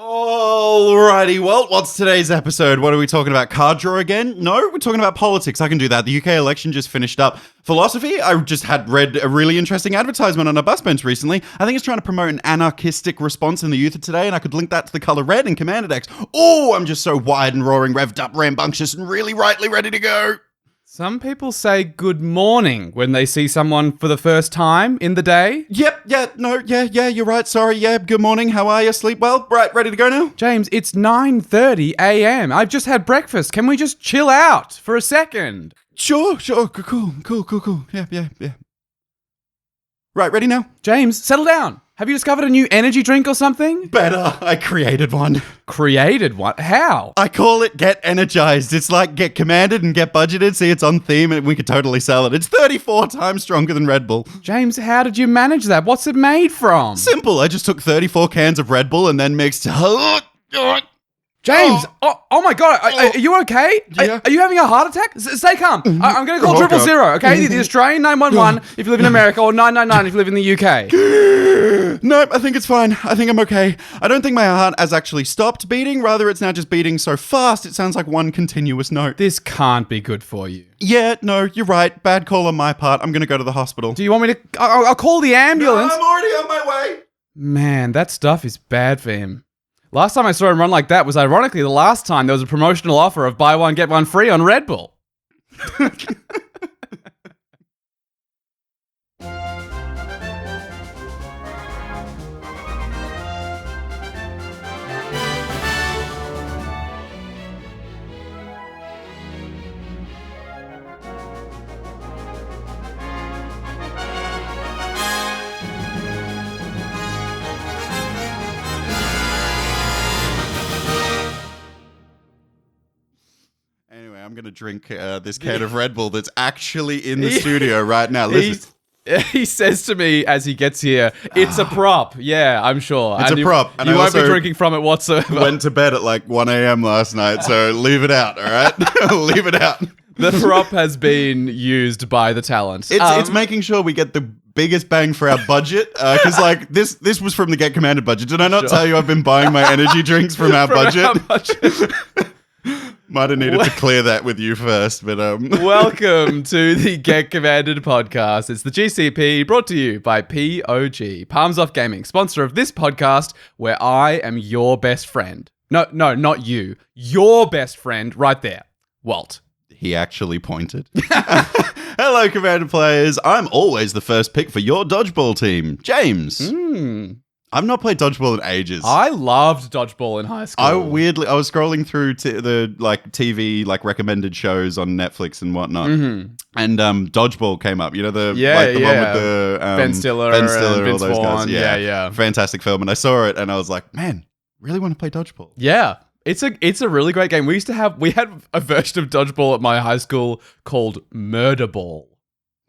Alrighty, Walt, what's today's episode? What are we talking about? Card draw again? No, we're talking about politics. I can do that. The UK election just finished up. Philosophy, I just had read a really interesting advertisement on a bus bench recently. I think it's trying to promote an anarchistic response in the youth of today, and I could link that to the color red in Command X. Oh, I'm just so wide and roaring, revved up, rambunctious, and really rightly ready to go. Some people say good morning when they see someone for the first time in the day. Yep, you're right, sorry, good morning, how are you, sleep well? Right, ready to go now? James, it's 9:30 a.m. I've just had breakfast. Can we just chill out for a second? Sure, cool. Yeah. Right, ready now? James, settle down. Have you discovered a new energy drink or something? Better, I created one. Created one? How? I call it Get Energized. It's like Get Commanded and Get Budgeted. See, it's on theme and we could totally sell it. It's 34 times stronger than Red Bull. James, how did you manage that? What's it made from? Simple. I just took 34 cans of Red Bull and then mixed... James! Oh my God! Are you okay? Yeah. Are you having a heart attack? Stay calm. I'm going to call 000, okay? The Australian 911 if you live in America, or 999 if you live in the UK. Nope, I think it's fine. I think I'm okay. I don't think my heart has actually stopped beating. Rather, it's now just beating so fast it sounds like one continuous note. This can't be good for you. Yeah, no, you're right. Bad call on my part. I'm going to go to the hospital. Do you want me to... I'll call the ambulance. No, I'm already on my way. Man, that stuff is bad for him. Last time I saw him run like that was ironically the last time there was a promotional offer of buy one, get one free on Red Bull. I'm going to drink this can of Red Bull that's actually in the studio right now. Listen. He says to me as he gets here, it's a prop. Yeah, I'm sure. It's a prop. And you won't be drinking from it whatsoever. Went to bed at like 1 a.m. last night, so leave it out, all right? Leave it out. The prop has been used by the talent. It's making sure we get the biggest bang for our budget, because like this was from the Get Commanded budget. Did I not tell you I've been buying my energy drinks from our budget? Might have needed to clear that with you first, but Welcome to the Get Commanded podcast. It's the GCP brought to you by POG, Palms Off Gaming, sponsor of this podcast where I am your best friend. No, not you. Your best friend right there, Walt. He actually pointed. Hello, Commanded players. I'm always the first pick for your dodgeball team, James. I've not played dodgeball in ages. I loved dodgeball in high school. I was scrolling through the TV recommended shows on Netflix and whatnot, and dodgeball came up. You know the one with the Ben Stiller and all those guys. Yeah, fantastic film. And I saw it and I was like, man, really want to play dodgeball. Yeah. It's a really great game. We had a version of dodgeball at my high school called Murder Ball.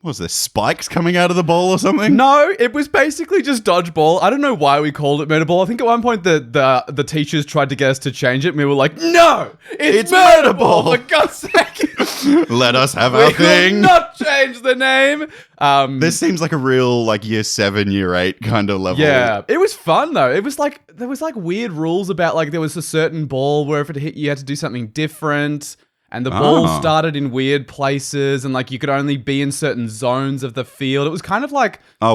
Was there spikes coming out of the ball or something? No, it was basically just dodgeball. I don't know why we called it murder ball. I think at one point the teachers tried to get us to change it, and we were like, "No, it's murder ball! For God's sake, let us have our thing. We will not change the name." This seems like a real year 7, year 8 kind of level. Yeah, it was fun though. It was there was weird rules about there was a certain ball where if it hit you had to do something different. And the ball started in weird places, and you could only be in certain zones of the field. It was kind of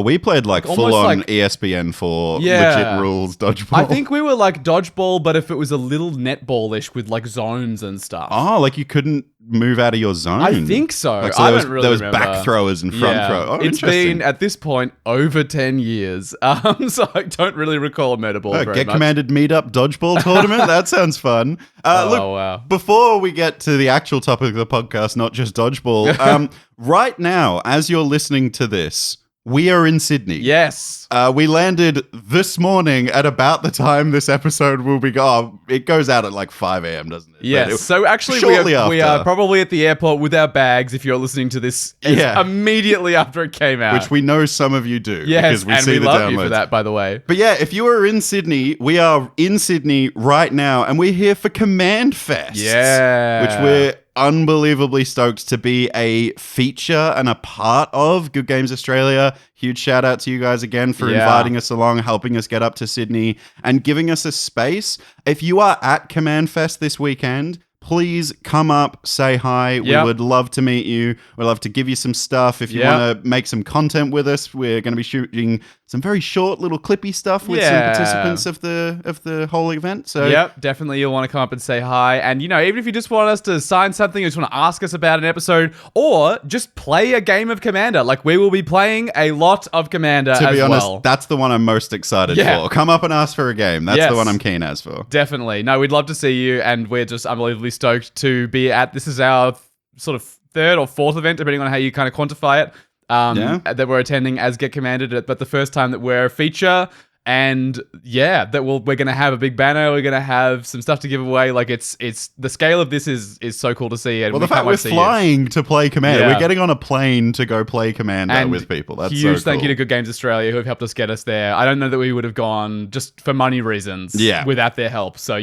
we played full on ESPN for legit rules dodgeball. I think we were like dodgeball, but if it was a little netball-ish with zones and stuff. Oh, you couldn't move out of your zone. I think so. I don't really remember. There was back throwers and front throwers. Oh, it's been at this point over 10 years, so I don't really recall murder ball very Get much. Commanded meetup dodgeball tournament. That sounds fun. Wow. Before we get to the actual topic of the podcast, not just dodgeball, right now, as you're listening to this, we are in Sydney. Yes. We landed this morning at about the time this episode will be gone. It goes out at 5 a.m., doesn't it? Yes. So actually, we are probably at the airport with our bags if you're listening to this immediately after it came out. Which we know some of you do. Yes, because we see the love downloads. You for that, by the way. But yeah, if you are in Sydney, we are in Sydney right now, and we're here for Command Fest. Yeah. Which we're unbelievably stoked to be a feature and a part of Good Games Australia. Huge shout out to you guys again for inviting us along, helping us get up to Sydney and giving us a space. If you are at Command Fest this weekend, please come up, say hi. We would love to meet you. We'd love to give you some stuff. If you want to make some content with us, we're going to be shooting some very short little clippy stuff with some participants of the whole event. So definitely you'll want to come up and say hi. And, you know, even if you just want us to sign something, or just want to ask us about an episode, or just play a game of Commander. Like, we will be playing a lot of Commander as well. To be honest, that's the one I'm most excited for. Come up and ask for a game. That's the one I'm keen as for. Definitely. No, we'd love to see you, and we're just unbelievably stoked to be at, this is our sort of third or fourth event, depending on how you kind of quantify it. That we're attending as Get Commanded, but the first time that we're a feature, and that we're going to have a big banner, we're going to have some stuff to give away. Like, it's the scale of this is so cool to see. And the fact we're flying to play Commander, we're getting on a plane to go play Commander with people. That's huge. So cool. Thank you to Good Games Australia who have helped us get us there. I don't know that we would have gone just for money reasons without their help. So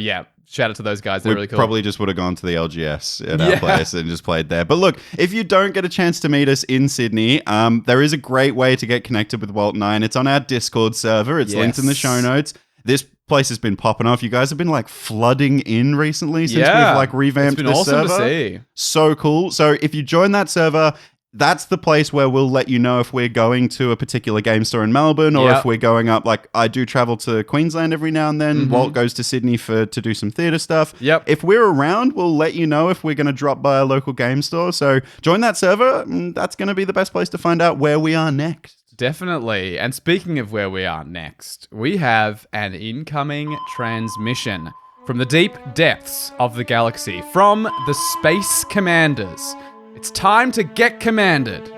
shout out to those guys. They're really cool. Probably just would have gone to the LGS at our place and just played there. But look, if you don't get a chance to meet us in Sydney, there is a great way to get connected with Walt and I, and it's on our Discord server. It's linked in the show notes. This place has been popping off. You guys have been like flooding in recently since we've like revamped this server. It's been awesome to see. So cool. So if you join that server, that's the place where we'll let you know if we're going to a particular game store in Melbourne, or if we're going up. Like, I do travel to Queensland every now and then. Walt goes to Sydney to do some theatre stuff. If we're around, we'll let you know if we're going to drop by a local game store. So join that server. That's going to be the best place to find out where we are next. Definitely. And speaking of where we are next, we have an incoming transmission from the deep depths of the galaxy, from the Space Commanders. It's time to get commanded.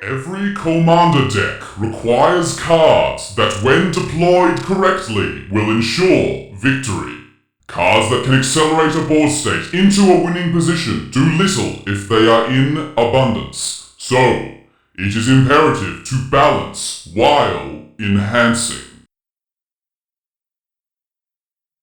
Every commander deck requires cards that, when deployed correctly, will ensure victory. Cards that can accelerate a board state into a winning position do little if they are in abundance. So, it is imperative to balance while enhancing.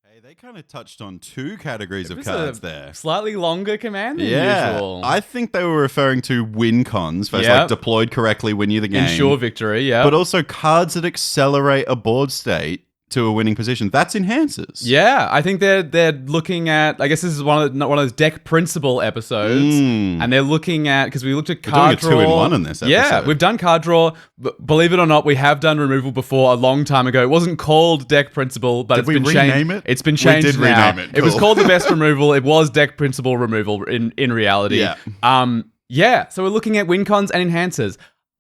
Hey, they kind of touched on two categories of cards there. Slightly longer command than usual. I think they were referring to win cons, first like deployed correctly, win you the game. Ensure victory, But also cards that accelerate a board state to a winning position. That's enhancers. Yeah, I think they're looking at, I guess this is one of those deck principle episodes, and they're looking at, because we looked at card draw. We're doing a 2-in-1 in this episode. Yeah, we've done card draw. Believe it or not, we have done removal before a long time ago. It wasn't called deck principle, but it's been changed. It's been changed. We did rename it. Cool. It was called the best removal. It was deck principle removal in reality. So we're looking at win cons and enhancers.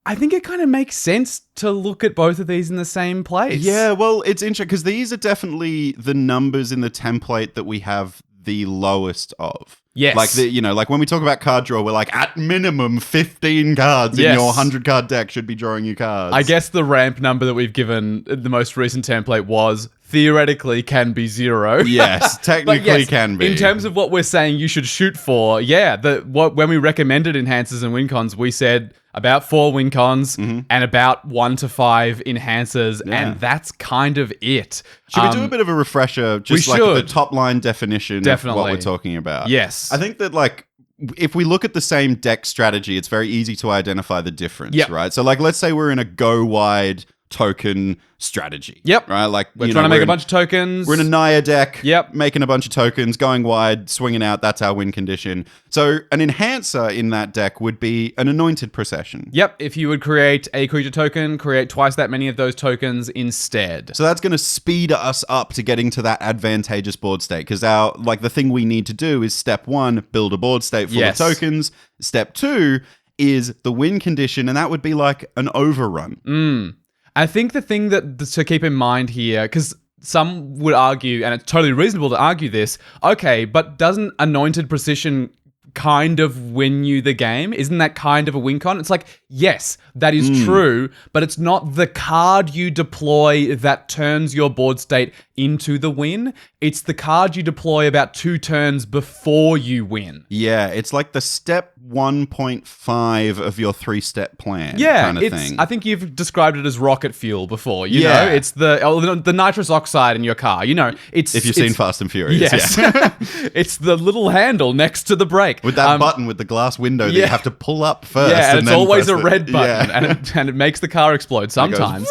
I think it kind of makes sense to look at both of these in the same place. Yeah, well, it's interesting because these are definitely the numbers in the template that we have the lowest of. Yes. Like when we talk about card draw, we're like, at minimum 15 cards in your 100 card deck should be drawing you cards. I guess the ramp number that we've given the most recent template was theoretically can be 0. Yes, technically can be. In terms of what we're saying you should shoot for, when we recommended enhancers and win cons, we said about 4 win cons and about 1 to 5 enhancers, and that's kind of it. Should we do a bit of a refresher, just like the top line definition of what we're talking about? Yes. I think that if we look at the same deck strategy, it's very easy to identify the difference, right? So let's say we're in a go wide token strategy. Right? Like we're trying to make a bunch of tokens. We're in a Naya deck. Making a bunch of tokens, going wide, swinging out. That's our win condition. So an enhancer in that deck would be an anointed procession. If you would create a creature token, create twice that many of those tokens instead. So that's going to speed us up to getting to that advantageous board state, because the thing we need to do is step 1, build a board state full of tokens. Step 2 is the win condition, and that would be like an overrun. I think the thing to keep in mind here, because some would argue, and it's totally reasonable to argue this, okay, but doesn't anointed precision kind of win you the game? Isn't that kind of a win con? It's like, yes, that is true, but it's not the card you deploy that turns your board state into the win. It's the card you deploy about 2 turns before you win. Yeah, it's like the step 1.5 of your 3-step plan Yeah, kind of thing. I think you've described it as rocket fuel before. You know, it's the nitrous oxide in your car. You know, if you've seen Fast and Furious, yes. It's the little handle next to the brake. With that button with the glass window that you have to pull up first. Yeah, and it's then always a press red button, and it makes the car explode sometimes.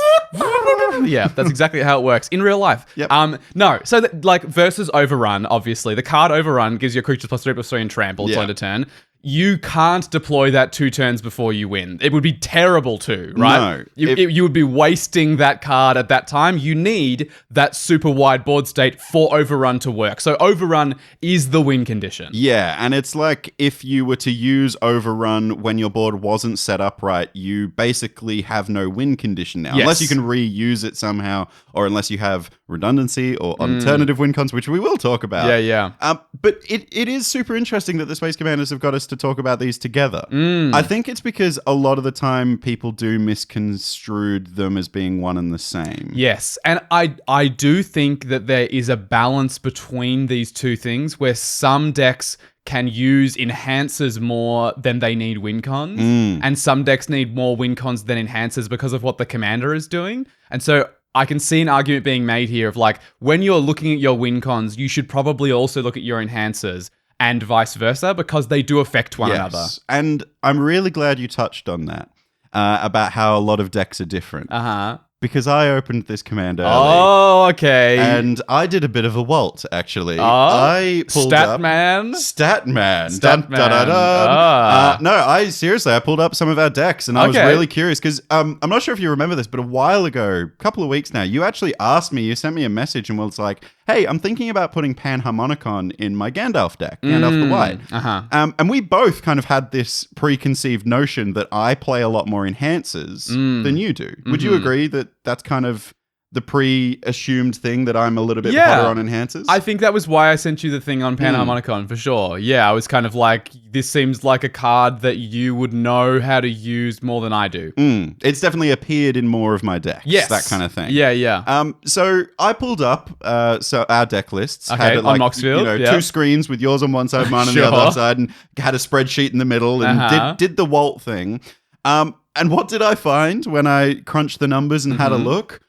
Yeah, that's exactly how it works in real life. Yep. No, so like versus Overrun, obviously. The card Overrun gives your creatures +3/+3 and trample, it's on a turn. You can't deploy that 2 turns before you win. It would be terrible to, right? No. You would be wasting that card at that time. You need that super wide board state for Overrun to work. So Overrun is the win condition. Yeah, and it's like if you were to use Overrun when your board wasn't set up right, you basically have no win condition now. Yes. Unless you can reuse it somehow, or unless you have redundancy or alternative win cons, which we will talk about. Yeah. But it is super interesting that the Space Commanders have got us to talk about these together. I think it's because a lot of the time people do misconstrue them as being one and the same. Yes, and I do think that there is a balance between these two things where some decks can use enhancers more than they need win cons, and some decks need more win cons than enhancers because of what the commander is doing. And so I can see an argument being made here of like, when you're looking at your win cons, you should probably also look at your enhancers and vice versa, because they do affect one another. And I'm really glad you touched on that, about how a lot of decks are different. Because I opened this command early. Oh, okay. And I did a bit of a Walt, actually. Oh, I pulled up... Statman? Statman. Statman. Dun, dun, dun, dun. No, I pulled up some of our decks, and I was really curious, because I'm not sure if you remember this, but a while ago, a couple of weeks now, you actually asked me, you sent me a message, and was like, hey, I'm thinking about putting Panharmonicon in my Gandalf deck, Gandalf the White. And we both kind of had this preconceived notion that I play a lot more enhancers than you do. Would you agree that that's kind of the pre-assumed thing, that I'm a little bit hotter on enhancers? I think that was why I sent you the thing on Panharmonicon, for sure. Yeah, I was kind of like, this seems like a card that you would know how to use more than I do. It's definitely appeared in more of my decks. Yes. That kind of thing. Yeah. So I pulled up so our deck lists. Okay, had it on Moxfield. 2 screens with yours on one side, mine on the other side, and had a spreadsheet in the middle, and did the Walt thing. And what did I find when I crunched the numbers and had a look?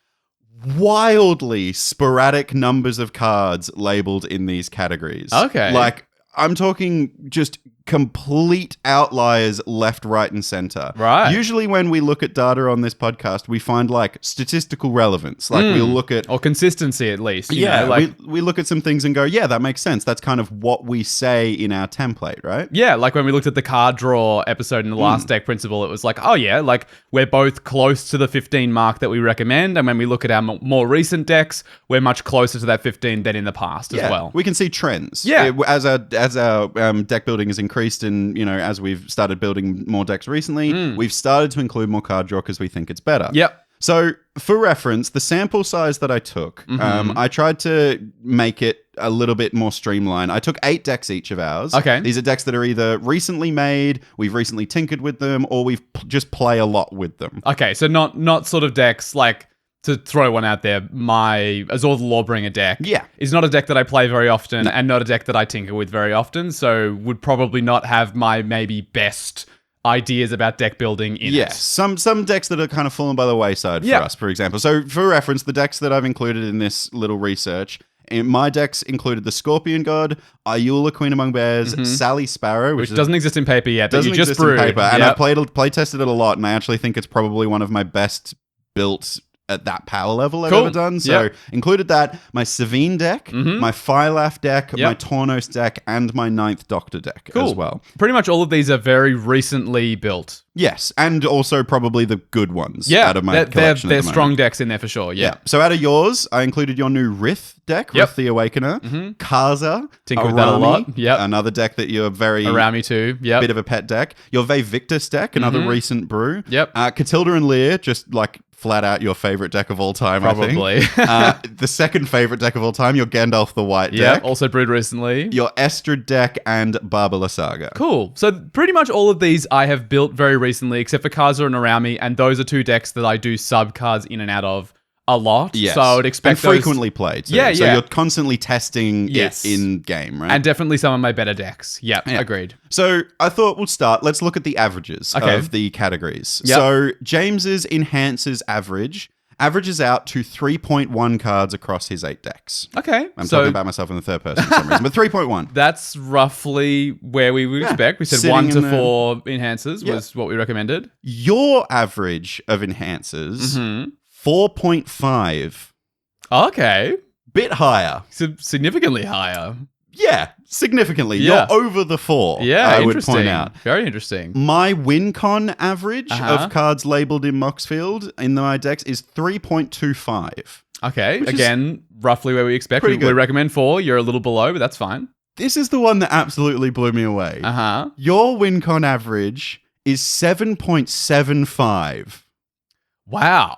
Wildly sporadic numbers of cards labeled in these categories. Okay. Like, I'm talking just complete outliers left, right, and center. Right. Usually when we look at data on this podcast, we find like statistical relevance. Like we'll look at... Or consistency, at least. You know, like we look at some things and go, yeah, that makes sense. That's kind of what we say in our template, right? Yeah, like when we looked at the card draw episode in the last deck principle, it was like, oh yeah, like we're both close to the 15 mark that we recommend. And when we look at our more recent decks, we're much closer to that 15 than in the past as well. We can see trends. Yeah. As our deck building has increased, and as we've started building more decks recently, we've started to include more card draw because we think it's better. Yep. So for reference, the sample size that I took, I tried to make it a little bit more streamlined. I took 8 decks each of ours. Okay. These are decks that are either recently made, we've recently tinkered with them, or we've just play a lot with them. Okay, so not sort of decks like, to throw one out there, my Azor the Lawbringer deck is not a deck that I play very often, and not a deck that I tinker with very often, so would probably not have my maybe best ideas about deck building in it. Some decks that are kind of fallen by the wayside for us, for example. So for reference, the decks that I've included in this little research, my decks included the Scorpion God, Ayula Queen Among Bears, Sally Sparrow, which doesn't exist in paper yet, doesn't but you just exist brewed. in paper, and I've play tested it a lot, and I actually think it's probably one of my best built at that power level I've ever done. So included that, my Savine deck, my Phylaf deck, my Tornos deck, and my 9th Doctor deck as well. Pretty much all of these are very recently built. Yes, and also probably the good ones Yeah, out of my collection. they're strong decks in there for sure. Yeah. So out of yours, I included your new Rith deck, Yep. Rith the Awakener, Kaza, Tinker with that a Arami, lot. Yep. another deck that you're very Around me too. Yep. bit of a pet deck. Your Vey Victus deck, another recent brew. Yep. Catilda and Lear, just like flat out your favorite deck of all time, Probably. I think. The second favorite deck of all time, your Gandalf the White Yeah. deck. Also brewed recently. Your Estrid deck and Barbala Saga. Cool. So pretty much all of these I have built very recently, except for Kaza and Arami, and those are two decks that I do sub cards in and out of a lot. Yes. So I would expect and frequently played. Too. Yeah, So yeah. you're constantly testing Yes. it in game, right? And definitely some of my better decks. Yep, Yeah. agreed. So I thought we'll start. Let's look at the averages Okay. of the categories. Yep. So James's Enhances averages out to 3.1 cards across his 8 decks. Okay. I'm talking about myself in the third person for some reason, but 3.1. That's roughly where we would expect. We said Sitting 1 to in the- 4 enhancers was what we recommended. Your average of enhances, Mm-hmm. 4.5. Okay. Bit higher. Significantly higher. Yeah, significantly. Yeah. You're over the 4, Yeah, I would interesting. point out. Very interesting. My WinCon average Uh-huh. of cards labeled in Moxfield in my decks is 3.25. Okay. Which is Again, roughly where we expect. pretty We good. recommend 4. You're a little below, but that's fine. This is the one that absolutely blew me away. Uh-huh. Your WinCon average is 7.75. Wow.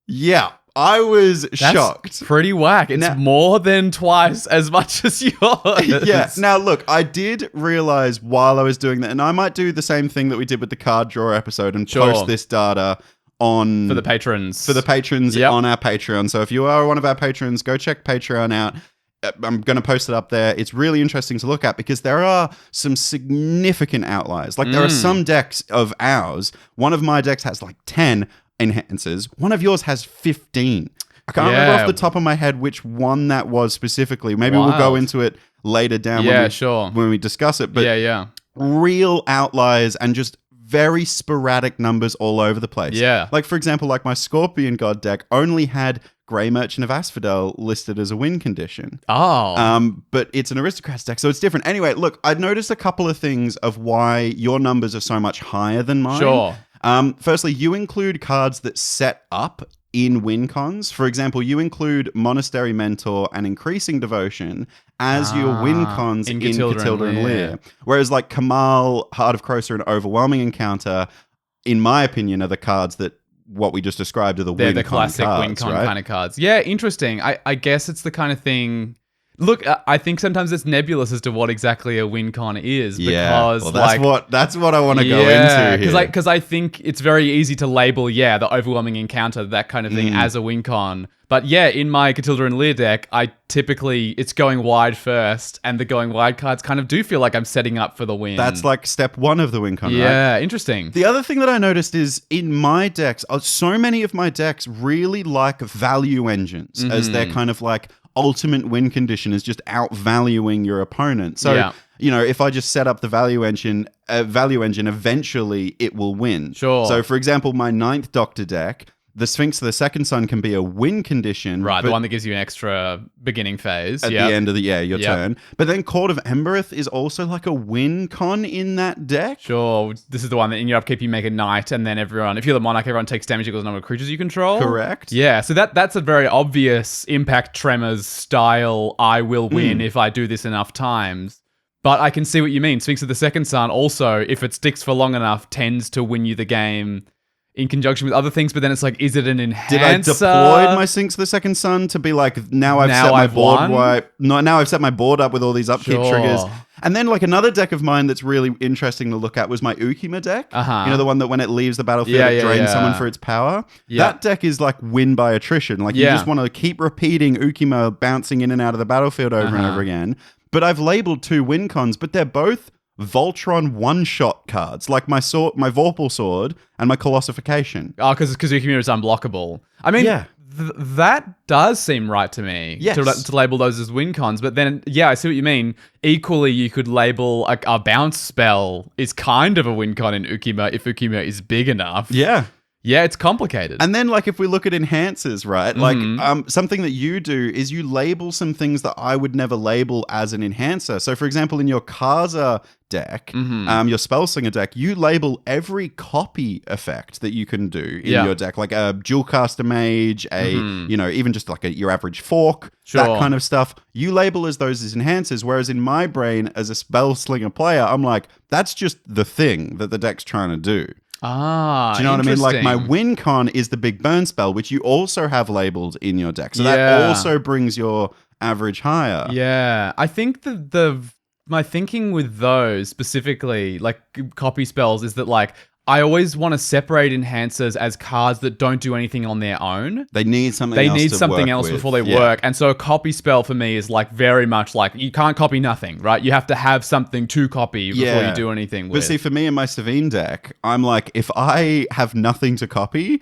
Yeah, I was That's shocked. pretty whack. It's Now- more than twice as much as yours. Yeah. Now, look, I did realize while I was doing that, and I might do the same thing that we did with the card draw episode and Sure. post this data on For the patrons. for the patrons Yep. on our Patreon. So if you are one of our patrons, go check Patreon out. I'm going to post it up there. It's really interesting to look at because there are some significant outliers. Like there are some decks of ours. One of my decks has like 10 enhances. One of yours has 15. I can't remember Yeah. off the top of my head which one that was specifically. Maybe we'll go Wild. into it later down Yeah, sure. when we discuss it. But yeah. real outliers and just very sporadic numbers all over the place. Yeah. Like, for example, like my Scorpion God deck only had Grey Merchant of Asphodel listed as a win condition. Oh. But it's an Aristocrats deck, so it's different. Anyway, look, I noticed a couple of things of why your numbers are so much higher than mine. Sure. Firstly, you include cards that set up in win cons. For example, you include Monastery Mentor and Increasing Devotion as your win cons in Catilda and Lear. Whereas like Kamal, Heart of Croser, and Overwhelming Encounter, in my opinion, are the cards that what we just described are the They're win the con classic cards, win con right? kind of cards. Yeah, interesting. I guess it's the kind of thing. Look, I think sometimes it's nebulous as to what exactly a win con is because well, that's what I want to go into here. Because I think it's very easy to label the overwhelming encounter, that kind of thing, as a win con. But yeah, in my Catilda and Lear deck, I typically it's going wide first, and the going wide cards kind of do feel like I'm setting up for the win. That's like step 1 of the win con, right? Yeah, interesting. The other thing that I noticed is in my decks, so many of my decks really like value engines as their kind of like ultimate win condition is just outvaluing your opponent. So, you know, if I just set up the value engine, eventually it will win. Sure. So, for example, my 9th Doctor deck, the Sphinx of the Second Sun can be a win condition. Right, but the one that gives you an extra beginning phase. at the end of your Yep. turn. But then Court of Embereth is also like a win con in that deck. Sure, this is the one that in your upkeep you make a knight, and then everyone, if you're the monarch, everyone takes damage equals the number of creatures you control. Correct. Yeah, so that's a very obvious Impact Tremors style. I will win if I do this enough times. But I can see what you mean. Sphinx of the Second Sun also, if it sticks for long enough, tends to win you the game in conjunction with other things. But then it's like, is it an enhancer? Did I deploy my Sphinx of the Second Sun to be like, now I've set my board won? wipe? No, now I've set my board up with all these upkeep Sure. triggers. And then like another deck of mine that's really interesting to look at was my Ukima deck. Uh-huh. You know, the one that when it leaves the battlefield, Yeah, it yeah, drains yeah. someone for its power. Yeah. That deck is like win by attrition. Like you Yeah. just want to keep repeating Ukima bouncing in and out of the battlefield over and over again. But I've labeled 2 win cons, but they're both Voltron one-shot cards, like my my Vorpal Sword and my Colossification. Oh, because your community is unblockable. I mean, Yeah. that does seem right to me. Yes. To label those as win cons. But then, yeah, I see what you mean. Equally, you could label a bounce spell is kind of a win con in Ukima if Ukima is big enough. Yeah. Yeah, it's complicated. And then, like, if we look at enhancers, right? Like, something that you do is you label some things that I would never label as an enhancer. So, for example, in your Kaza deck, your Spellslinger deck, you label every copy effect that you can do in your deck, like a Dualcaster Mage, even just like your average fork, that kind of stuff. You label as those as enhancers, whereas in my brain, as a Spellslinger player, I'm like, that's just the thing that the deck's trying to do. Ah, do you know what I mean? Like my win con is the big burn spell, which you also have labeled in your deck. So that also brings your average higher. Yeah. I think my thinking with those specifically, like copy spells, is that like I always want to separate enhancers as cards that don't do anything on their own. They need something else before they work. And so a copy spell for me is like very much like you can't copy nothing, right? You have to have something to copy before you do anything with. But see, for me in my Savine deck, I'm like, if I have nothing to copy,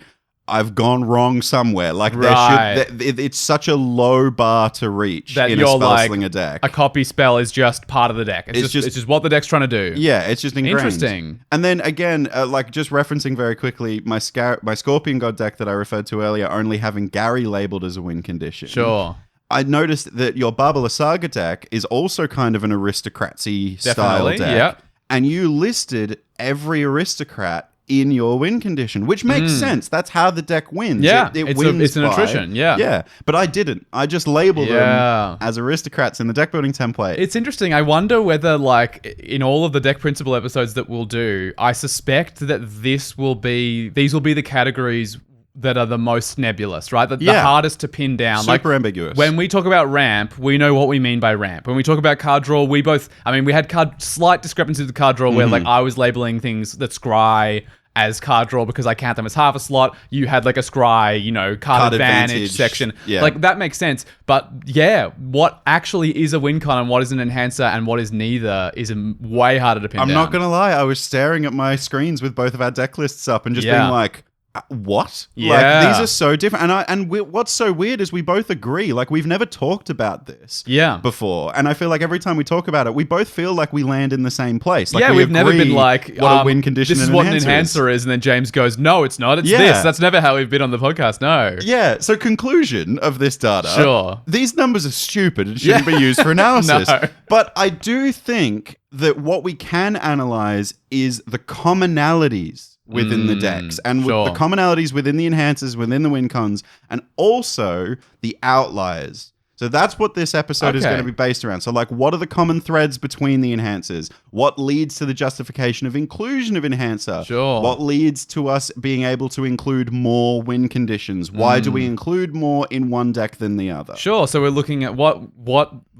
I've gone wrong somewhere. Like it's such a low bar to reach that in a Spellslinger deck. A copy spell is just part of the deck. It's just what the deck's trying to do. Yeah, it's just ingrained. Interesting. And then again, like just referencing very quickly, my Scorpion God deck that I referred to earlier, only having Gary labeled as a win condition. Sure. I noticed that your Barbala Saga deck is also kind of an aristocracy style deck. Yeah. And you listed every aristocrat in your win condition, which makes sense. That's how the deck wins. Yeah, it wins it's an by, attrition. Yeah, but I didn't. I just labeled them as aristocrats in the deck building template. It's interesting. I wonder whether, like, in all of the deck principle episodes that we'll do, I suspect that these will be the categories that are the most nebulous, right? The hardest to pin down. Super ambiguous. When we talk about ramp, we know what we mean by ramp. When we talk about card draw, we had slight discrepancies with card draw where like I was labeling things that scry as card draw because I count them as half a slot. You had like a scry, card advantage section. Yeah. Like that makes sense. But yeah, what actually is a win con and what is an enhancer and what is neither is way harder to pin down. I'm not going to lie. I was staring at my screens with both of our deck lists up and just being like, what? Yeah. Like these are so different. What's so weird is we both agree. Like we've never talked about this before. And I feel like every time we talk about it, we both feel like we land in the same place. Like we've never been like, what a win condition this is what an enhancer is. And then James goes, no, it's not. It's this. That's never how we've been on the podcast. No. Yeah. So conclusion of this data. Sure. These numbers are stupid and shouldn't be used for analysis. No. But I do think that what we can analyze is the commonalities within the decks and with the commonalities within the enhancers, within the win cons, and also the outliers. So that's what this episode is going to be based around. So like, what are the common threads between the enhancers? What leads to the justification of inclusion of enhancer? Sure. What leads to us being able to include more win conditions? Why do we include more in one deck than the other? Sure. So we're looking at what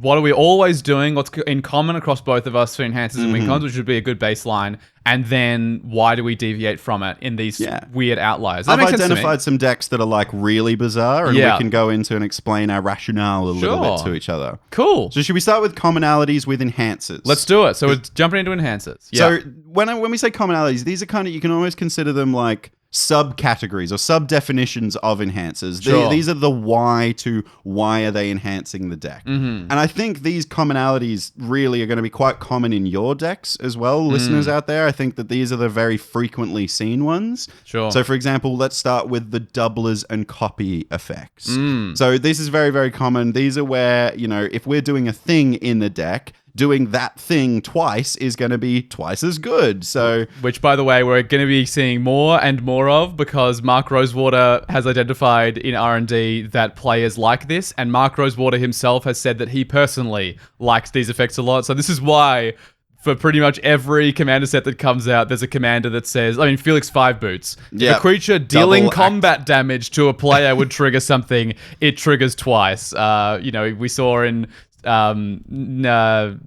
are we always doing? What's in common across both of us for enhancers and win cons, which would be a good baseline. And then why do we deviate from it in these weird outliers? I've identified some decks that are like really bizarre, and we can go into and explain our rationale a little bit to each other. Cool. So should we start with commonalities with enhancers? Let's do it. So we're jumping into enhancers. Yeah. So when we say commonalities, these are kind of, you can almost consider them like subcategories or sub-definitions of enhancers. Sure. These are the why to why are they enhancing the deck. And I think these commonalities really are going to be quite common in your decks as well, listeners out there. I think that these are the very frequently seen ones. Sure. So for example, let's start with the doublers and copy effects. So this is very, very common. These are where, if we're doing a thing in the deck, doing that thing twice is going to be twice as good. So, which, by the way, we're going to be seeing more and more of because Mark Rosewater has identified in R&D that players like this, and Mark Rosewater himself has said that he personally likes these effects a lot. So this is why for pretty much every commander set that comes out, there's a commander that says, Felix Five Boots. If a creature dealing combat damage to a player would trigger something, it triggers twice. We saw in Kamigawa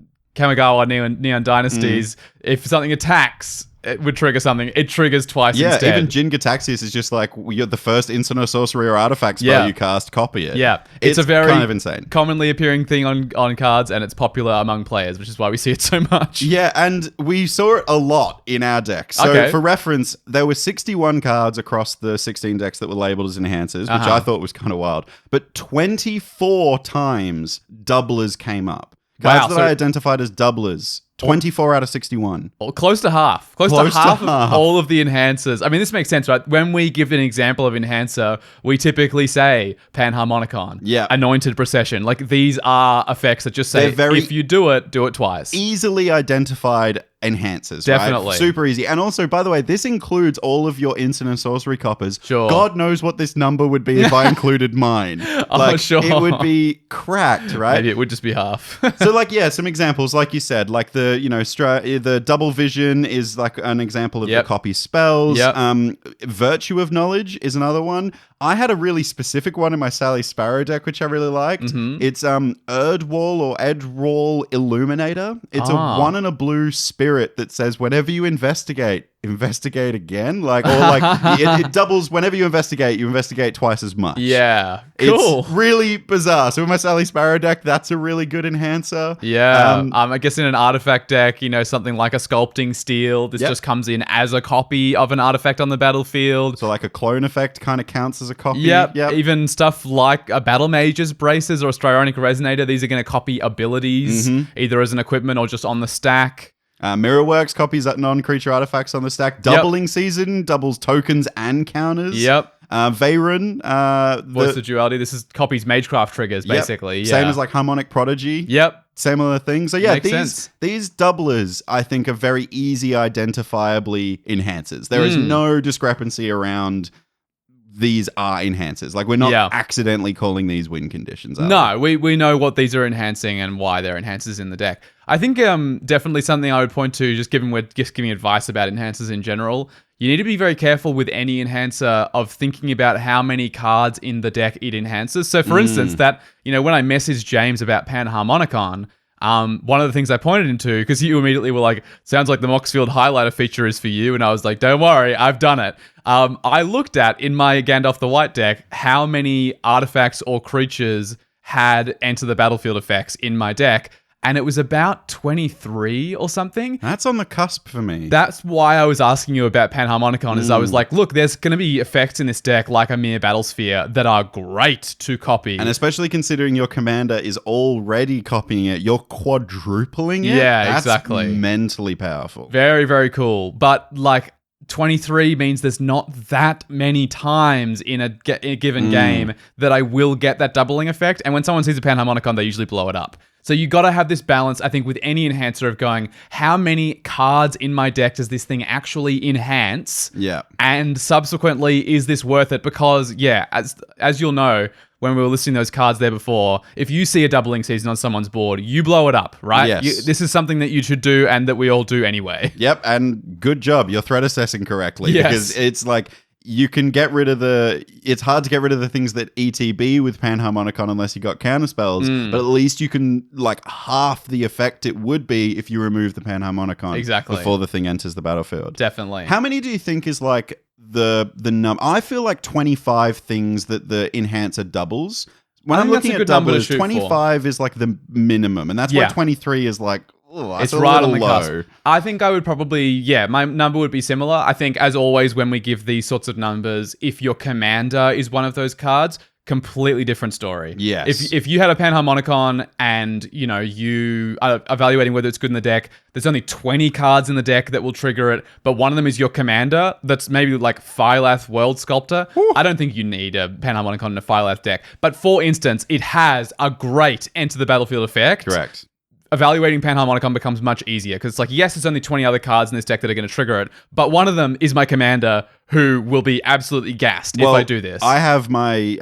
Neon Dynasties, if something attacks, it would trigger something. It triggers twice instead. Yeah, even Jin Gataxias is just like, you're the first instant or sorcery or artifact spell you cast, copy it. Yeah. It's a very kind of insane, commonly appearing thing on cards, and it's popular among players, which is why we see it so much. Yeah, and we saw it a lot in our deck. So for reference, there were 61 cards across the 16 decks that were labeled as enhancers, which I thought was kind of wild. But 24 times doublers came up. Cards that so- I identified as doublers. 24 out of 61. Close to half. Close to half of all of the enhancers. I mean, this makes sense, right? When we give an example of enhancer, we typically say Panharmonicon, Yeah. Anointed Procession. Like, these are effects that just say, if you do it twice. Easily identified enhancers, Definitely. right? Super easy. And also, by the way, this includes all of your instant and sorcery coppers. Sure. God knows what this number would be if I included mine. Sure. It would be cracked, right? Maybe it would just be half. So, like, yeah, some examples, like you said, like the double vision is like an example of the copy spells. Virtue of Knowledge is another one. I had a really specific one in my Sally Sparrow deck, which I really liked. Mm-hmm. It's Erdwall or Edrawll Illuminator. It's a 1 and a blue spirit that says whenever you investigate again. It doubles whenever you investigate twice as much. Yeah. Cool. It's really bizarre. So in my Sally Sparrow deck, that's a really good enhancer. Yeah. I guess in an artifact deck, something like a Sculpting Steel, this Yep. just comes in as a copy of an artifact on the battlefield. So like a clone effect kind of counts as a copy. Yep. Even stuff like a Battle Mage's Braces or a Strionic Resonator, these are going to copy abilities, either as an equipment or just on the stack. Mirrorworks copies non-creature artifacts on the stack. Doubling Season doubles tokens and counters. Yep. Veyron. What's the duality? This is copies Magecraft triggers, basically. Yeah. Same as like Harmonic Prodigy. Yep. Similar thing. So yeah, Makes sense. these doublers, I think, are very easy identifiably enhancers. There is no discrepancy around these are enhancers. Like, we're not accidentally calling these win conditions. No, we know what these are enhancing and why they're enhancers in the deck. I think definitely something I would point to, just given we're just giving advice about enhancers in general, you need to be very careful with any enhancer of thinking about how many cards in the deck it enhances. So for instance, that, when I messaged James about Panharmonicon, one of the things I pointed him to, because you immediately were like, sounds like the Moxfield highlighter feature is for you. And I was like, don't worry, I've done it. I looked at, in my Gandalf the White deck, how many artifacts or creatures had Enter the Battlefield effects in my deck. And it was about 23 or something. That's on the cusp for me. That's why I was asking you about Panharmonicon, is I was like, look, there's going to be effects in this deck like a Mere Battlesphere that are great to copy. And especially considering your commander is already copying it, you're quadrupling it. Yeah, That's exactly. mentally powerful. Very, very cool. But 23 means there's not that many times in a given game that I will get that doubling effect. And when someone sees a Panharmonicon, they usually blow it up. So you got to have this balance, I think, with any enhancer of going, how many cards in my deck does this thing actually enhance? Yeah. And subsequently, is this worth it? Because, as you'll know, when we were listing those cards there before, if you see a doubling season on someone's board, you blow it up, right? Yes. This is something that you should do and that we all do anyway. Yep, and good job. You're threat assessing correctly. Yes. Because it's like, you can get rid of it's hard to get rid of the things that ETB with Panharmonicon unless you got counterspells, but at least you can, half the effect it would be if you remove the Panharmonicon before the thing enters the battlefield. Definitely. How many do you think is the number? I feel like 25 things that the enhancer doubles. When I'm looking at doubles, 25 is the minimum, and that's why 23 is it's right on the cusp. I think I would probably, my number would be similar. I think, as always, when we give these sorts of numbers, if your commander is one of those cards, completely different story. Yes. If you had a Panharmonicon and, you are evaluating whether it's good in the deck, there's only 20 cards in the deck that will trigger it, but one of them is your commander, that's maybe like Phylath World Sculptor. Ooh. I don't think you need a Panharmonicon in a Phylath deck. But for instance, it has a great Enter the Battlefield effect. Correct. Evaluating Panharmonicon becomes much easier because yes, there's only 20 other cards in this deck that are going to trigger it, but one of them is my commander who will be absolutely gassed if I do this. I have my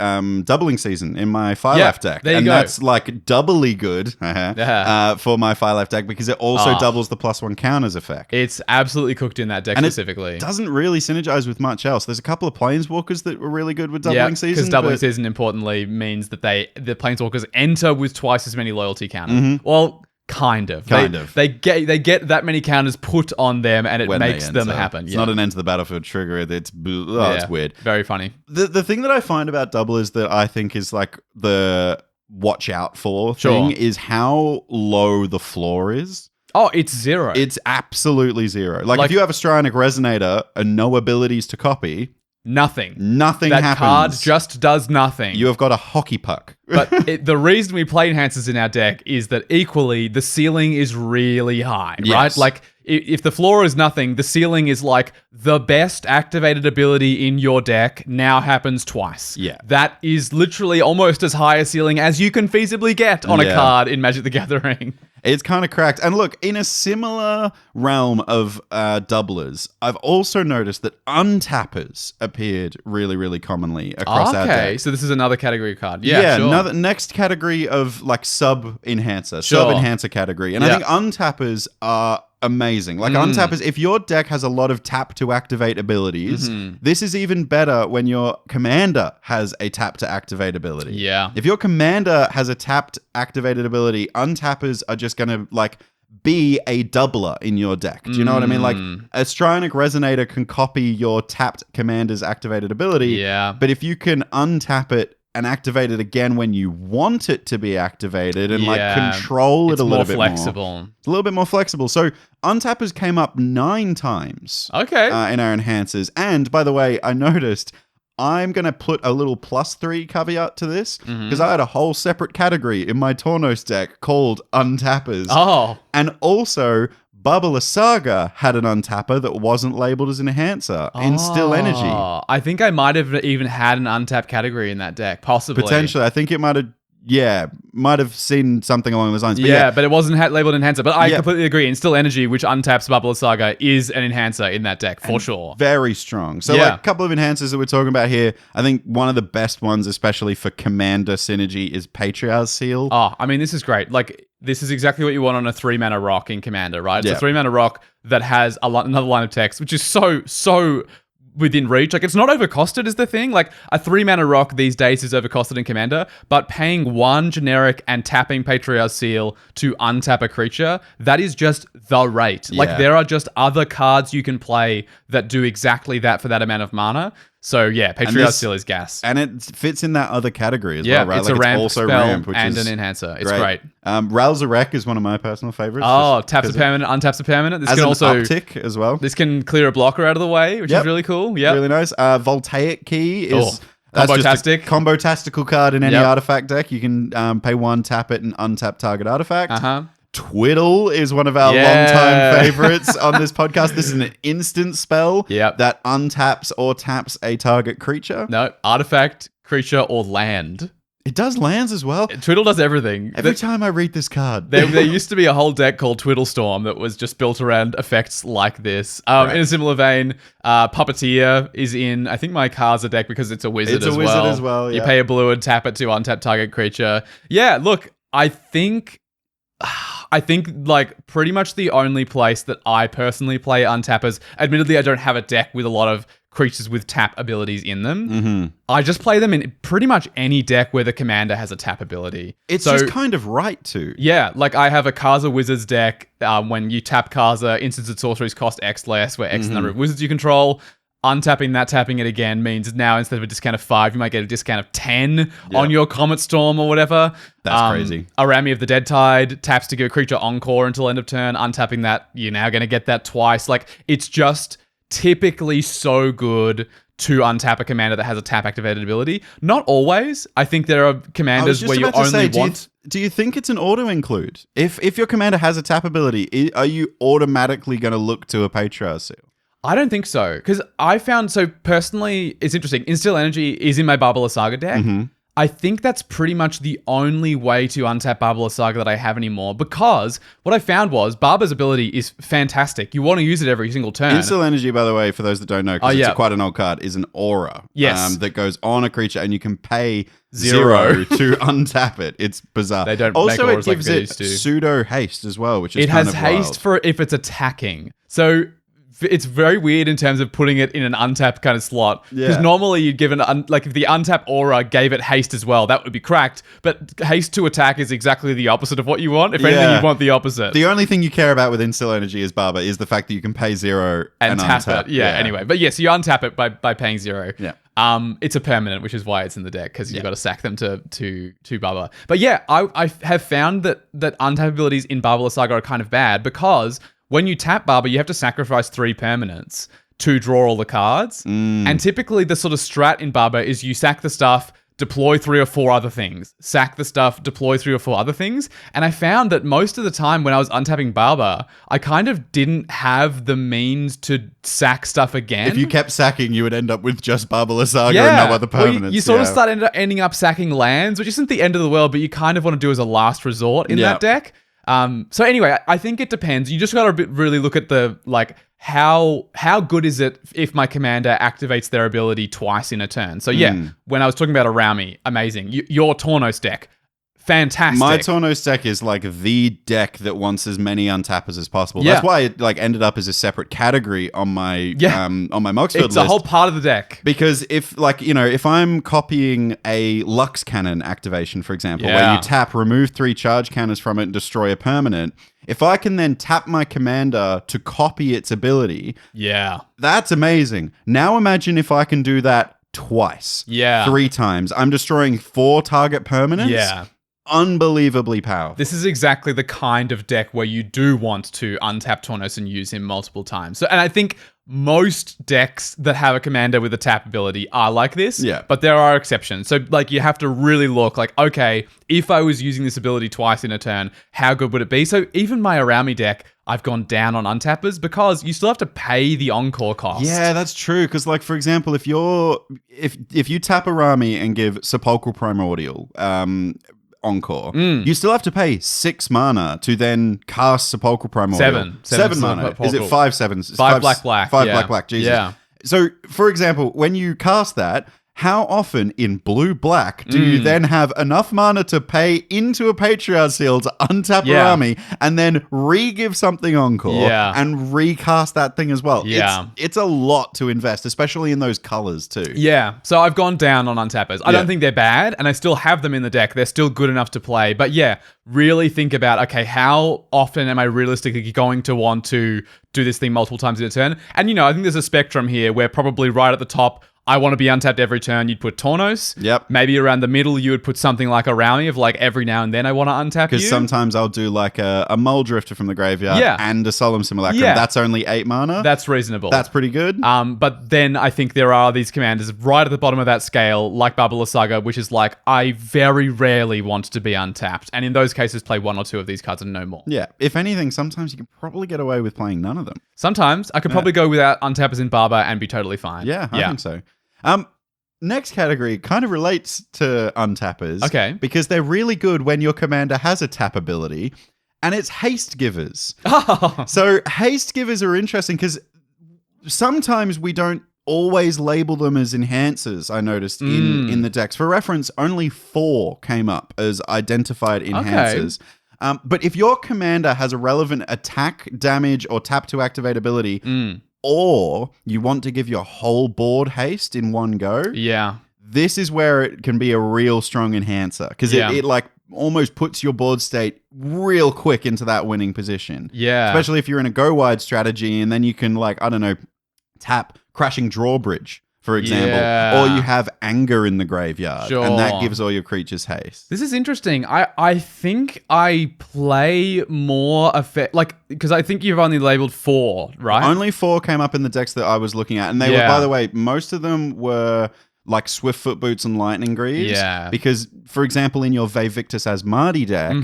doubling season in my Phylath deck, and that's doubly good for my Phylath deck because it also doubles the +1 counters effect. It's absolutely cooked in that deck and specifically. It doesn't really synergize with much else. There's a couple of Planeswalkers that were really good with doubling season. Because doubling season importantly means that the Planeswalkers enter with twice as many loyalty counters. Well, Kind of. They get that many counters put on them, and it makes them happen. It's not an Enter the Battlefield trigger. It's weird. Very funny. The thing that I find about doublers that I think is the watch out for thing is how low the floor is. Oh, it's 0. It's absolutely 0. If you have a Strionic Resonator and no abilities to copy, nothing. Nothing that happens. card just does nothing. You have got a hockey puck. But the reason we play enhancers in our deck is that equally the ceiling is really high, right? Yes. Like if the floor is nothing, the ceiling is like the best activated ability in your deck now happens twice. Yeah. That is literally almost as high a ceiling as you can feasibly get on a card in Magic the Gathering. It's kind of cracked. And look, in a similar realm of doublers, I've also noticed that untappers appeared really, really commonly across our deck. Okay, so this is another category card. Yeah, sure. Another next category of like sub-enhancer category. And I think untappers are amazing. Like untappers, if your deck has a lot of tap to activate abilities, this is even better when your commander has a tap to activate ability. Yeah. If your commander has a tapped activated ability, untappers are just going to like be a doubler in your deck. Do you know what I mean? Like a Strionic Resonator can copy your tapped commander's activated ability. Yeah. But if you can untap it and activate it again when you want it to be activated and like control it a little bit flexible. more. It's a little bit more flexible. So untappers came up 9 times in our enhancers. And by the way, I noticed I'm going to put a little +3 caveat to this because I had a whole separate category in my Tornos deck called untappers. Oh. And also Bubble Saga had an untapper that wasn't labeled as an enhancer in Still Energy. I think I might have even had an untapped category in that deck, possibly. Potentially. I think it might have seen something along those lines. But but it wasn't labeled enhancer. But I completely agree. In Still Energy, which untaps Bubble Saga, is an enhancer in that deck, for sure. Very strong. So like a couple of enhancers that we're talking about here. I think one of the best ones, especially for Commander synergy, is Patriarch's Seal. Oh, I mean, this is great. Like, this is exactly what you want on a 3-mana rock in Commander, right? It's a 3-mana rock that has another line of text, which is so within reach. Like, it's not overcosted is the thing. Like, a 3-mana rock these days is overcosted in Commander, but paying 1 generic and tapping Patriarch's Seal to untap a creature, that is just the rate. Like, there are just other cards you can play that do exactly that for that amount of mana. So, Patriarch's Seal is gas. And it fits in that other category as well, right? It's a ramp spell and an enhancer. It's great. Ralzarek is one of my personal favorites. Oh, taps a permanent, untaps a permanent. This as can an also uptick as well. This can clear a blocker out of the way, which is really cool. Yeah, really nice. Voltaic Key is combo-tastic. Combo-tastical card in any artifact deck. You can pay 1, tap it, and untap target artifact. Twiddle is one of our longtime favorites on this podcast. This is an instant spell that untaps or taps a target creature. No, artifact, creature, or land. It does lands as well. Twiddle does everything. Every time I read this card. There used to be a whole deck called Twiddle Storm that was just built around effects like this. In a similar vein, Puppeteer is in, I think, my Karza deck because it's a wizard as well. It's a wizard as well, You pay a blue and tap it to untap target creature. Yeah, look, I think like pretty much the only place that I personally play untappers, admittedly I don't have a deck with a lot of creatures with tap abilities in them. I just play them in pretty much any deck where the commander has a tap ability. It's just kind of right to. Yeah, like I have a Karza Wizards deck. When you tap Karza, instants and sorceries cost X less, where X is the number of wizards you control. Untapping that, tapping it again means now instead of a discount of 5, you might get a discount of 10 on your Comet Storm or whatever. That's crazy. Arami of the Dead Tide taps to give a creature encore until end of turn. Untapping that, you're now going to get that twice. Like, it's just typically so good to untap a commander that has a tap activated ability. Not always. I think there are commanders where you only want... Do you think it's an auto include? If your commander has a tap ability, are you automatically going to look to a Patriarch's Seal? I don't think so, because I found, so personally, it's interesting. Instill Energy is in my Barbala Saga deck. I think that's pretty much the only way to untap Barbala Saga that I have anymore, because what I found was Barba's ability is fantastic. You want to use it every single turn. Instill Energy, by the way, for those that don't know, because it's quite an old card, is an aura. That goes on a creature, and you can pay 0 to untap it. It's bizarre. They don't also, make auras it gives like they it used to. Pseudo haste as well, which is it kind has of haste wild. for if it's attacking. So it's very weird in terms of putting it in an untapped kind of slot. Because normally you'd give like if the untapped aura gave it haste as well, that would be cracked. But haste to attack is exactly the opposite of what you want. If anything, you want the opposite. The only thing you care about with Instill Energy as Barba is the fact that you can pay 0 and tap untap. it. Anyway. But so you untap it by paying 0. Yeah. It's a permanent, which is why it's in the deck, because you've got to sack them to Barbara. But I have found that untap abilities in Barbara Saga are kind of bad, because when you tap Barber, you have to sacrifice 3 permanents to draw all the cards. And typically the sort of strat in Barber is you sack the stuff, deploy 3 or 4 other things. Sack the stuff, deploy 3 or 4 other things. And I found that most of the time when I was untapping Barber, I kind of didn't have the means to sack stuff again. If you kept sacking, you would end up with just Barbara Saga and no other permanents. You sort of start ending up sacking lands, which isn't the end of the world, but you kind of want to do as a last resort in that deck. So anyway, I think it depends. You just got to really look at the, like, how good is it if my commander activates their ability twice in a turn? So when I was talking about Araumi, amazing. Your Tornos deck, fantastic. My Tornos deck is like the deck that wants as many untappers as possible. That's why it like ended up as a separate category on my Moxfield list. It's a whole part of the deck. Because if I'm copying a Lux Cannon activation, for example, where you tap, remove 3 charge counters from it and destroy a permanent, if I can then tap my commander to copy its ability, that's amazing. Now imagine if I can do that twice. 3 times. I'm destroying 4 target permanents. Unbelievably powerful. This is exactly the kind of deck where you do want to untap Tornos and use him multiple times. So, and I think most decks that have a commander with a tap ability are like this, but there are exceptions. So, like, you have to really look like, okay, if I was using this ability twice in a turn, how good would it be? So even my Araumi deck, I've gone down on untappers because you still have to pay the encore cost. Yeah, that's true. Because, like, for example, if you tap Araumi and give Sepulchral Primordial, encore, you still have to pay 6 mana to then cast Sepulchral Primordial. 7 mana. Is it 5 7s? 5 black. 5 black. Jesus. Yeah. So, for example, when you cast that, how often in blue-black do you then have enough mana to pay into a Patriarch Seal to untap Araumi and then re-give something encore and recast that thing as well? It's a lot to invest, especially in those colors too. Yeah, so I've gone down on untappers. I don't think they're bad, and I still have them in the deck. They're still good enough to play. But yeah, really think about, okay, how often am I realistically going to want to do this thing multiple times in a turn? And, you know, I think there's a spectrum here where probably right at the top, I want to be untapped every turn, you'd put Tornos. Yep. Maybe around the middle, you would put something like a Araumi of like every now and then I want to untap you. Because sometimes I'll do like a Mull Drifter from the graveyard and a Solemn Simulacrum. That's only 8 mana. That's reasonable. That's pretty good. But then I think there are these commanders right at the bottom of that scale, like Babala Saga, which is like, I very rarely want to be untapped. And in those cases, play 1 or 2 of these cards and no more. Yeah. If anything, sometimes you can probably get away with playing none of them. Sometimes. I could probably go without untappers in Barber and be totally fine. Yeah, I think so. Next category kind of relates to untappers. Okay. Because they're really good when your commander has a tap ability, and it's haste givers. So haste givers are interesting because sometimes we don't always label them as enhancers, I noticed in the decks. For reference, only 4 came up as identified enhancers. But if your commander has a relevant attack, damage, or tap to activate ability, or you want to give your whole board haste in one go, this is where it can be a real strong enhancer because it like almost puts your board state real quick into that winning position. Yeah. Especially if you're in a go wide strategy and then you can, like, I don't know, tap Crashing Drawbridge, for example, or you have Anger in the graveyard, and that gives all your creatures haste. This is interesting. I think I play more effect, like, because I think you've only labeled 4, right? Only 4 came up in the decks that I was looking at, and they were, by the way, most of them were like Swiftfoot Boots and Lightning Greaves. Yeah. Because, for example, in your Vevictus Asmadi deck,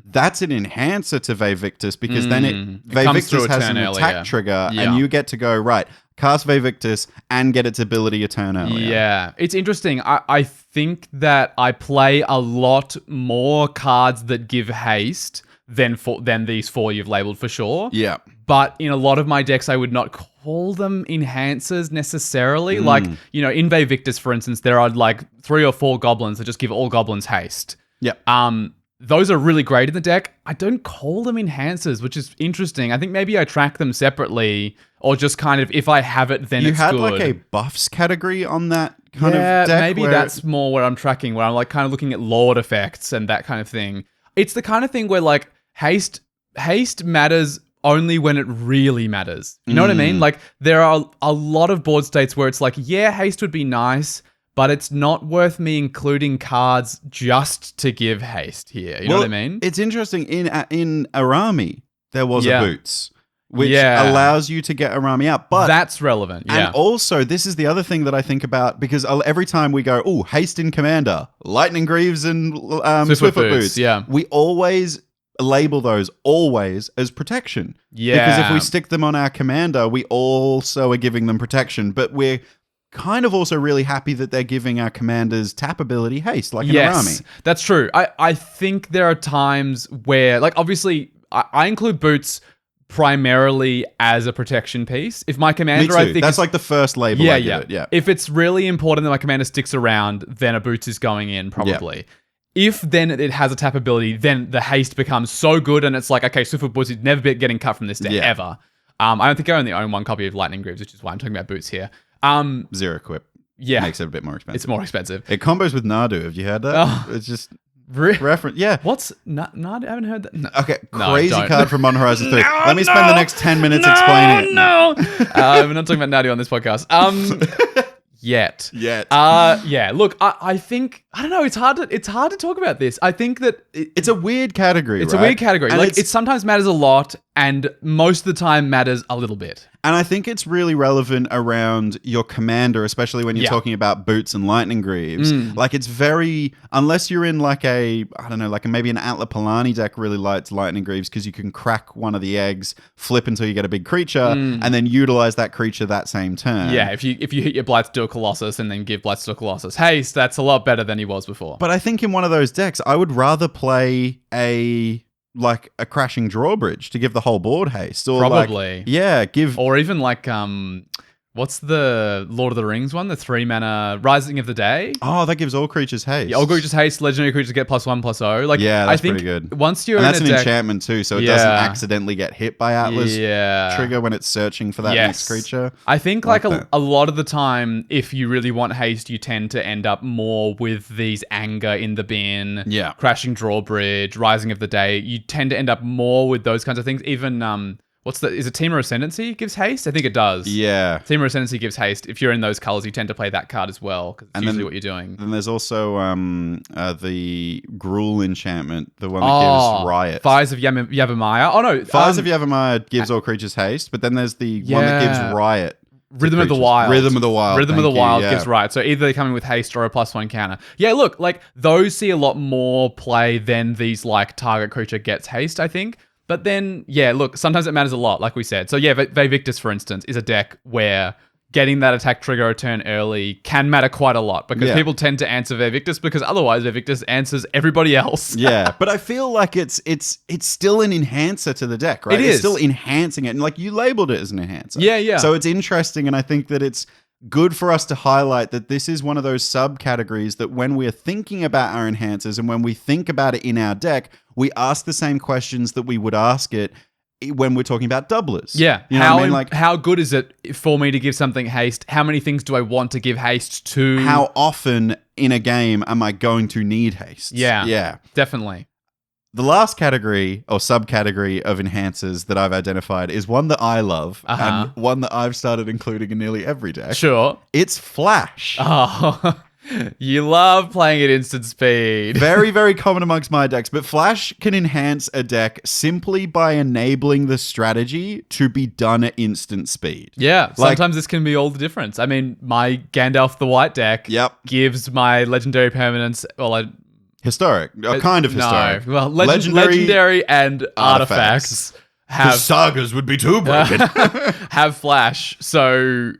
that's an enhancer to Vevictus because then Vevictus has an attack trigger, and you get to go, right, cast Vevictus and get its ability a turn earlier. Yeah, it's interesting. I think that I play a lot more cards that give haste than these 4 you've labeled for sure. Yeah. But in a lot of my decks, I would not call them enhancers necessarily. Like, you know, in Vevictus, for instance, there are like 3 or 4 goblins that just give all goblins haste. Yeah. Those are really great in the deck. I don't call them enhancers, which is interesting. I think maybe I track them separately, or just kind of, if I have it, then it's good. You had like a buffs category on that kind of deck? Yeah, maybe that's more where I'm tracking, where I'm like kind of looking at Lord effects and that kind of thing. It's the kind of thing where like haste matters only when it really matters. You know what I mean? Like, there are a lot of board states where it's like, yeah, haste would be nice, but it's not worth me including cards just to give haste here. You know what I mean? It's interesting. In Araumi, there was a Boots, which Yeah. allows you to get Arami out. But That's relevant. Yeah. and also, this is the other thing that I think about, because every time we go, oh, haste in commander, lightning greaves and swiftfoot boots, yeah. we always label those always as protection. Yeah. Because if we stick them on our commander, we also are giving them protection. But we're kind of also really happy that they're giving our commanders tap ability haste, like an Arami. That's true. I think there are times where, like, obviously, I include boots primarily as a protection piece. If my commander, Me too. I think That's like the first label I give it. Yeah. If it's really important that my commander sticks around, then a boots is going in probably. If then it has a tap ability, then the haste becomes so good, and it's like, okay, Swiftfoot Boots is never getting cut from this deck ever. I don't think I only own one copy of Lightning Greaves, which is why I'm talking about boots here. Zero equip. Yeah, Makes it a bit more expensive. it's more expensive. It combos with Nadu. Have you heard that? Oh. It's just reference. Yeah. What's not? I haven't heard that. No. Okay, No, crazy don't. card from Modern Horizons 3. Let me spend the next 10 minutes explaining it. No, we're not talking about Natty on this podcast. Yet. Yeah. Look, I think I don't know. It's hard to talk about this. I think that It's a weird category. it's right? a weird category. And Like it sometimes matters a lot, and most of the time matters a little bit. And I think it's really relevant around your commander, especially when you're Yeah. talking about boots and lightning greaves. Like it's very, unless you're in like a, I don't know, like maybe an Atla Palani deck really likes lightning greaves because you can crack one of the eggs, flip until you get a big creature, and then utilize that creature that same turn. Yeah, if you hit your Blightsteel Colossus and then give Blightsteel Colossus haste, that's a lot better than he was before. But I think in one of those decks, I would rather play a crashing drawbridge to give the whole board haste. Or Probably. give Or even like what's the Lord of the Rings one? The 3-mana Rising of the Day? Oh, that gives all creatures haste. Yeah, all creatures haste, legendary creatures get +1/+0. Like, Yeah, I that's think pretty good. Once you're And that's in an a deck, enchantment too, so it doesn't accidentally get hit by Atlas trigger when it's searching for that next creature. I think Like like that. a lot of the time, if you really want haste, you tend to end up more with these anger in the bin, Yeah. crashing drawbridge, rising of the day. You tend to end up more with those kinds of things. Even is it Temur Ascendancy gives haste? I think it does. Yeah. Temur Ascendancy gives haste. If you're in those colors, you tend to play that card as well, because it's And usually then- what you're doing. Then there's also the Gruul enchantment, the one that gives Riot. Fires of Yavimaya. Oh no, Fires of Yavimaya gives all creatures haste, but then there's the one that gives Yeah. Riot. to Rhythm of the creatures. Wild. Rhythm of the Wild. Rhythm of the thank you, Wild yeah. gives right. So either they're coming with haste or a +1 counter. Yeah, look, like those see a lot more play than these like target creature gets haste, I think. But then, yeah, look, sometimes it matters a lot, like we said. So yeah, Vivictus, for instance, is a deck where getting that attack trigger or turn early can matter quite a lot, because Yeah. people tend to answer Vivictus because otherwise Vivictus answers everybody else. Yeah, but I feel like it's still an enhancer to the deck, right? It It's is. still enhancing it, and like you labeled it as an enhancer. Yeah. So it's interesting, and I think that it's good for us to highlight that this is one of those subcategories that when we're thinking about our enhancers and when we think about it in our deck, we ask the same questions that we would ask it when we're talking about doublers. Yeah. You know what I mean? Like, how good is it for me to give something haste? How many things do I want to give haste to? how often in a game am I going to need haste? Yeah. Yeah. Definitely. The last category or subcategory of enhancers that I've identified is one that I love and one that I've started including in nearly every deck. Sure. It's Flash. Oh, you love playing at instant speed. Very, very common amongst my decks, but Flash can enhance a deck simply by enabling the strategy to be done at instant speed. Yeah, Like- sometimes this can be all the difference. I mean, my Gandalf the White deck Yep. gives my legendary permanents, Historic. Or kind of historic. No, well, legendary and artifacts Because have sagas would be too broken. have flash. So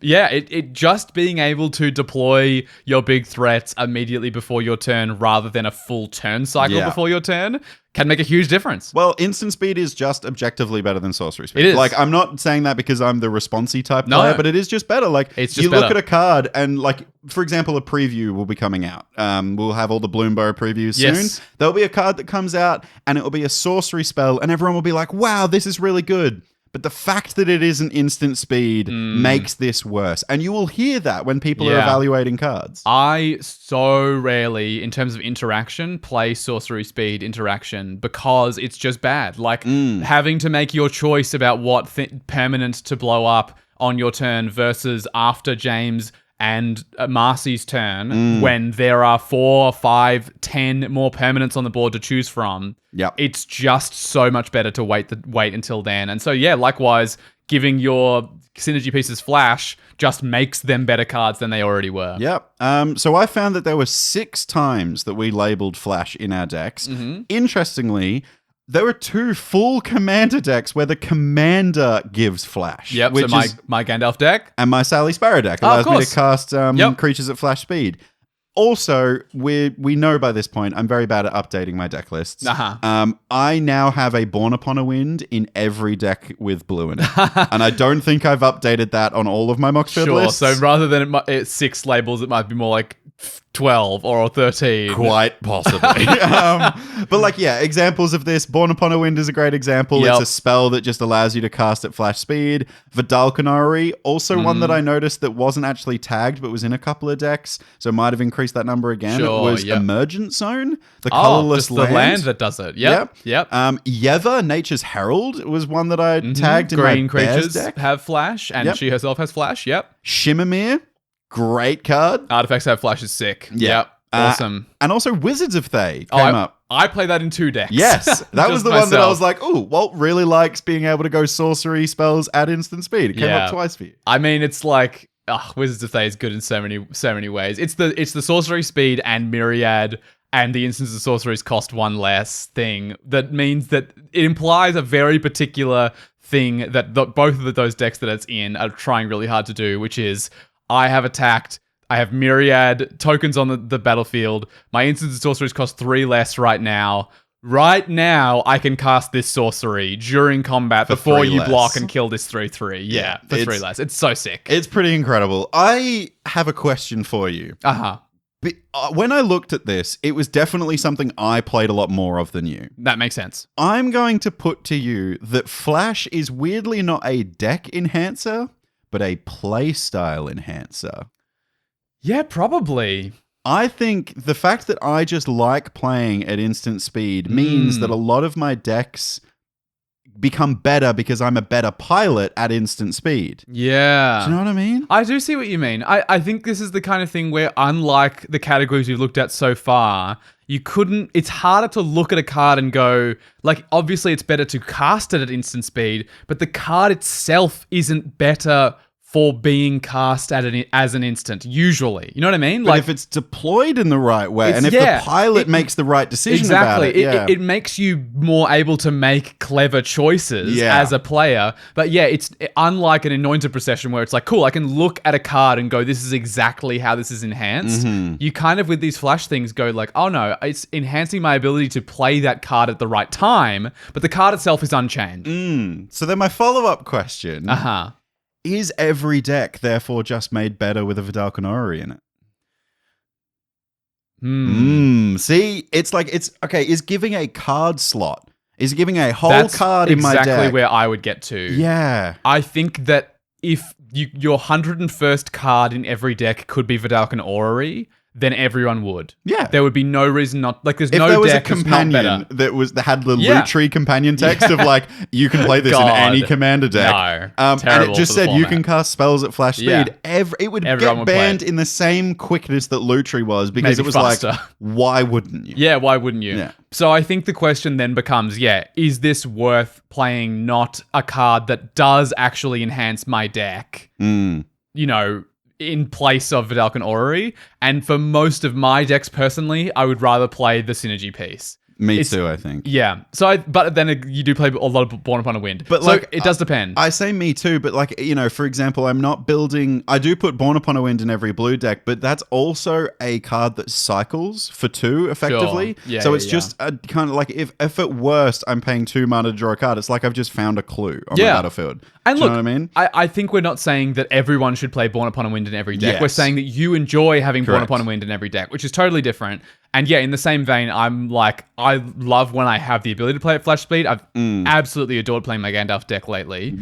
yeah, it just being able to deploy your big threats immediately before your turn rather than a full turn cycle Yeah. before your turn can make a huge difference. Well, instant speed is just objectively better than sorcery speed. It is. Like, I'm not saying that because I'm the responsey type No. player, but it is just better. Like, It's just you look better. at a card and, like, for example, a preview will be coming out. We'll have all the Bloombo previews soon. Yes. There'll be a card that comes out and it will be a sorcery spell, and everyone will be like, wow, this is really good. But the fact that it isn't instant speed makes this worse. And you will hear that when people are Yeah. evaluating cards. I so rarely, in terms of interaction, play sorcery speed interaction because it's just bad. Like having to make your choice about what permanent to blow up on your turn versus after James and Marcy's turn, when there are 4, 5, 10 more permanents on the board to choose from, it's just so much better to wait until then. And so, yeah, likewise, giving your synergy pieces flash just makes them better cards than they already were. Yep. So I found that there were 6 times that we labeled flash in our decks. Interestingly, there were 2 full commander decks where the commander gives flash. Yep, which so is, my Gandalf deck. and my Sally Sparrow deck allows me to cast creatures at flash speed. Also, we know by this point, I'm very bad at updating my deck lists. I now have a Born Upon a Wind in every deck with blue in it. And I don't think I've updated that on all of my Moxfield lists. So rather than it's 6 labels, it might be more like 12 or 13. Quite possibly. But like, yeah, examples of this. Born Upon a Wind is a great example. It's a spell that just allows you to cast at flash speed. Vidalcan Orrery, also one that I noticed that wasn't actually tagged, but was in a couple of decks. So might have increased that number again. It was Emergent Zone, the colorless land. The land that does it. Yep. Yeva, Nature's Herald, was one that I tagged in Green my Bears creatures deck. have flash, and she herself has flash. Shimmermere, great card. Artifacts have flash is sick. Yep. Awesome. And also Wizards of Thay came up. I play that in 2 decks. Yes, that was the one that I was like, oh, Walt really likes being able to go sorcery spells at instant speed. It came up twice for you. I mean, it's like, Wizards of Thay is good in so many ways. It's the sorcery speed and myriad and the instance of sorceries cost 1 less thing. That means that it implies a very particular thing that both of those decks that it's in are trying really hard to do, which is I have attacked. I have myriad tokens on the battlefield. My instants of sorceries cost 3 less right now. Right now, I can cast this sorcery during combat before you block and kill this 3/3. Yeah, for 3 less. It's so sick. It's pretty incredible. I have a question for you. When I looked at this, it was definitely something I played a lot more of than you. That makes sense. I'm going to put to you that Flash is weirdly not a deck enhancer, but a playstyle enhancer. Yeah, probably. I think the fact that I just like playing at instant speed means that a lot of my decks become better because I'm a better pilot at instant speed. Yeah. Do you know what I mean? I do see what you mean. I think this is the kind of thing where, unlike the categories we've looked at so far, it's harder to look at a card and go, like, obviously it's better to cast it at instant speed, but the card itself isn't better for being cast as an instant, usually. You know what I mean? But like, if it's deployed in the right way, and if the pilot makes the right decision about it. It makes you more able to make clever choices as a player. But yeah, it's unlike an Anointed Procession where it's like, cool, I can look at a card and go, this is exactly how this is enhanced. You kind of, with these flash things, go like, oh no, it's enhancing my ability to play that card at the right time, but the card itself is unchanged. So then my follow-up question... Is every deck therefore just made better with a Vidalcan Orrery in it? See, it's like, is giving a card slot, is giving a whole card in my deck. That's exactly where I would get to. Yeah. I think that if your 101st card in every deck could be Vidalcan Orrery, then everyone would. Yeah. There would be no reason not... Like, there's no deck that's not better. That had the loot tree companion text of, like, you can play this in any commander deck. No. And it just said you can cast spells at flash speed. It would get banned in the same quickness that loot tree was, because it was faster. Like, why wouldn't you? Yeah, why wouldn't you? Yeah. So I think the question then becomes, is this worth playing not a card that does actually enhance my deck? You know... in place of Vidalcan Orrery. And for most of my decks personally, I would rather play the synergy piece. Me too, I think. Yeah. So, but then you do play a lot of Born Upon a Wind. But so like, it does depend. I say me too, but like, you know, for example, I'm not building... I do put Born Upon a Wind in every blue deck, but that's also a card that cycles for 2 effectively. Sure. Yeah, so it's just a kind of like, if at worst I'm paying 2 mana to draw a card, it's like I've just found a clue on the battlefield. And do look, you know what I mean? I think we're not saying that everyone should play Born Upon a Wind in every deck. Yes. We're saying that you enjoy having Born Upon a Wind in every deck, which is totally different. And yeah, in the same vein, I'm like, I love when I have the ability to play at flash speed. I've absolutely adored playing my Gandalf deck lately.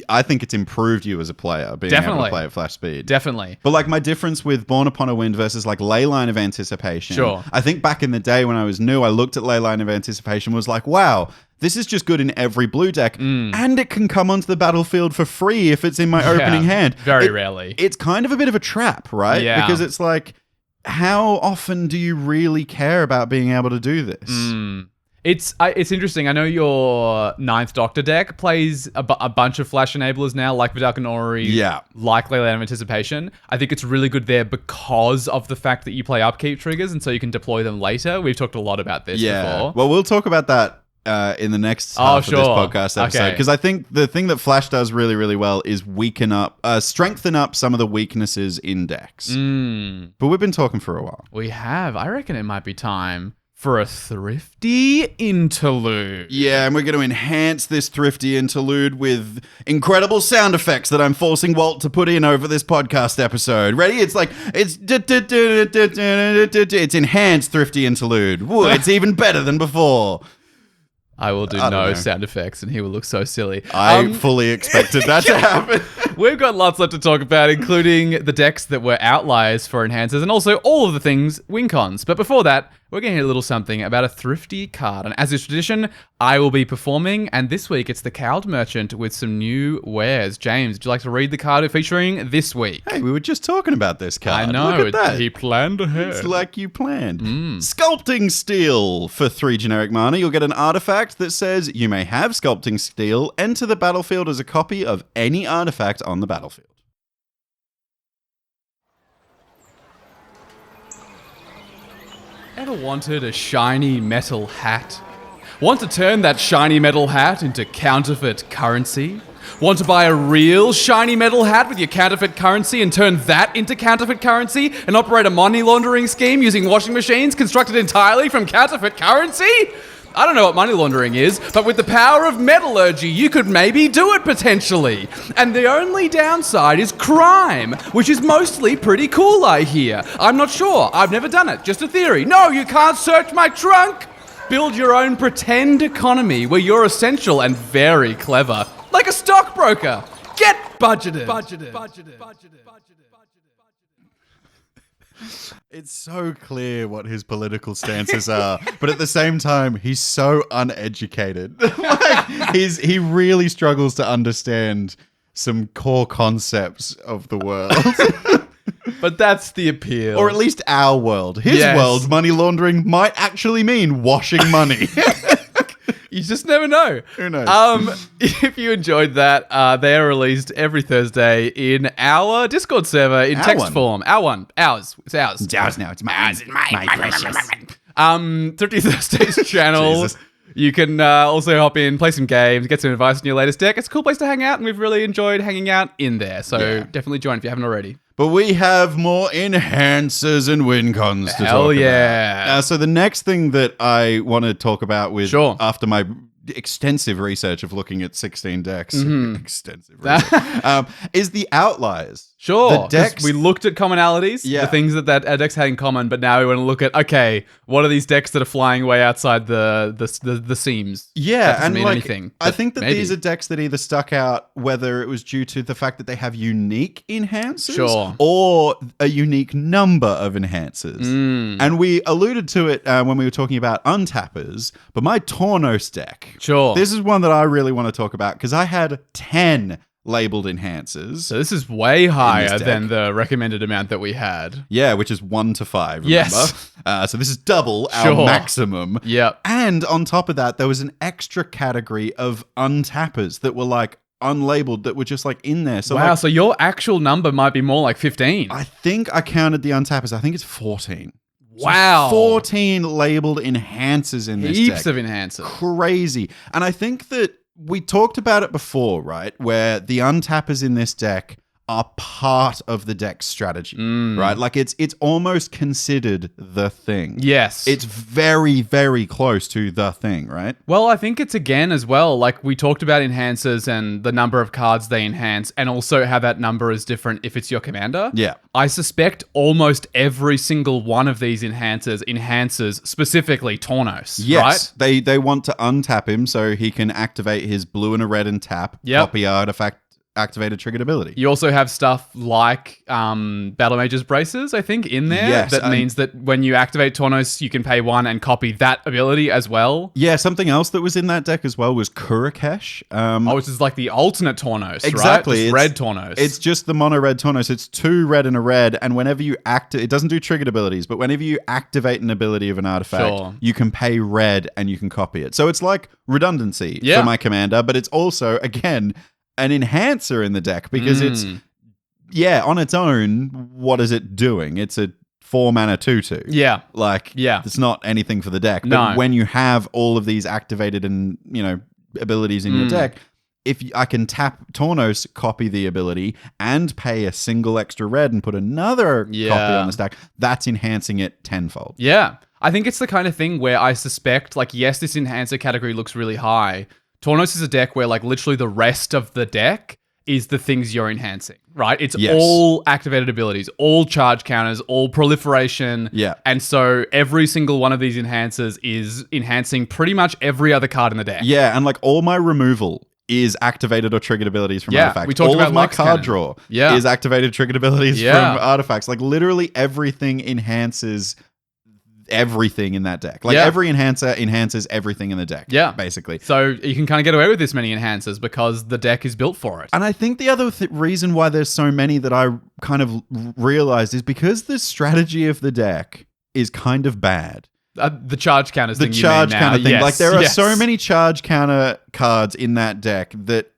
I think it's improved you as a player, being able to play at flash speed. Definitely. But like my difference with Born Upon a Wind versus like Leyline of Anticipation. Sure. I think back in the day when I was new, I looked at Leyline of Anticipation, was like, wow, this is just good in every blue deck. And it can come onto the battlefield for free if it's in my opening hand. Very rarely. It's kind of a bit of a trap, right? Yeah. Because it's like, how often do you really care about being able to do this? It's interesting. I know your Ninth Doctor deck plays a bunch of flash enablers now, like Vidalcan Ori, like Leyline of Anticipation. I think it's really good there because of the fact that you play upkeep triggers, and so you can deploy them later. We've talked a lot about this before. Well, we'll talk about that in the next half of this podcast episode, because I think the thing that Flash does really, really well is strengthen up some of the weaknesses in decks. But we've been talking for a while. We have. I reckon it might be time for a thrifty interlude. Yeah, and we're going to enhance this thrifty interlude with incredible sound effects that I'm forcing Walt to put in over this podcast episode. Ready? It's enhanced thrifty interlude. Whoa, it's even better than before. I will do no sound effects, and he will look so silly. I fully expected that to happen. We've got lots left to talk about, including the decks that were outliers for enhancers, and also all of the things win cons. But before that, we're going to hear a little something about a thrifty card. And as is tradition, I will be performing, and this week it's the Cowled Merchant with some new wares. James, would you like to read the card we're featuring this week? Hey, we were just talking about this card. I know. Look at that. He planned ahead. It's like you planned. Sculpting Steel. For 3 generic mana, you'll get an artifact that says you may have Sculpting Steel enter the battlefield as a copy of any artifact on the battlefield. Ever wanted a shiny metal hat? Want to turn that shiny metal hat into counterfeit currency? Want to buy a real shiny metal hat with your counterfeit currency and turn that into counterfeit currency and operate a money laundering scheme using washing machines constructed entirely from counterfeit currency? I don't know what money laundering is, but with the power of metallurgy, you could maybe do it potentially. And the only downside is crime, which is mostly pretty cool, I hear. I'm not sure. I've never done it. Just a theory. No, you can't search my trunk. Build your own pretend economy where you're essential and very clever. Like a stockbroker. Get budgeted. It's so clear what his political stances are, but at the same time, he's so uneducated. He really struggles to understand some core concepts of the world. But that's the appeal. Or at least our world. His world, money laundering might actually mean washing money. You just never know. Who knows? If you enjoyed that, they are released every Thursday in our Discord server in text form. Ours. It's ours. It's ours now. It's mine. My precious. Thrifty Thursdays channel. Jesus. You can also hop in, play some games, get some advice on your latest deck. It's a cool place to hang out, and we've really enjoyed hanging out in there. So definitely join if you haven't already. But we have more enhancers and win cons to talk about. So the next thing that I want to talk about with after my extensive research of looking at 16 decks, extensive research, is the outliers. Sure. The decks, we looked at commonalities, the things that our decks had in common, but now we want to look at, okay, what are these decks that are flying way outside the seams? Yeah, that doesn't and mean anything. I think that these are decks that either stuck out, whether it was due to the fact that they have unique enhancers or a unique number of enhancers. And we alluded to it when we were talking about untappers, but my Tornos deck. This is one that I really want to talk about because I had 10 labeled enhancers. So this is way higher than the recommended amount that we had. Yeah, which is 1 to 5, remember? Yes. So this is double our maximum. Yep. And on top of that, there was an extra category of untappers that were like unlabeled that were just like in there. So wow, so your actual number might be more like 15. I think I counted the untappers. I think it's 14. Wow. So 14 labeled enhancers in this deck. Heaps of enhancers. Crazy. And I think that we talked about it before, right? Where the untappers in this deck are part of the deck's strategy, right? Like it's almost considered the thing. Yes. It's very, very close to the thing, right? Well, I think it's again as well, like we talked about enhancers and the number of cards they enhance, and also how that number is different if it's your commander. Yeah. I suspect almost every single one of these enhances specifically Tornos, Yes. right? They want to untap him so he can activate his blue and a red and tap, copy artifact, activated triggered ability. You also have stuff like Battle Mage's Braces, I think, in there. Yes, that means that when you activate Tornos, you can pay 1 and copy that ability as well. Yeah, something else that was in that deck as well was Kurakesh. Which is like the alternate Tornos, exactly. right? Red Tornos. It's just the mono red Tornos. It's 2 red and a red, and whenever you it doesn't do triggered abilities, but whenever you activate an ability of an artifact, you can pay red and you can copy it. So it's like redundancy for my commander, but it's also, again, an enhancer in the deck because it's, on its own, what is it doing? It's a 4-mana 2/2. Yeah. It's not anything for the deck. But No. when you have all of these activated and, abilities in your deck, if I can tap Tornos, copy the ability, and pay a single extra red and put another copy on the stack, that's enhancing it tenfold. Yeah. I think it's the kind of thing where I suspect, like, yes, this enhancer category looks really high. Tornos is a deck where, like, literally the rest of the deck is the things you're enhancing, right? It's all activated abilities, all charge counters, all proliferation. Yeah. And so every single one of these enhancers is enhancing pretty much every other card in the deck. Yeah, and, like, all my removal is activated or triggered abilities from artifacts. We talked all about of my Lux card Cannon. draw Yeah. is activated triggered abilities from artifacts. Like, literally everything enhances everything in that deck. Like, every enhancer enhances everything in the deck. Yeah. Basically. So you can kind of get away with this many enhancers because the deck is built for it. And I think the other reason why there's so many that I kind of realized is because the strategy of the deck is kind of bad. The charge counters thing. The charge counter thing. Yes, like, there are so many charge counter cards in that deck that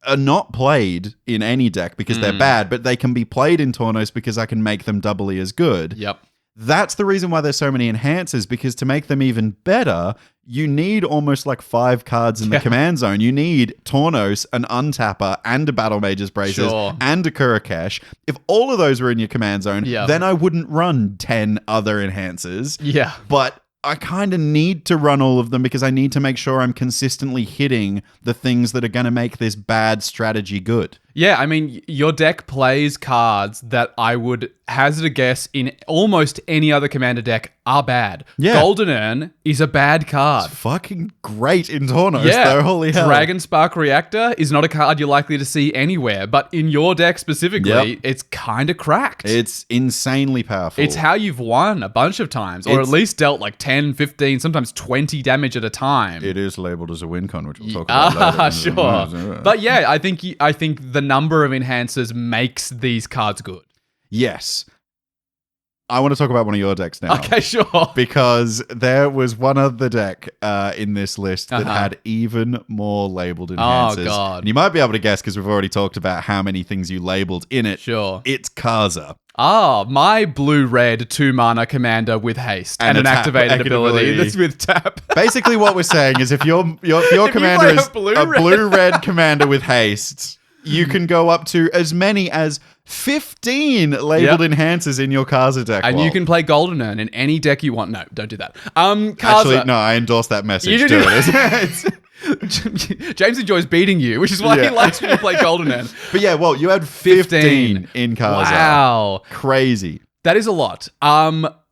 are not played in any deck because they're bad, but they can be played in Tornos because I can make them doubly as good. Yep. That's the reason why there's so many enhancers, because to make them even better, you need almost like 5 cards in the command zone. You need Tornos, an Untapper, and a Battle Mage's Braces, and a Kurakesh. If all of those were in your command zone, then I wouldn't run 10 other enhancers. Yeah. But I kind of need to run all of them because I need to make sure I'm consistently hitting the things that are going to make this bad strategy good. Yeah, I mean, your deck plays cards that I would hazard a guess in almost any other commander deck are bad. Yeah. Golden Urn is a bad card. It's fucking great in Tornos, though. Holy hell. Dragon Spark Reactor is not a card you're likely to see anywhere, but in your deck specifically, it's kind of cracked. It's insanely powerful. It's how you've won a bunch of times, or at least dealt like 10, 15, sometimes 20 damage at a time. It is labeled as a win con, which we'll talk about later. Sure. But yeah, I think the number of enhancers makes these cards good. Yes. I want to talk about one of your decks now. Okay, sure. Because there was one other deck in this list that had even more labeled enhancers. Oh, God. And you might be able to guess because we've already talked about how many things you labeled in it. Sure. It's Kaza. My blue-red 2-mana commander with haste and an activated ability that's with tap. Basically what we're saying is if your commander is a blue-red commander with haste, you can go up to as many as 15 labeled enhancers in your Kaza deck. And you can play Golden Urn in any deck you want. No, don't do that. Kaza. Actually, no, I endorse that message. You do it. James enjoys beating you, which is why he likes when you play Golden Urn. But yeah, well, you had 15 in Kaza. Wow. Crazy. That is a lot.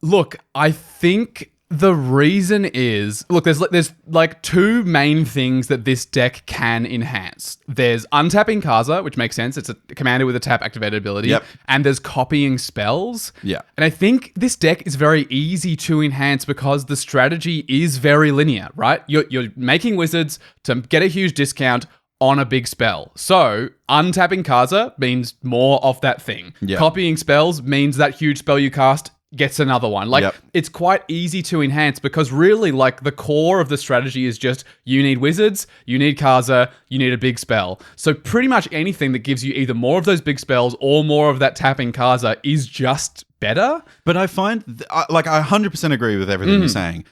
Look, I think the reason is, there's like 2 main things that this deck can enhance. There's untapping Kaza, which makes sense. It's a commander with a tap activated ability. Yep. And there's copying spells. Yeah. And I think this deck is very easy to enhance because the strategy is very linear, right? You're making wizards to get a huge discount on a big spell. So untapping Kaza means more of that thing. Yep. Copying spells means that huge spell you cast gets another one. It's quite easy to enhance because really, like, the core of the strategy is just you need wizards, you need Kaza, you need a big spell. So pretty much anything that gives you either more of those big spells or more of that tapping Kaza is just better. But I find, I 100% agree with everything you're saying.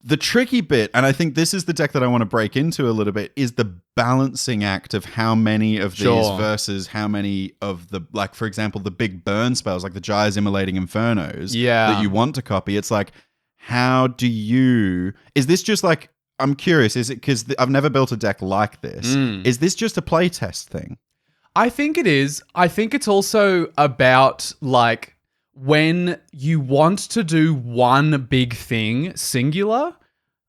The tricky bit, and I think this is the deck that I want to break into a little bit, is the balancing act of how many of these versus how many of the, like, for example, the big burn spells, like the Gyre's Immolating Infernos that you want to copy. It's like, how do you... Is this just like... I'm curious, is it because I've never built a deck like this? Is this just a playtest thing? I think it is. I think it's also about, like... when you want to do one big thing singular,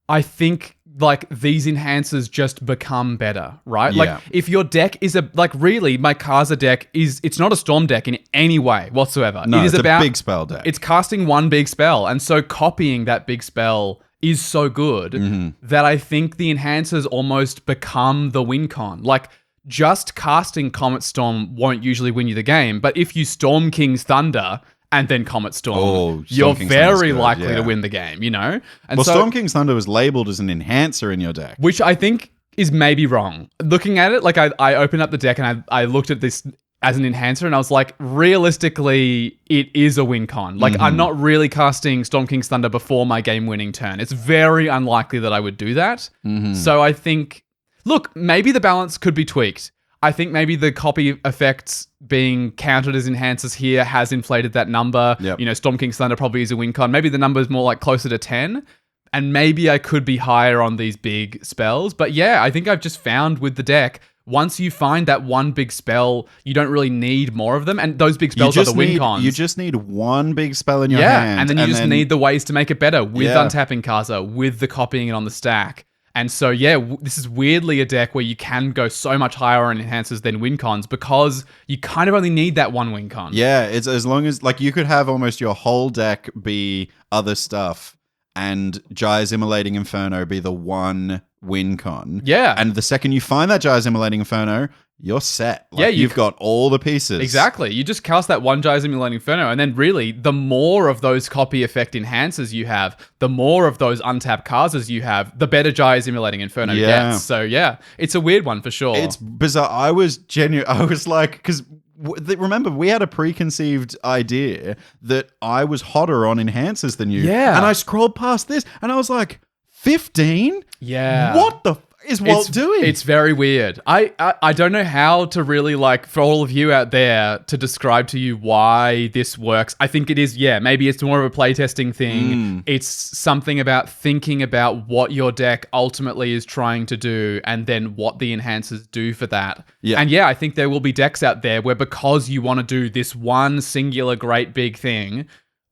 I think like these enhancers just become better, right? Yeah. Like if your deck is really my Kaza deck it's not a storm deck in any way whatsoever. No, it is it's about a big spell deck. It's casting one big spell, and so copying that big spell is so good that I think the enhancers almost become the win con. Like just casting Comet Storm won't usually win you the game, but if you Storm King's Thunder and then Comet Storm, you're very likely to win the game, you know? And well, Storm King's Thunder was labeled as an enhancer in your deck. Which I think is maybe wrong. Looking at it, like I opened up the deck and I looked at this as an enhancer and I was like, realistically, it is a win con. Like I'm not really casting Storm King's Thunder before my game-winning turn. It's very unlikely that I would do that. So I think, look, maybe the balance could be tweaked. I think maybe the copy effects being counted as enhancers here has inflated that number. Yep. You know, Storm King's Thunder probably is a win con. Maybe the number is more like closer to 10. And maybe I could be higher on these big spells. But yeah, I think I've just found with the deck, once you find that one big spell, you don't really need more of them. And those big spells are the win cons. You just need one big spell in your hand. And then you just need the ways to make it better with untapping Kaza, with the copying it on the stack. And so, yeah, this is weirdly a deck where you can go so much higher on enhancers than win cons because you kind of only need that one win con. Yeah, it's as long as, like, you could have almost your whole deck be other stuff and Gyre's Immolating Inferno be the one win con. Yeah. And the second you find that Gyre's Immolating Inferno, you're set. Like, yeah, you've got all the pieces. Exactly. You just cast that one Gyre's Immolating Inferno, and then really, the more of those copy effect enhancers you have, the more of those untapped Kazas you have, the better Gyre's Immolating Inferno gets. So yeah, it's a weird one for sure. It's bizarre. I was like, because remember, we had a preconceived idea that I was hotter on enhancers than you. Yeah. And I scrolled past this, and I was like, 15? Yeah. What the is Walt doing? It's very weird. I don't know how to really, like, for all of you out there to describe to you why this works. I think it is, maybe it's more of a playtesting thing. It's something about thinking about what your deck ultimately is trying to do and then what the enhancers do for that. Yeah. And I think there will be decks out there where because you want to do this one singular great big thing,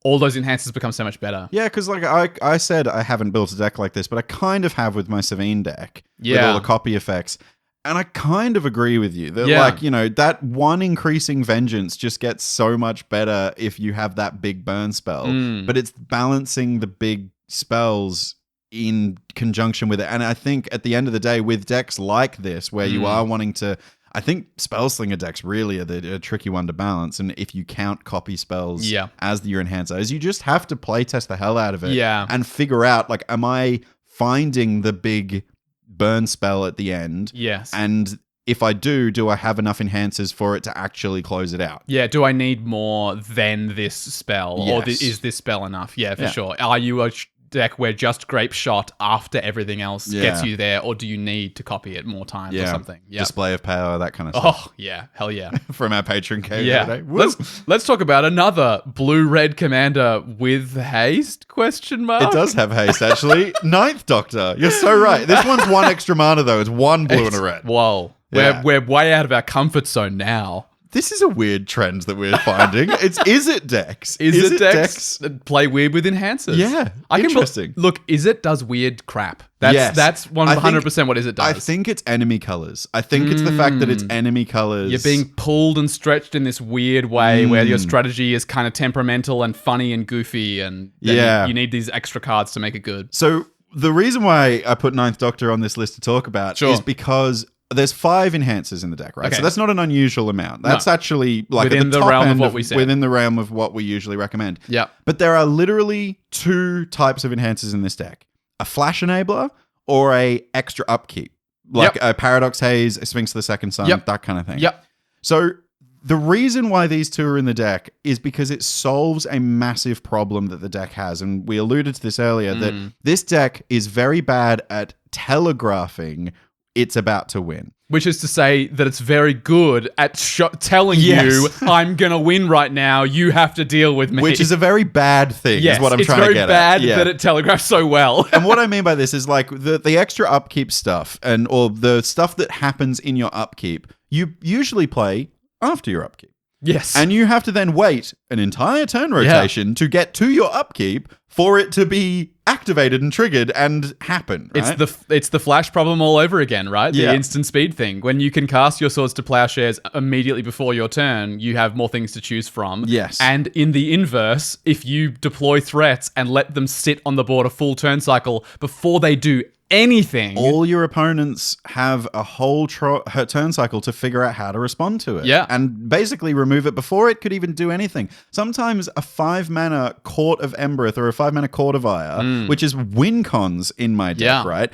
all those enhancers become so much better. Yeah, because like I said, I haven't built a deck like this, but I kind of have with my Savine deck with all the copy effects. And I kind of agree with you that like, you know, that one increasing vengeance just gets so much better if you have that big burn spell. But it's balancing the big spells in conjunction with it. And I think at the end of the day, with decks like this, where you are wanting to... I think Spellslinger decks really are the tricky one to balance. And if you count copy spells as your enhancers, you just have to playtest the hell out of it and figure out, like, am I finding the big burn spell at the end? Yes. And if I do I have enough enhancers for it to actually close it out? Yeah, do I need more than this spell? Yes. Or is this spell enough? Yeah, for sure. Are you a deck where just Grape Shot after everything else gets you there, or do you need to copy it more times or something? Display of power, that kind of stuff. Oh, yeah. Hell yeah. From our Patreon cave yeah. today. Let's talk about another blue-red commander with haste, question mark? It does have haste, actually. Ninth Doctor. You're so right. This one's one extra mana, though. It's one blue and a red. Whoa. Yeah. We're way out of our comfort zone now. This is a weird trend that we're finding. It's Is It decks. Is It decks play weird with enhancers. Yeah, interesting. Look, Is It does weird crap. That's 100% what Is It does. I think it's enemy colors. I think it's the fact that it's enemy colors. You're being pulled and stretched in this weird way where your strategy is kind of temperamental and funny and goofy, and you need these extra cards to make it good. So the reason why I put Ninth Doctor on this list to talk about is because there's 5 enhancers in the deck, right? Okay. So that's not an unusual amount. That's actually like within the realm of what we said. Within the realm of what we usually recommend. Yeah. But there are literally 2 types of enhancers in this deck: a flash enabler or a extra upkeep, like a Paradox Haze, a Sphinx of the Second Sun, that kind of thing. Yep. So The reason why these two are in the deck is because it solves a massive problem that the deck has. And we alluded to this earlier, that this deck is very bad at telegraphing it's about to win. Which is to say that it's very good at telling you, I'm going to win right now, you have to deal with me. Which is a very bad thing, is what I'm trying to get at. It's very bad that it telegraphs so well. And what I mean by this is like the extra upkeep stuff or the stuff that happens in your upkeep, you usually play after your upkeep. Yes. And you have to then wait an entire turn rotation to get to your upkeep for it to be activated and triggered and happen. Right? It's the Flash problem all over again, right? The instant speed thing. When you can cast your Swords to Plowshares immediately before your turn, you have more things to choose from. Yes. And in the inverse, if you deploy threats and let them sit on the board a full turn cycle before they do anything, all your opponents have a whole turn cycle to figure out how to respond to it. Yeah. And basically remove it before it could even do anything. Sometimes a 5-mana Court of Embereth or a 5-mana Court of Ire, which is win cons in my deck, right,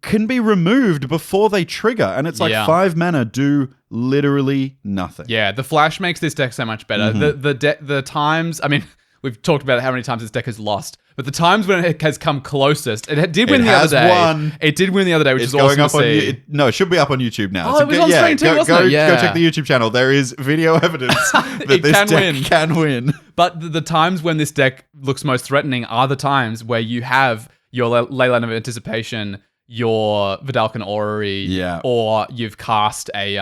can be removed before they trigger. And it's like 5 mana do literally nothing. Yeah, the Flash makes this deck so much better. The times, I mean, we've talked about how many times this deck has lost, but the times when it has come closest, it did win the other day. It did win the other day, which is awesome to see. It should be up on YouTube now. Oh, it was on screen too, wasn't it? Yeah. Go check the YouTube channel. There is video evidence that this deck can win. But the times when this deck looks most threatening are the times where you have your Leyline of Anticipation, your Vidalcan Orrery, or you've cast a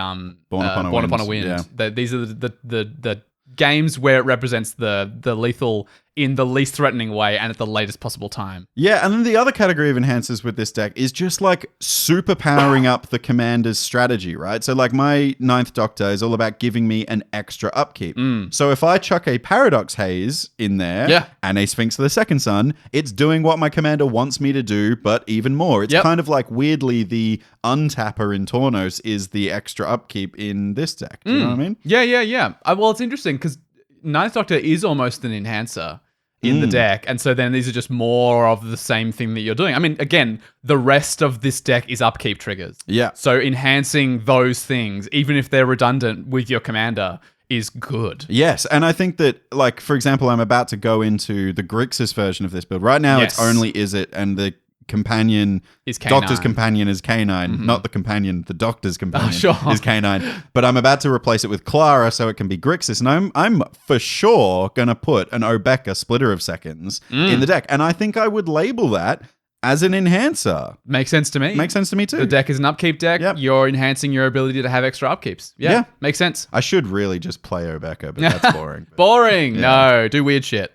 Born Upon a Wind. Yeah. These are the games where it represents the lethal in the least threatening way and at the latest possible time. Yeah, and then the other category of enhancers with this deck is just like super powering up the commander's strategy, right? So like my 9th Doctor is all about giving me an extra upkeep. So if I chuck a Paradox Haze in there and a Sphinx of the Second Sun, it's doing what my commander wants me to do, but even more. It's kind of like weirdly the untapper in Tornos is the extra upkeep in this deck. Do you know what I mean? Yeah. Well, it's interesting because 9th Doctor is almost an enhancer in the deck, and so then these are just more of the same thing that you're doing. I mean, again, the rest of this deck is upkeep triggers. Yeah. So enhancing those things, even if they're redundant with your commander, is good. Yes, and I think that, like, for example, I'm about to go into the Grixis version of this build. Right now, it's only Izzet, and the companion is K9. Doctor's companion is K9, not the companion, the Doctor's companion is K9. But I'm about to replace it with Clara so it can be Grixis, and I'm for sure gonna put an Obeka Splitter of Seconds in the deck, and I think I would label that as an enhancer. Makes sense to me. Makes sense to me too. The deck is an upkeep deck. Yep. You're enhancing your ability to have extra upkeeps. Yeah. Makes sense. I should really just play Obeka, but that's boring. Boring. Yeah. No, do weird shit.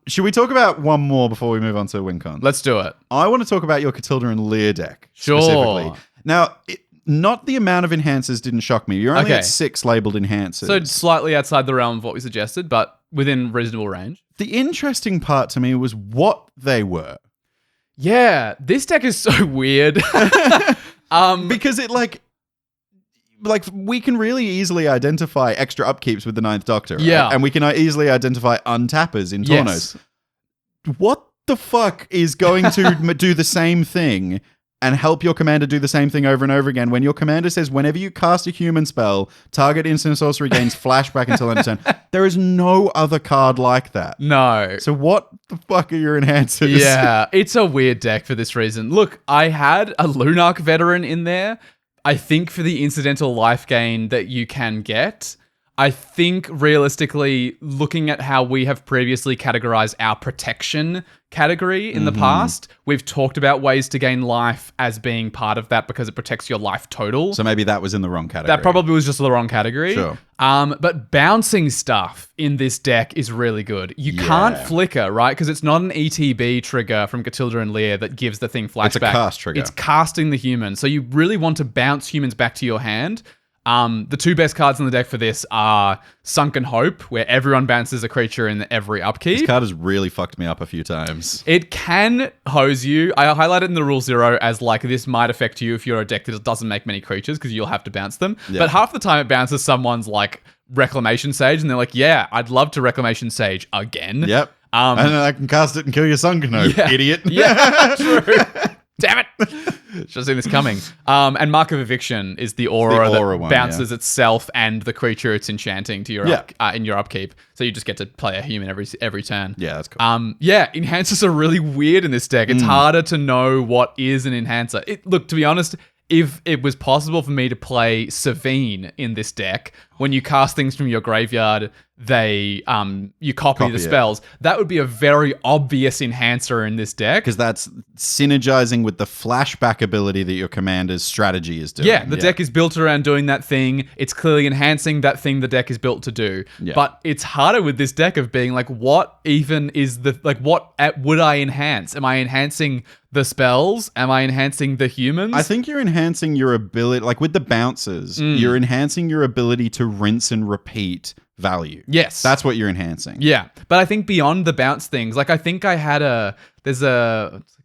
Should we talk about one more before we move on to WinCon? Let's do it. I want to talk about your Catilda and Lear deck specifically. Now, not the amount of enhancers didn't shock me. You're only at 6 labeled enhancers. So slightly outside the realm of what we suggested, but within reasonable range. The interesting part to me was what they were. Yeah, this deck is so weird. Because it like we can really easily identify extra upkeeps with the 9th Doctor, right? Yeah. And we can easily identify untappers in Tornos. What the fuck is going to do the same thing and help your commander do the same thing over and over again when your commander says whenever you cast a human spell, target instant sorcery gains flashback until end of turn? There is no other card like that. No. So what the fuck are your enhancers? Yeah, it's a weird deck for this reason. Look, I had a Lunarch Veteran in there, I think for the incidental life gain that you can get. I think realistically, looking at how we have previously categorized our protection category in the past, we've talked about ways to gain life as being part of that because it protects your life total. So maybe that was in the wrong category. That probably was just the wrong category. Sure. But bouncing stuff in this deck is really good. You can't flicker, right? Because it's not an ETB trigger from Catilda and Lear that gives the thing flashback. It's a cast trigger. It's casting the human. So you really want to bounce humans back to your hand. The 2 best cards in the deck for this are Sunken Hope, where everyone bounces a creature in every upkeep. This card has really fucked me up a few times. It can hose you. I highlighted in the Rule 0 as like this might affect you if you're a deck that doesn't make many creatures because you'll have to bounce them. Yeah. But half the time it bounces someone's like Reclamation Sage and they're like, yeah, I'd love to Reclamation Sage again. Yep. And then I can cast it and kill your Sunken Hope, idiot. Yeah, true. Damn it. Should have seen this coming. And Mark of Eviction is the aura, aura that one, bounces itself and the creature it's enchanting to your in your upkeep. So you just get to play a human every turn. Yeah, that's cool. Enhancers are really weird in this deck. It's harder to know what is an enhancer. Look, to be honest, if it was possible for me to play Savine in this deck, when you cast things from your graveyard, you copy the spells. That would be a very obvious enhancer in this deck. Because that's synergizing with the flashback ability that your commander's strategy is doing. Yeah, the deck is built around doing that thing. It's clearly enhancing that thing the deck is built to do. Yeah. But it's harder with this deck of being like, what even is what would I enhance? Am I enhancing the spells? Am I enhancing the humans? I think you're enhancing your ability, like with the bouncers, you're enhancing your ability to rinse and repeat value. Yes. That's what you're enhancing. Yeah. But I think beyond the bounce things, like I think I had it's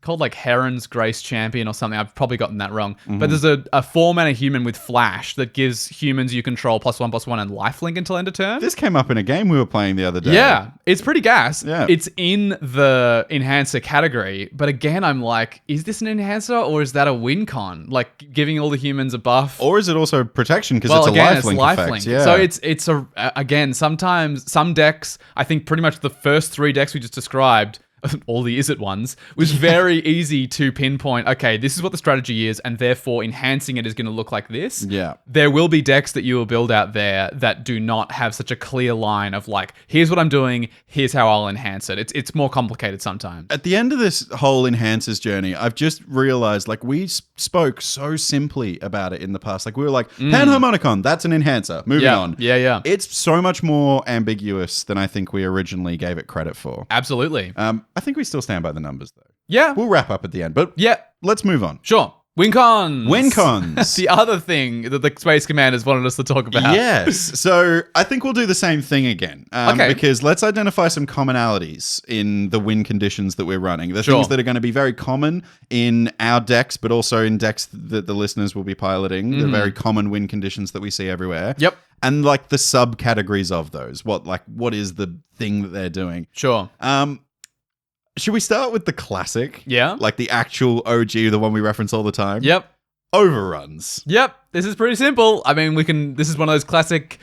called like Heron's Grace Champion or something. I've probably gotten that wrong. But there's a 4-mana human with flash that gives humans you control +1/+1 and lifelink until end of turn. This came up in a game we were playing the other day. Yeah, it's pretty gas. Yeah. It's in the enhancer category. But again, I'm like, is this an enhancer or is that a win con? Like giving all the humans a buff? Or is it also protection because it's a lifelink effect? Yeah. So it's again, sometimes some decks, I think pretty much the first 3 decks we just described, all the is it ones, was very easy to pinpoint, okay, this is what the strategy is, and therefore enhancing it is going to look like this. Yeah. There will be decks that you will build out there that do not have such a clear line of like, here's what I'm doing, here's how I'll enhance it. It's more complicated sometimes. At the end of this whole enhancers journey, I've just realized, like, we spoke so simply about it in the past. Like, we were like, Panharmonicon, that's an enhancer. Moving on. Yeah. It's so much more ambiguous than I think we originally gave it credit for. Absolutely. I think we still stand by the numbers, though. Yeah. We'll wrap up at the end, but Yeah. let's move on. Sure. Win cons. Win cons. The other thing that the Space Commanders wanted us to talk about. Yes. So I think we'll do the same thing again. Okay. Because let's identify some commonalities in the win conditions that we're running. The things that are going to be very common in our decks, but also in decks that the listeners will be piloting. The very common win conditions that we see everywhere. Yep. And like the subcategories of those. What is the thing that they're doing? Sure. Should we start with the classic? Yeah. Like the actual OG, the one we reference all the time? Yep. Overruns. Yep. This is pretty simple. I mean, this is one of those classic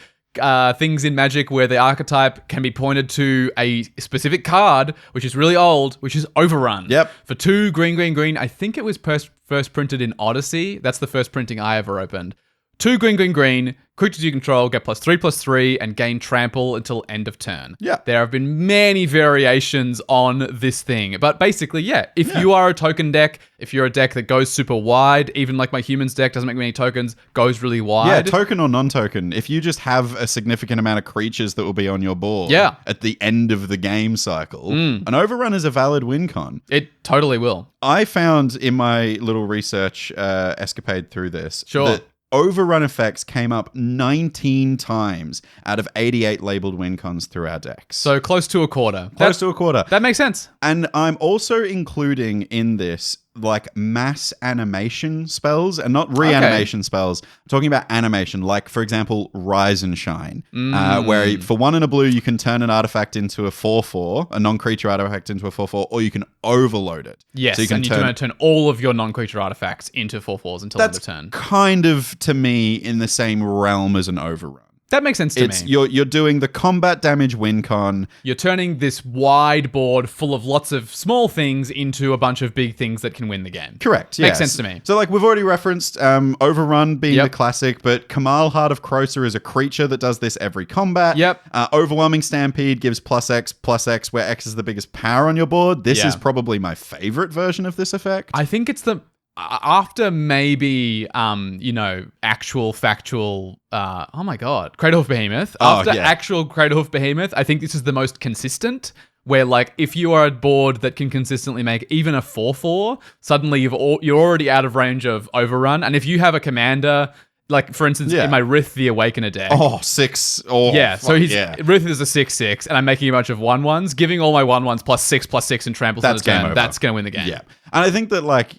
things in Magic where the archetype can be pointed to a specific card, which is really old, which is Overrun. Yep. For 2 green. I think it was first printed in Odyssey. That's the first printing I ever opened. 2 green. Creatures you control get +3/+3 and gain trample until end of turn. Yeah. There have been many variations on this thing. But basically, if you are a token deck, if you're a deck that goes super wide, even like my humans deck doesn't make many tokens, goes really wide. Yeah, token or non-token. If you just have a significant amount of creatures that will be on your board at the end of the game cycle, an overrun is a valid win con. It totally will. I found in my little research escapade through this that overrun effects came up 19 times out of 88 labeled win cons through our decks. So close to a quarter. Close to a quarter. That makes sense. And I'm also including in this like mass animation spells and not reanimation spells. I'm talking about animation, like for example, Rise and Shine, where for 1 and a blue, you can turn an artifact into a 4/4, a non-creature artifact into a 4/4, or you can overload it. Yes, so you can turn all of your non-creature artifacts into 4/4s until end of turn. Kind of, to me, in the same realm as an overrun. That makes sense to me. You're doing the combat damage win con. You're turning this wide board full of lots of small things into a bunch of big things that can win the game. Correct. Makes sense to me. So like we've already referenced Overrun being the classic, but Kamal Heart of Krosa is a creature that does this every combat. Yep. Overwhelming Stampede gives +X, where X is the biggest power on your board. This is probably my favorite version of this effect. I think it's the... After maybe, actual factual, oh my God, Cradlehoof Behemoth. After actual Cradlehoof Behemoth, I think this is the most consistent, where like, if you are a board that can consistently make even a 4/4, suddenly you're already out of range of Overrun. And if you have a commander, like for instance, in my Rith the Awakener deck. 6. So Rith is a 6/6, and I'm making a bunch of 1/1s, giving all my 1/1s +6/+6 and tramples on the turn. That's going to win the game. Yeah. And I think that like,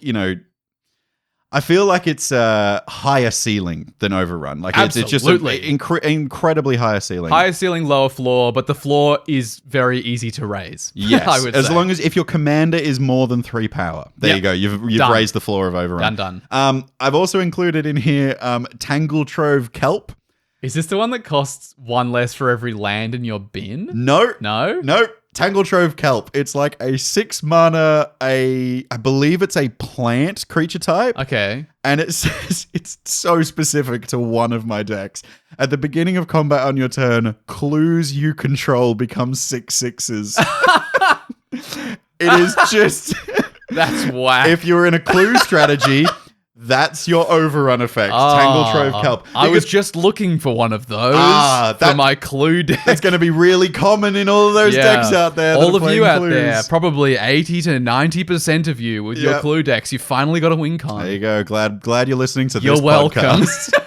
I feel like it's a higher ceiling than Overrun. Like it's just Absolutely. incredibly higher ceiling. Higher ceiling, lower floor, but the floor is very easy to raise. Yes, I would as say. long as if your commander is more than 3 power. There you go. You've Done. raised the floor of Overrun. Done. I've also included in here Tangletrove Kelp. Is this the one that costs 1 less for every land in your bin? No. No? Tangletrove Kelp. It's like a 6 mana, I believe it's a plant creature type. Okay. And it says it's so specific to one of my decks. At the beginning of combat on your turn, clues you control become 6/6s. It is just... That's whack. If you're in a clue strategy... That's your Overrun effect, Tangletrove Kelp. I was just looking for one of those for my clue deck. That's going to be really common in all of those decks out there. All of you out clues. there, probably 80 to 90% of you with your clue decks, you finally got a win con. There you go. Glad you're listening to this You're welcome. podcast.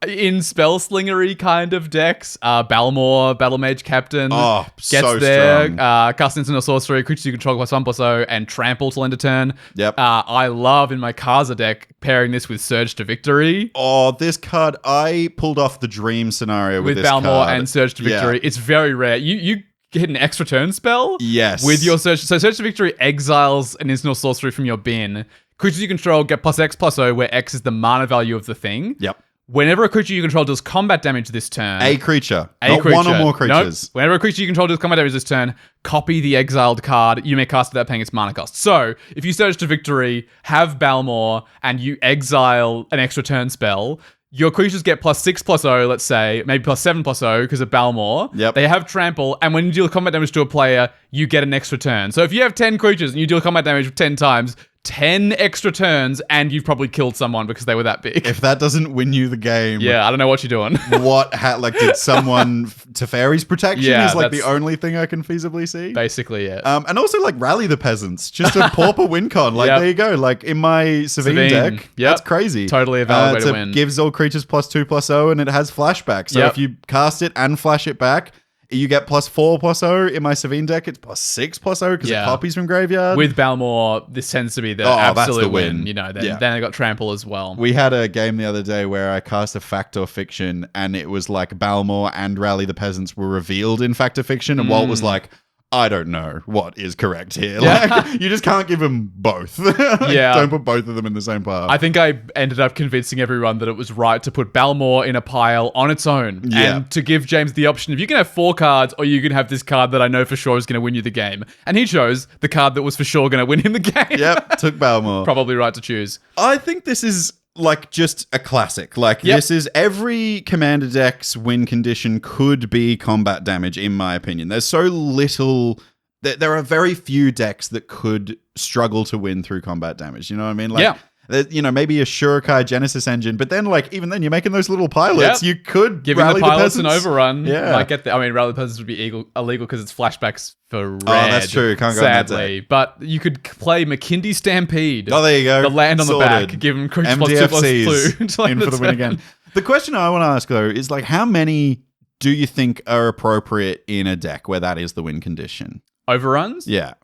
In spell-slingery kind of decks, Balmor, Battle Mage Captain gets so there. strong. Cast instant or sorcery, creatures you control +1/+0, and trample till end of turn. Yep. I love in my Kaza deck pairing this with Surge to Victory. Oh, this card, I pulled off the dream scenario with this Balmor card. and Surge to Victory. Yeah. It's very rare. You get an extra turn spell. Yes. With your Surge. So Surge to Victory exiles an instant or sorcery from your bin. Creatures you control get +X/+0, where X is the mana value of the thing. Yep. Whenever a creature you control does combat damage this turn... A creature. Not one or more creatures. Nope. Whenever a creature you control does combat damage this turn, copy the exiled card. You may cast it without paying its mana cost. So, if you Surge to Victory, have Balmor, and you exile an extra turn spell, your creatures get +6/+0, let's say, maybe +7/+0 because of Balmor. Yep. They have trample, and when you deal combat damage to a player, you get an extra turn. So if you have 10 creatures and you deal combat damage 10 times, 10 extra turns, and you've probably killed someone because they were that big. If that doesn't win you the game, Yeah, I don't know what you're doing. did someone Teferi's protection Yeah, is like the that's- only thing I can feasibly see? Basically, yeah. And also like rally the peasants, just a pauper win con. Like Yep. there you go. Like in my Savine Savine. deck, Yep. that's crazy. Totally a valid way to win. Gives all creatures +2/+0, and it has flashback. So Yep. if you cast it and flash it back, you get +4/+0. In my Savine deck, it's +6/+0 because Yeah. it copies from graveyard. With Balmor, this tends to be the that's absolute the win. You know, then Yeah. they got trample as well. We had a game the other day where I cast a Fact or Fiction, and it was like Balmor and Rally the Peasants were revealed in Fact or Fiction, and Walt was like, I don't know what is correct here. Like, you just can't give them both. Yeah. Don't put both of them in the same pile. I think I ended up convincing everyone that it was right to put Balmor in a pile on its own. Yeah. And to give James the option of you can have 4 cards or you can have this card that I know for sure is going to win you the game. And he chose the card that was for sure going to win him the game. Yep, took Balmor. Probably right to choose. I think this is like just a classic. Like Yep. this is every commander deck's win condition could be combat damage, in my opinion. There's so little. There are very few decks that could struggle to win through combat damage. You know what I mean? Like, Yeah. You know, maybe a Shurikai Genesis engine, but then like even then you're making those little pilots. Yep. You could Giving rally the pilots an peasants. overrun. Yeah. Might get the, I mean, Rally the Peasants would be illegal because it's flashbacks for red. that's true. Can't go on that sadly. But you could play McKindy Stampede. Oh, there you go. The land on the back. Sorted. Give them creatures +2/+2. MDFCs in for the win again. The question I want to ask though is like, how many do you think are appropriate in a deck where that is the win condition? Overruns? Yeah.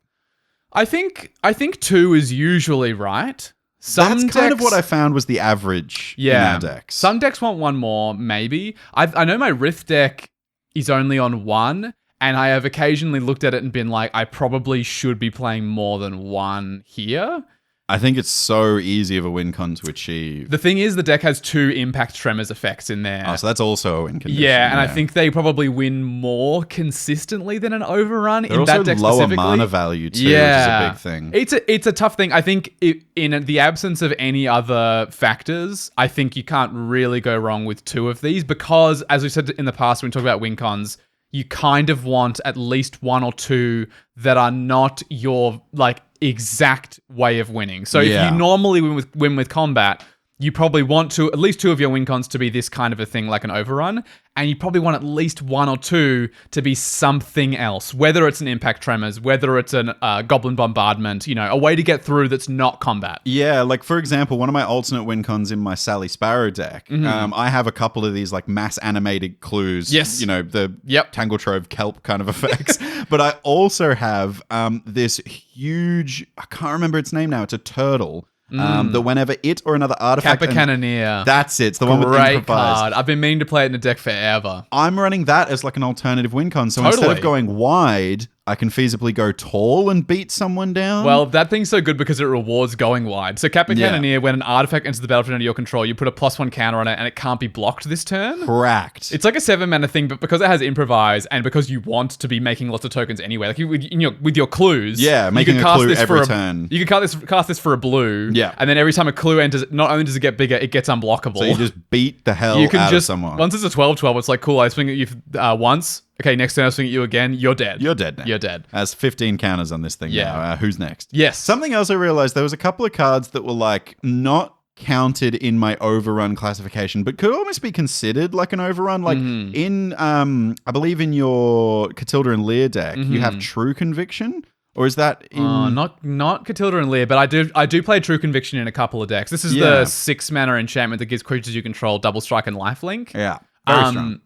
I think 2 is usually right. That's kind of what I found was the average in our decks. Some decks want 1 more, maybe. I know my Rith deck is only on 1, and I have occasionally looked at it and been like, I probably should be playing more than 1 here. I think it's so easy of a win con to achieve. The thing is, the deck has 2 Impact Tremors effects in there. Oh, so that's also a win condition. Yeah, and I think they probably win more consistently than an overrun they're in that also deck lower specifically. mana value too, which is a big thing. It's a tough thing. I think in the absence of any other factors, I think you can't really go wrong with 2 of these because, as we said in the past when we talked about win cons, you kind of want at least 1 or 2 that are not your like exact way of winning. So if you normally win with combat, you probably want at least 2 of your win cons to be this kind of a thing like an overrun, and you probably want at least 1 or 2 to be something else, whether it's an Impact Tremors, whether it's an Goblin Bombardment, you know, a way to get through that's not combat. Yeah, like for example, one of my alternate win cons in my Sally Sparrow deck, I have a couple of these like mass animated clues. Yes. You know, the Tangletrove Kelp kind of effects. But I also have this huge, I can't remember its name now, it's a turtle. That whenever it or another artifact... Kappa Cannoneer. That's it. It's the one with Great improvise. card. I've been meaning to play it in the deck forever. I'm running that as like an alternative win con. So instead of going wide, I can feasibly go tall and beat someone down. Well, that thing's so good because it rewards going wide. So Kappa Cannoneer, when an artifact enters the battlefield under your control, you put a +1 counter on it and it can't be blocked this turn. Correct. It's like a 7-mana thing, but because it has improvise and because you want to be making lots of tokens anyway, like with your clues, making you a clue every turn. You can cast this for a blue, and then every time a clue enters, not only does it get bigger, it gets unblockable. So you just beat the hell out of someone. Once it's a 12/12, it's like, cool, I swing at you once. Okay, next turn I swing at you again. You're dead. You're dead now. You're dead. Has 15 counters on this thing now. Who's next? Yes. Something else I realized, there was a couple of cards that were like not counted in my overrun classification, but could almost be considered like an overrun. Like in, I believe in your Catilda and Lear deck, you have True Conviction. Or is that in... not Catilda and Lear, but I do play True Conviction in a couple of decks. This is the 6-mana enchantment that gives creatures you control double strike and lifelink. Yeah, very strong.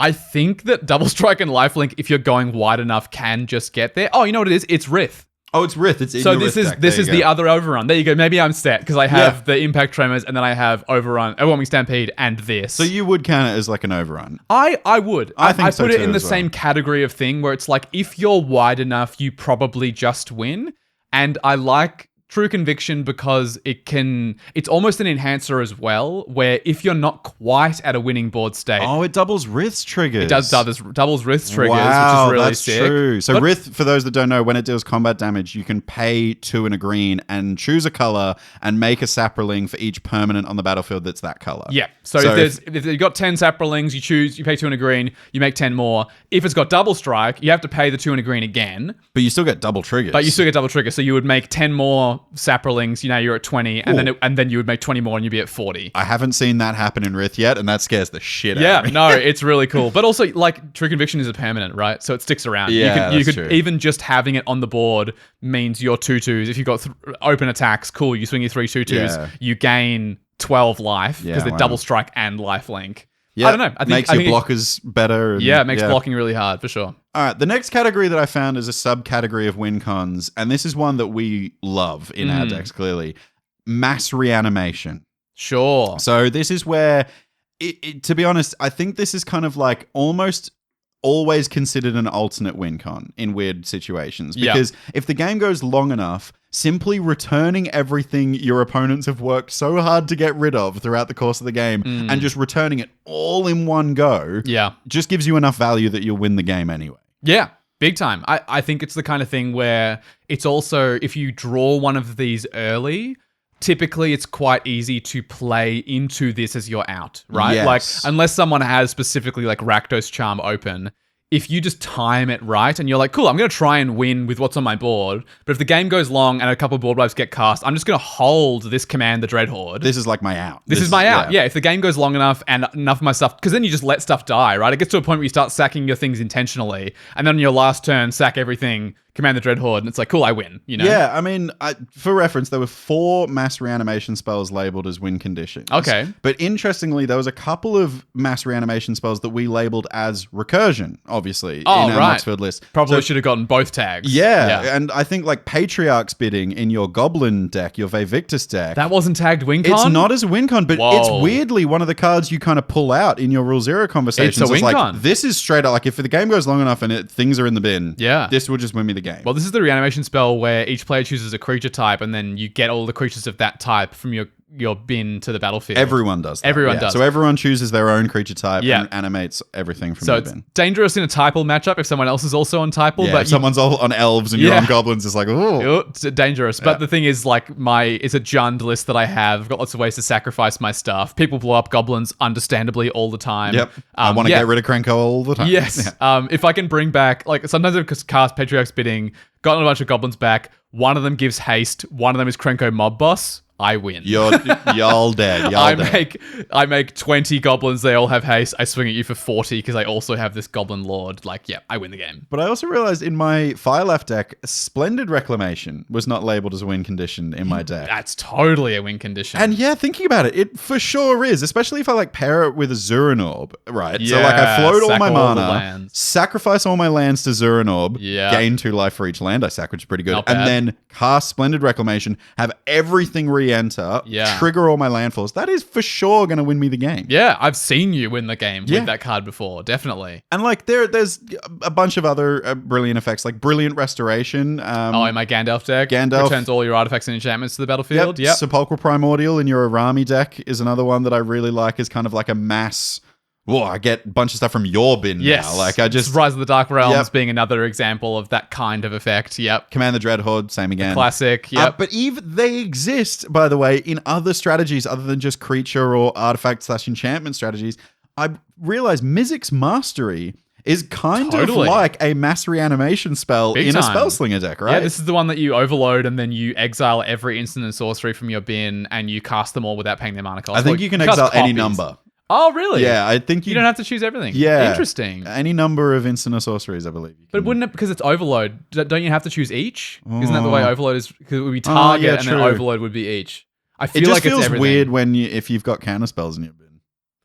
I think that double strike and lifelink, if you're going wide enough, can just get there. Oh, you know what it is? It's Rith. Oh, it's Rith. It's in so your this Rith is deck. this is the other overrun. There you go. Maybe I'm set because I have the Impact Tremors and then I have Overwhelming Stampede and this. So you would count it as like an overrun. I would. I think so put it too in the as well. same category of thing where it's like if you're wide enough, you probably just win. And I like True Conviction because it's almost an enhancer as well, where if you're not quite at a winning board state. Oh, it doubles Rith's triggers. It doubles Rith's triggers, wow, which is really that's sick. True. So Rith, for those that don't know, when it deals combat damage, you can pay 2 and a green and choose a color and make a Saproling for each permanent on the battlefield that's that color. Yeah. So if you've got 10 Saprolings, you pay 2 and a green, you make 10 more. If it's got double strike, you have to pay the 2 and a green again. But you still get double triggers. So you would make 10 more Saprolings, you're at 20, and then you would make 20 more and you'd be at 40. I haven't seen that happen in Rith yet, and that scares the shit out of me. No, it's really cool. But also, like, True Conviction is a permanent, right? So it sticks around. Yeah, you could true. even just having it on the board means your 2/2s. If you've got open attacks, cool, you swing your 3 2/2s, you gain 12 life because they're double strike and lifelink. Yeah, I don't know. I think your blockers better. And, it makes blocking really hard, for sure. All right, the next category that I found is a subcategory of win cons, and this is one that we love in our decks, clearly. Mass reanimation. Sure. So this is where, to be honest, I think this is kind of like almost always considered an alternate win con in weird situations. Because if the game goes long enough, simply returning everything your opponents have worked so hard to get rid of throughout the course of the game and just returning it all in one go just gives you enough value that you'll win the game anyway. Yeah, big time. I think it's the kind of thing where it's also, if you draw one of these early, typically it's quite easy to play into this as your out, right? Yes. Like, unless someone has specifically like Rakdos Charm open, if you just time it right and you're like, cool, I'm going to try and win with what's on my board, but if the game goes long and a couple of board wipes get cast, I'm just going to hold this command, the Dreadhorde. This is like my out. This is my out. Yeah, if the game goes long enough and enough of my stuff, because then you just let stuff die, right? It gets to a point where you start sacking your things intentionally, and then on your last turn, sack everything, command the Dreadhorde, and it's like, cool, I win, you know? Yeah, I mean, for reference, there were 4 mass reanimation spells labeled as win conditions. Okay. But interestingly, there was a couple of mass reanimation spells that we labeled as recursion, obviously, in our Knoxfield list. Probably should have gotten both tags. Yeah, and I think like Patriarch's Bidding in your Goblin deck, your Vevictus deck. That wasn't tagged win con? It's not as a win con, but it's weirdly one of the cards you kind of pull out in your Rule Zero conversations. It's a win con. Like, this is straight up, like if the game goes long enough and things are in the bin, this will just win me the game. Well, this is the reanimation spell where each player chooses a creature type and then you get all the creatures of that type from your bin to the battlefield. Everyone does that. Everyone does. So everyone chooses their own creature type and animates everything from the bin. So it's dangerous in a typal matchup if someone else is also on typal. Yeah, but if someone's all on elves and you're on goblins, it's like, oh. It's dangerous. But the thing is, like, it's a Jund list that I have. I've got lots of ways to sacrifice my stuff. People blow up goblins, understandably, all the time. Yep. I want to get rid of Krenko all the time. Yes. If I can bring back, like, sometimes I've cast Patriarch's Bidding, gotten a bunch of goblins back. One of them gives haste. One of them is Krenko Mob Boss. I win. You're all dead. I make 20 goblins. They all have haste. I swing at you for 40 because I also have this goblin lord. Like, yeah, I win the game. But I also realized in my Fire Left deck, Splendid Reclamation was not labeled as a win condition in my deck. That's totally a win condition. And yeah, thinking about it, it for sure is, especially if I like pair it with a Zuranorb, right? So like I float all my mana, sacrifice all my lands to Zuranorb, gain 2 life for each land I sack, which is pretty good, and then cast Splendid Reclamation, have everything re-enter, trigger all my landfalls. That is for sure going to win me the game. Yeah, I've seen you win the game with that card before, definitely. And like there's a bunch of other brilliant effects, like Brilliant Restoration. In my Gandalf deck, returns all your artifacts and enchantments to the battlefield. Yep. Sepulchral Primordial in your Arami deck is another one that I really like. Is kind of like a mass. Whoa, I get a bunch of stuff from your bin now. Like I just Rise of the Dark Realms being another example of that kind of effect. Yep. Command the Dreadhorde, same again. Classic. Yep. But even they exist, by the way, in other strategies other than just creature or artifact/enchantment strategies. I realize Mizzix's Mastery is kind of like a mass reanimation spell in a Spellslinger deck, right? Yeah, this is the one that you overload and then you exile every instant and sorcery from your bin and you cast them all without paying their mana cost. I think you can exile any number. Oh, really? Yeah, I think you don't have to choose everything. Yeah. Interesting. Any number of instant or sorceries, I believe. But wouldn't it, because it's overload, don't you have to choose each? Isn't that the way overload is? Because it would be target and then overload would be each. I feel like it's everything. It just feels weird if you've got counter spells in your bin.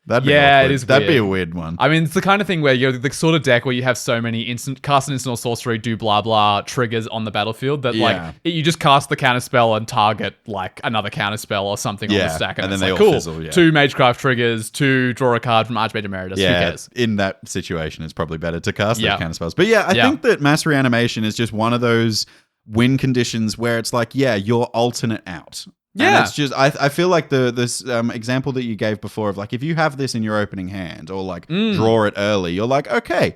That'd be it is. That'd be a weird one. I mean, it's the kind of thing where you're the sort of deck where you have so many cast an instant or sorcery, do blah blah triggers on the battlefield that you just cast the counter spell and target like another counter spell or something on the stack, and then they all fizzle. Yeah. 2 Magecraft triggers, 2 draw a card from Archmage Emeritus. Who cares? In that situation, it's probably better to cast those counter spells. But I think that Mass Reanimation is just one of those win conditions where it's like, you're alternate out. Yeah, and it's just I feel like this example that you gave before of like if you have this in your opening hand or like draw it early, you're like, okay,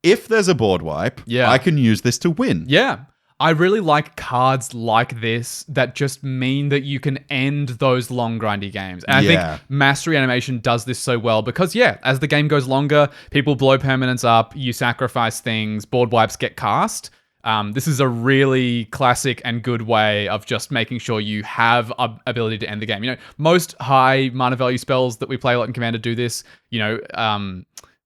if there's a board wipe, I can use this to win. Yeah. I really like cards like this that just mean that you can end those long grindy games. And I think Mass Reanimation does this so well because as the game goes longer, people blow permanents up, you sacrifice things, board wipes get cast. This is a really classic and good way of just making sure you have a ability to end the game. You know, most high mana value spells that we play a lot in Commander do this. You know,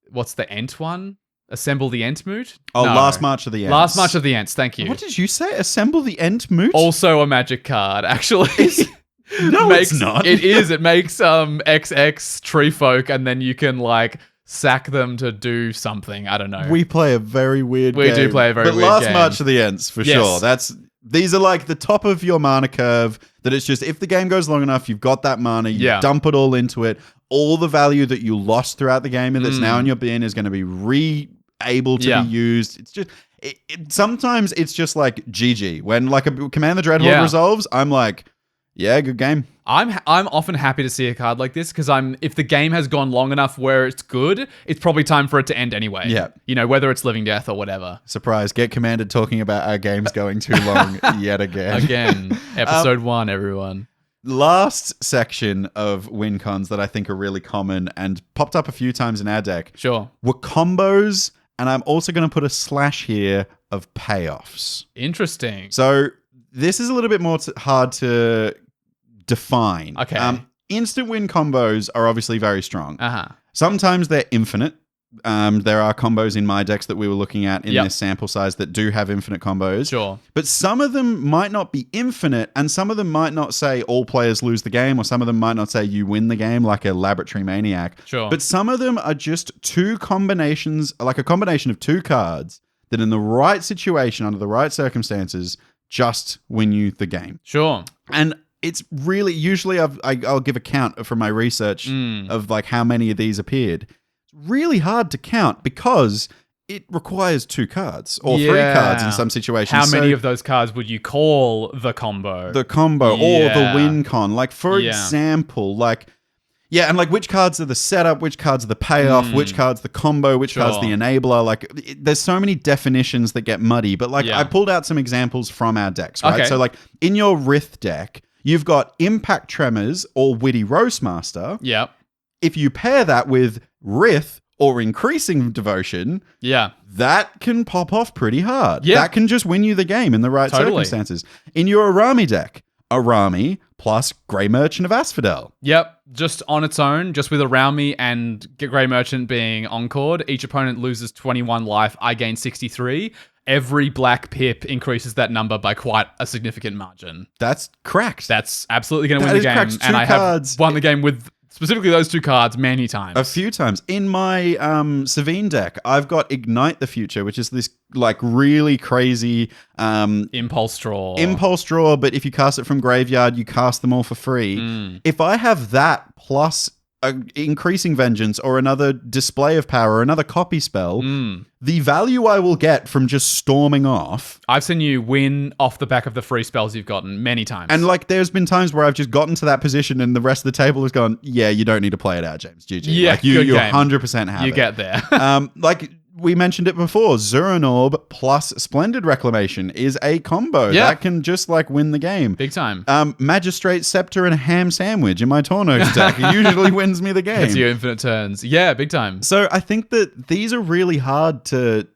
what's the Ent one? Assemble the Entmoot? Oh, no. Last March of the Ents. Last March of the Ents, thank you. What did you say? Assemble the Entmoot? Also a magic card, actually. No, it's not. It is. It makes XX tree folk, and then you can like sack them to do something. I don't know. We play a very weird game. We do play a very weird game. But Last March of the Ents, for sure. These are like the top of your mana curve, that it's just, if the game goes long enough, you've got that mana, you dump it all into it. All the value that you lost throughout the game and that's now in your bin is going to be able to be used. It's just... sometimes it's just like GG. When like a Command the Dreadhorde resolves, I'm like... Yeah, good game. I'm often happy to see a card like this because if the game has gone long enough where it's good, it's probably time for it to end anyway. Yeah. You know, whether it's Living Death or whatever. Surprise, get Commanded talking about our games going too long yet again. Again, episode 1, everyone. Last section of win cons that I think are really common and popped up a few times in our deck. Sure. Were combos, and I'm also going to put a slash here of payoffs. Interesting. So this is a little bit more hard to define. Okay. Instant win combos are obviously very strong. Sometimes they're infinite. There are combos in my decks that we were looking at in this sample size that do have infinite combos. Sure. But some of them might not be infinite, and some of them might not say all players lose the game, or some of them might not say you win the game, like a Laboratory Maniac. Sure. But some of them are just two combinations, like a combination of two cards that in the right situation, under the right circumstances, just win you the game. Sure. And it's really, usually I'll give a count from my research of like how many of these appeared. It's really hard to count because it requires 2 cards or 3 cards in some situations. How many of those cards would you call the combo? The combo or the win con. Like for example, like, and like which cards are the setup, which cards are the payoff, which cards the combo, which cards the enabler. Like there's so many definitions that get muddy, but like I pulled out some examples from our decks, right? Okay. So like in your Rith deck, you've got Impact Tremors or Witty Roastmaster. Yep. If you pair that with Rith or Increasing Devotion, that can pop off pretty hard. That can just win you the game in the right circumstances. In your Arami deck, Arami plus Grey Merchant of Asphodel. Yep, just on its own, just with Around Me and Grey Merchant being encored, each opponent loses 21 life, I gain 63. Every black pip increases that number by quite a significant margin. That's cracked. That's absolutely going to win the game. And I have won the game with specifically those 2 cards many times. A few times. In my Savine deck, I've got Ignite the Future, which is this like really crazy Impulse Draw. Impulse Draw, but if you cast it from graveyard, you cast them all for free. If I have that plus increasing vengeance or another display of power or another copy spell, the value I will get from just storming off. I've seen you win off the back of the free spells you've gotten many times. And like there's been times where I've just gotten to that position and the rest of the table has gone, yeah, you don't need to play it out, James. GG. Yeah, like you 100% have you it. get there. Like we mentioned it before, Zuranorb plus Splendid Reclamation is a combo that can just like win the game. Big time. Magistrate Scepter and Ham Sandwich in my Tornos deck usually wins me the game. It's your infinite turns. Yeah, big time. So I think that these are really hard to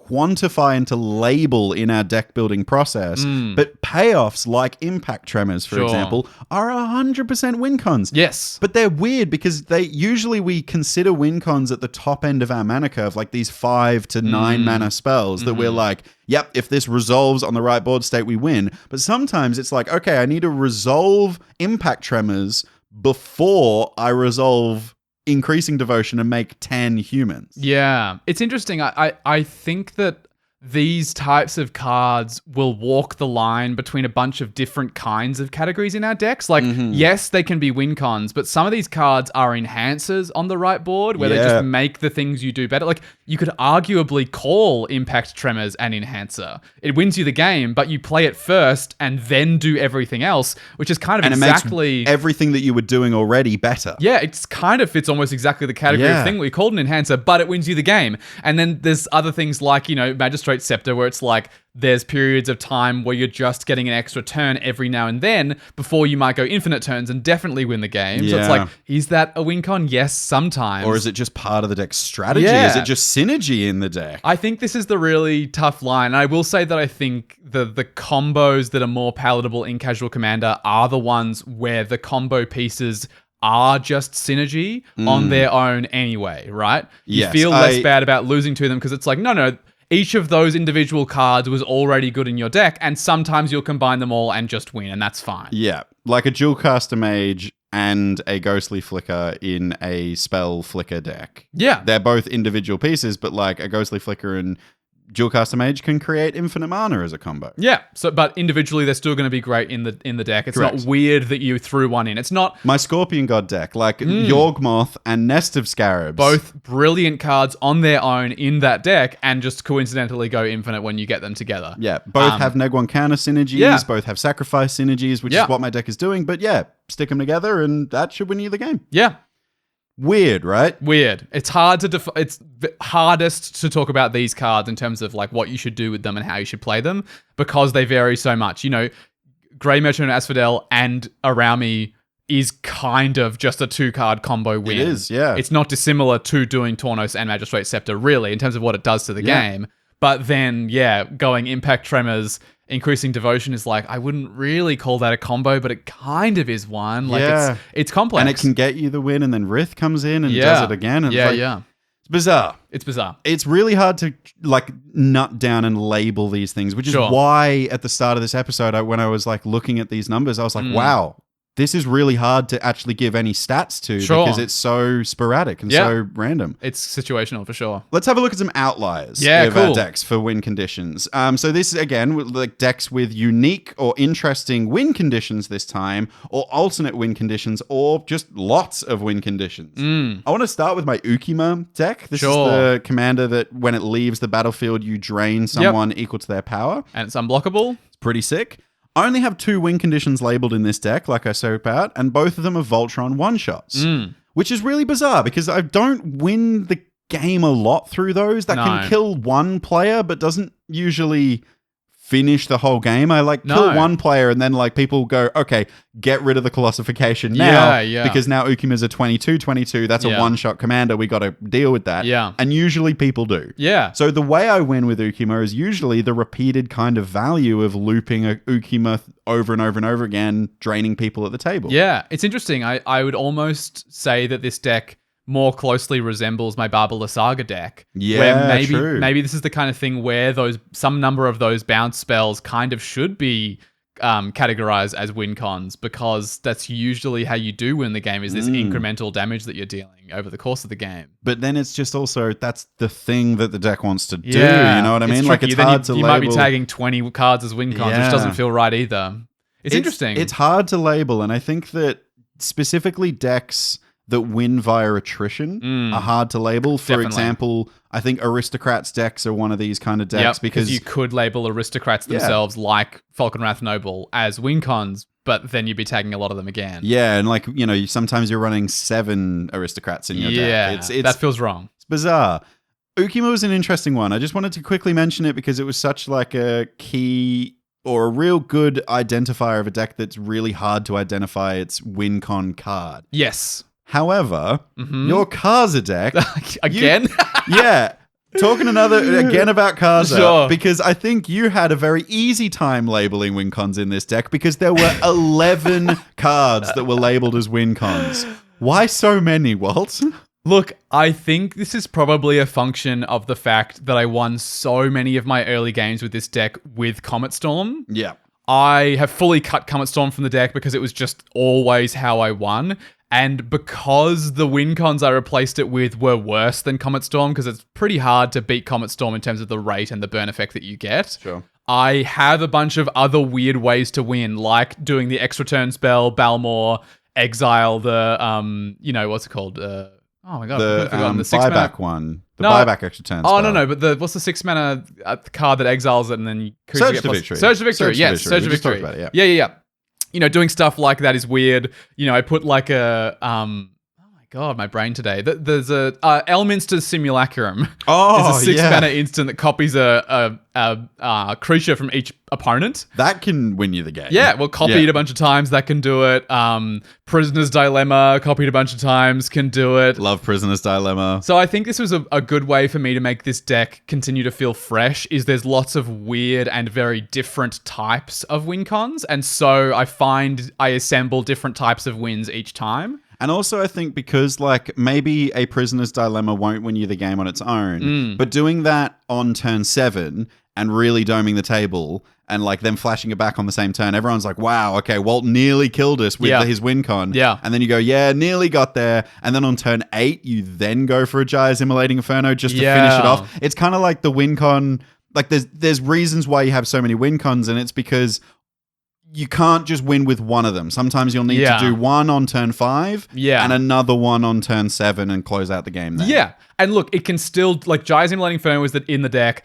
quantify and to label in our deck building process, but payoffs like Impact Tremors, for example, are 100% win cons. Yes. But they're weird because we consider win cons at the top end of our mana curve, like these 5 to 9 mana spells that we're like, yep, if this resolves on the right board state, we win. But sometimes it's like, okay, I need to resolve Impact Tremors before I resolve Increasing Devotion and make 10 humans. Yeah. It's interesting. I think that these types of cards will walk the line between a bunch of different kinds of categories in our decks. Like, yes, they can be win cons, but some of these cards are enhancers on the right board where they just make the things you do better. Like, you could arguably call Impact Tremors an enhancer. It wins you the game, but you play it first and then do everything else, which is kind of exactly... It makes everything that you were doing already better. Yeah, it's kind of fits almost exactly the category of thing we called an enhancer, but it wins you the game. And then there's other things like, Magistrate Scepter, where it's like there's periods of time where you're just getting an extra turn every now and then before you might go infinite turns and definitely win the game. So it's like, is that a win con? Yes, sometimes. Or is it just part of the deck strategy? Is it just synergy in the deck? I think this is the really tough line. I will say that I think the combos that are more palatable in Casual Commander are the ones where the combo pieces are just synergy on their own anyway, right? You feel less bad about losing to them because it's like, no, each of those individual cards was already good in your deck, and sometimes you'll combine them all and just win, and that's fine. Yeah, like a Dualcaster Mage and a Ghostly Flicker in a Spell Flicker deck. Yeah. They're both individual pieces, but like a Ghostly Flicker and Dualcaster Mage can create infinite mana as a combo. Yeah, but individually they're still going to be great in the deck. It's not weird that you threw one in. It's not my Scorpion God deck, like Yorgmoth and Nest of Scarabs. Both brilliant cards on their own in that deck, and just coincidentally go infinite when you get them together. Yeah, both have Neg1 counter synergies, both have sacrifice synergies, which is what my deck is doing. But yeah, stick them together and that should win you the game. Yeah. Weird, right? Weird. It's hard to it's hardest to talk about these cards in terms of like what you should do with them and how you should play them because they vary so much. Grey Merchant and Asphodel and Around Me is kind of just a 2-card combo win. It is, yeah. It's not dissimilar to doing Tornos and Magistrate Scepter, really, in terms of what it does to the game. But then, going Impact Tremors, Increasing Devotion is like, I wouldn't really call that a combo, but it kind of is one. Like, it's complex. And it can get you the win, and then Rith comes in and does it again. And It's bizarre. It's bizarre. It's really hard to nut down and label these things, which is why at the start of this episode, when I was looking at these numbers, I was like, wow, this is really hard to actually give any stats to because it's so sporadic and so random. It's situational for sure. Let's have a look at some outliers of our decks for win conditions. So this, again, decks with unique or interesting win conditions this time, or alternate win conditions, or just lots of win conditions. I want to start with my Ukima deck. This is the commander that when it leaves the battlefield, you drain someone equal to their power. And it's unblockable. It's pretty sick. I only have 2 win conditions labeled in this deck, like I spoke about, and both of them are Voltron one-shots, which is really bizarre because I don't win the game a lot through those. That can kill one player, but doesn't usually finish the whole game. I like kill one player and then like people go, okay, get rid of the colossification now because now Ukima's a 22. That's a one-shot commander. We got to deal with that. Yeah. And usually people do. Yeah. So the way I win with Ukima is usually the repeated kind of value of looping a Ukima over and over and over again, draining people at the table. Yeah. It's interesting. I would almost say that this deck more closely resembles my Barbala Saga deck. Yeah, where maybe this is the kind of thing where some number of those bounce spells kind of should be categorized as win cons, because that's usually how you do win the game, is this incremental damage that you're dealing over the course of the game. But then it's just also, that's the thing that the deck wants to do. You know what I mean? Like it's hard to label. You might be tagging 20 cards as win cons, which doesn't feel right either. It's interesting. It's hard to label, and I think that specifically decks that win via attrition are hard to label. For example, I think Aristocrats decks are one of these kind of decks because you could label Aristocrats themselves like Falconwrath Noble as win cons, but then you'd be tagging a lot of them again. Yeah, and like, you know, sometimes you're running 7 Aristocrats in your deck. That feels wrong. It's bizarre. Ukima was an interesting one. I just wanted to quickly mention it because it was such like a key or a real good identifier of a deck that's really hard to identify its win con card. Yes. However, your Kaza deck... Again? Talking again about Kaza, because I think you had a very easy time labeling win cons in this deck because there were 11 cards that were labeled as win cons. Why so many, Walt? Look, I think this is probably a function of the fact that I won so many of my early games with this deck with Comet Storm. Yeah. I have fully cut Comet Storm from the deck because it was just always how I won. And because the win cons I replaced it with were worse than Comet Storm, because it's pretty hard to beat Comet Storm in terms of the rate and the burn effect that you get. Sure. I have a bunch of other weird ways to win, like doing the extra turn spell, Balmor, exile the, what's it called? Oh my god, the 6 buyback one. The buyback extra turn spell. Oh, no, but what's the 6 mana card that exiles it and then you Surge to Victory. Surge to Victory, yes. Surge to Victory. About it, Yeah. You know, doing stuff like that is weird. You know, I put like a, oh my god, my brain today. There's a Elminster Simulacrum. Oh, it's a 6 mana instant that copies a creature from each opponent. That can win you the game. Yeah, well, copied a bunch of times, that can do it. Prisoner's Dilemma, copied a bunch of times, can do it. Love Prisoner's Dilemma. So I think this was a good way for me to make this deck continue to feel fresh, is there's lots of weird and very different types of win cons, and so I find I assemble different types of wins each time. And also, I think because, like, maybe a Prisoner's Dilemma won't win you the game on its own, but doing that on turn 7 and really doming the table and, like, them flashing it back on the same turn, everyone's like, wow, okay, Walt nearly killed us with his win con. Yeah. And then you go, nearly got there. And then on turn 8, you then go for a Gyre's Immolating Inferno just to finish it off. It's kind of like the win con, like, there's reasons why you have so many win cons, and it's because you can't just win with one of them. Sometimes you'll need to do one on turn 5 and another one on turn 7 and close out the game there. Yeah. And look, it can still, like, Gyre's Immolating Inferno is in the deck.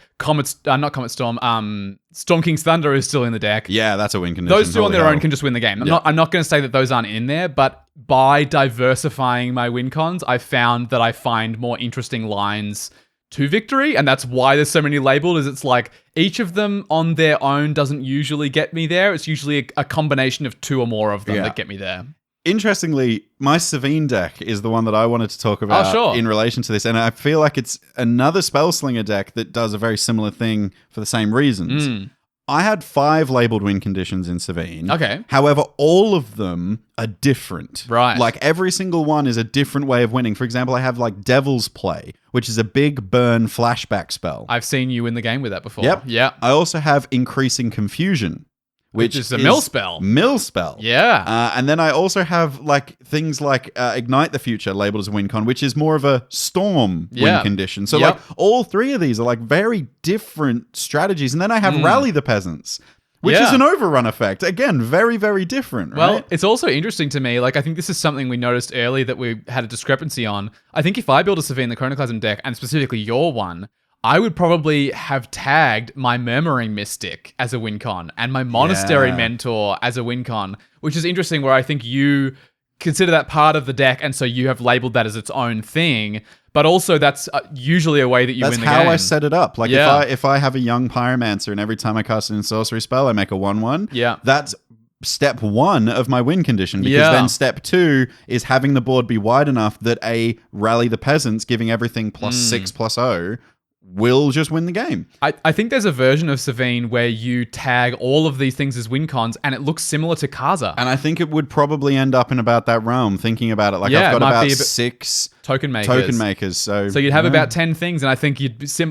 Not Comet Storm, Storm King's Thunder is still in the deck. Yeah, that's a win condition. Those two on their own can just win the game. I'm not going to say that those aren't in there, but by diversifying my win cons, I found that I find more interesting lines to victory, and that's why there's so many labeled, is it's like each of them on their own doesn't usually get me there. It's usually a combination of 2 or more of them that get me there. Interestingly, my Savine deck is the one that I wanted to talk about in relation to this, and I feel like it's another Spellslinger deck that does a very similar thing for the same reasons. I had 5 labeled win conditions in Savine. Okay. However, all of them are different. Right. Like, every single one is a different way of winning. For example, I have, like, Devil's Play, which is a big burn flashback spell. I've seen you in the game with that before. Yep. Yeah. I also have Increasing Confusion, which is a mill spell. Mill spell. Yeah. And then I also have like things like Ignite the Future labeled as a win con, which is more of a storm win condition. So like all 3 of these are like very different strategies. And then I have Rally the Peasants, which is an overrun effect. Again, very, very different, right? Well, it's also interesting to me. Like, I think this is something we noticed early that we had a discrepancy on. I think if I build a Savine the Chronoclasm deck, and specifically your one, I would probably have tagged my Murmuring Mystic as a win con and my Monastery Mentor as a win con, which is interesting, where I think you consider that part of the deck, and so you have labeled that as its own thing. But also, that's usually a way that you That's win the game. how I set it up. Like Yeah. if I have a young pyromancer and every time I cast an sorcery spell, I make a 1/1. Yeah. That's step 1 of my win condition, because Yeah. then step 2 is having the board be wide enough that a rally the peasants, giving everything +6/+0, will just win the game. I think there's a version of Savine where you tag all of these things as win cons, and it looks similar to Kaza. And I think it would probably end up in about that realm, thinking about it. Like Yeah, I've it got might about be a bit- 6 Token makers. token makers. So you'd have yeah. about 10 things, and I think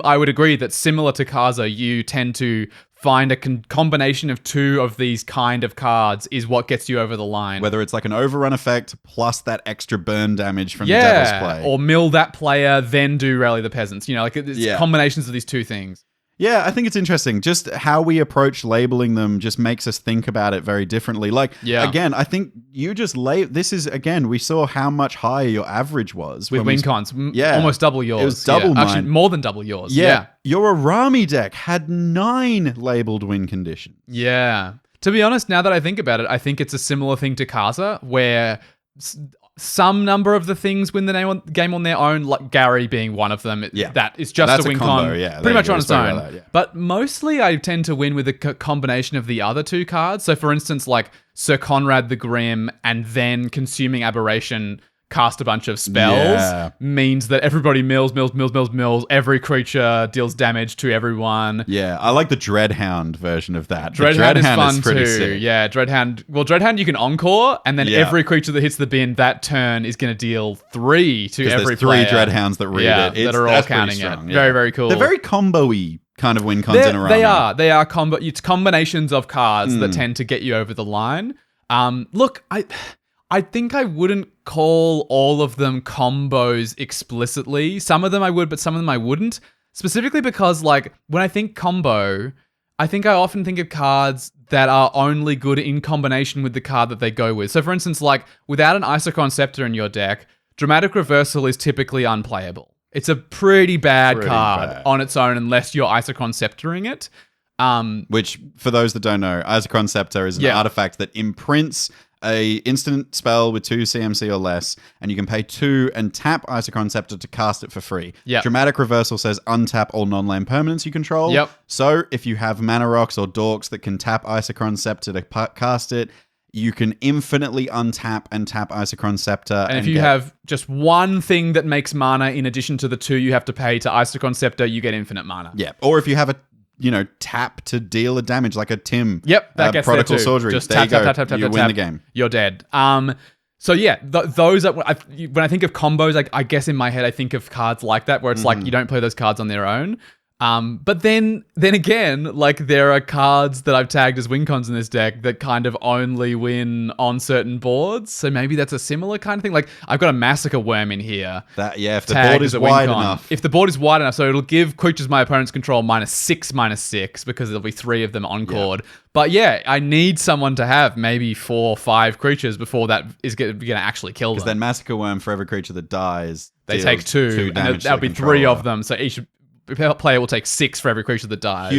I would agree that similar to Kaza, you tend to find a combination of 2 of these kind of cards is what gets you over the line. Whether it's like an overrun effect plus that extra burn damage from the Devil's Play. Or mill that player, then do Rally the Peasants. You know, like it's Yeah. combinations of these 2 things. Yeah, I think it's interesting. Just how we approach labeling them just makes us think about it very differently. Like, again, I think you just this is, again, we saw how much higher your average was. With when win cons. Yeah. Almost double yours. It was double mine. Actually, more than double yours. Yeah. Your Arami deck had 9 labeled win conditions. Yeah. To be honest, now that I think about it, I think it's a similar thing to Kaza, where some number of the things win the game on their own, like Gary being one of them. Yeah. That is just That's a win a combo, con, yeah. pretty much There you on go. its Sorry own. about that, yeah. But mostly I tend to win with a combination of the other 2 cards. So for instance, like Sir Conrad the Grim and then Consuming Aberration cast a bunch of spells means that everybody mills. Every creature deals damage to everyone. Yeah, I like the Dreadhound version of that. The Dreadhound is fun pretty too. sick. Yeah, Dreadhound. Well, Dreadhound you can encore, and then every creature that hits the bin that turn is going to deal 3 to every there's 3 player. Dreadhounds that read it. that are all That's pretty counting strong, it. yeah. Very, very cool. They're very combo-y kind of win cons in a row. They are it's combinations of cards that tend to get you over the line. Look, I think I wouldn't call all of them combos explicitly. Some of them I would, but some of them I wouldn't. Specifically because, like, when I think combo, I think I often think of cards that are only good in combination with the card that they go with. So, for instance, like, without an Isochron Scepter in your deck, Dramatic Reversal is typically unplayable. It's a pretty bad card on its own unless you're Isochron Sceptering it. Which, for those that don't know, Isochron Scepter is an artifact that imprints a instant spell with 2 CMC or less, and you can pay 2 and tap Isochron Scepter to cast it for free. Yep. Dramatic Reversal says untap all non-land permanents you control. Yep. So if you have Mana Rocks or Dorks that can tap Isochron Scepter to cast it, you can infinitely untap and tap Isochron Scepter. And if you have just one thing that makes mana in addition to the 2 you have to pay to Isochron Scepter, you get infinite mana. Yeah. Or if you have a tap to deal a damage like a Tim. Yep, that gets Prodigal there too. Soldier. Just there tap, you win the game. You're dead. So yeah, those are, when I think of combos, I guess in my head I think of cards like that where it's like you don't play those cards on their own. But then again, like there are cards that I've tagged as win cons in this deck that kind of only win on certain boards. So maybe that's a similar kind of thing. Like I've got a Massacre Worm in here. If the board is wide enough. If the board is wide enough, so it'll give creatures my opponents control -6/6 because there'll be 3 of them encored. Yeah. But yeah, I need someone to have maybe 4 or 5 creatures before that is going to actually kill them. Because then Massacre Worm, for every creature that dies, they take 2 and that'll be 3 of them. So each player will take 6 for every creature that dies.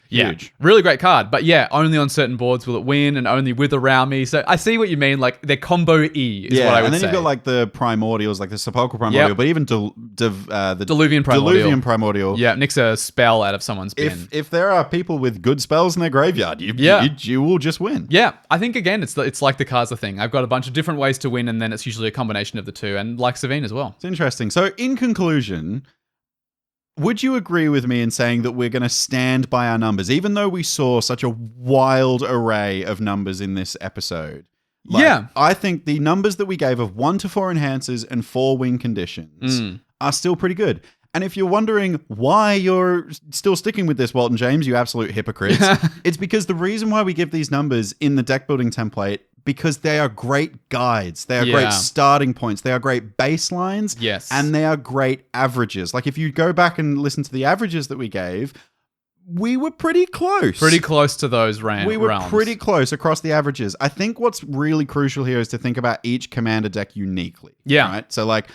Huge. Really great card. But yeah, only on certain boards will it win, and only with around me. So I see what you mean. Like they're combo E is what I would say. And then you've got like the primordials, like the sepulchral primordial, but even the Diluvian primordial. Diluvian primordial. Yeah, nicks a spell out of someone's bin. If there are people with good spells in their graveyard, you will just win. Yeah, I think again it's like the Kaza thing. I've got a bunch of different ways to win, and then it's usually a combination of the 2, and like Savine as well. It's interesting. So in conclusion, would you agree with me in saying that we're going to stand by our numbers, even though we saw such a wild array of numbers in this episode? I think the numbers that we gave of 1 to 4 enhancers and 4 win conditions are still pretty good. And if you're wondering why you're still sticking with this, Walt and James, you absolute hypocrites, it's because the reason why we give these numbers in the deck building template, because they are great guides. They are great starting points. They are great baselines. Yes. And they are great averages. Like if you go back and listen to the averages that we gave, we were pretty close. Pretty close to those realms. We were pretty close across the averages. I think what's really crucial here is to think about each commander deck uniquely. Yeah. Right? So like,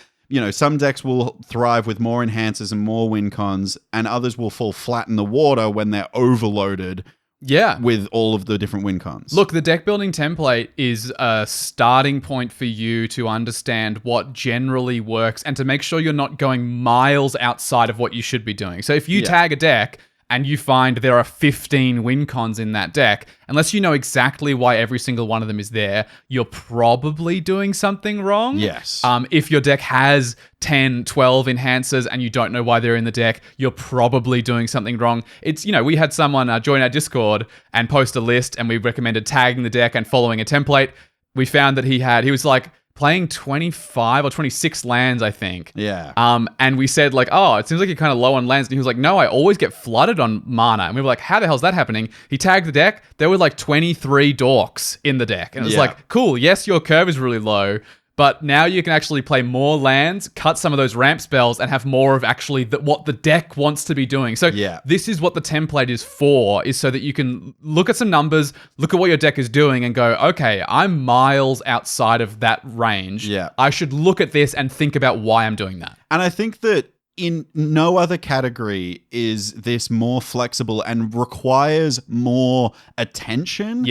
some decks will thrive with more enhancers and more win cons, and others will fall flat in the water when they're overloaded Yeah. with all of the different win cons. Look, the deck building template is a starting point for you to understand what generally works and to make sure you're not going miles outside of what you should be doing. So if you tag a deck and you find there are 15 win cons in that deck, unless you know exactly why every single one of them is there, you're probably doing something wrong. Yes. If your deck has 10, 12 enhancers and you don't know why they're in the deck, you're probably doing something wrong. It's, we had someone join our Discord and post a list, and we recommended tagging the deck and following a template. We found that he was like playing 25 or 26 lands, I think. Yeah. And we said like, oh, it seems like you're kind of low on lands. And he was like, no, I always get flooded on mana. And we were like, how the hell is that happening? He tagged the deck. There were like 23 dorks in the deck. And it was like, cool, yes, your curve is really low, but now you can actually play more lands, cut some of those ramp spells, and have more of actually what the deck wants to be doing. So this is what the template is for, is so that you can look at some numbers, look at what your deck is doing, and go, okay, I'm miles outside of that range. Yeah. I should look at this and think about why I'm doing that. And I think that in no other category is this more flexible and requires more attention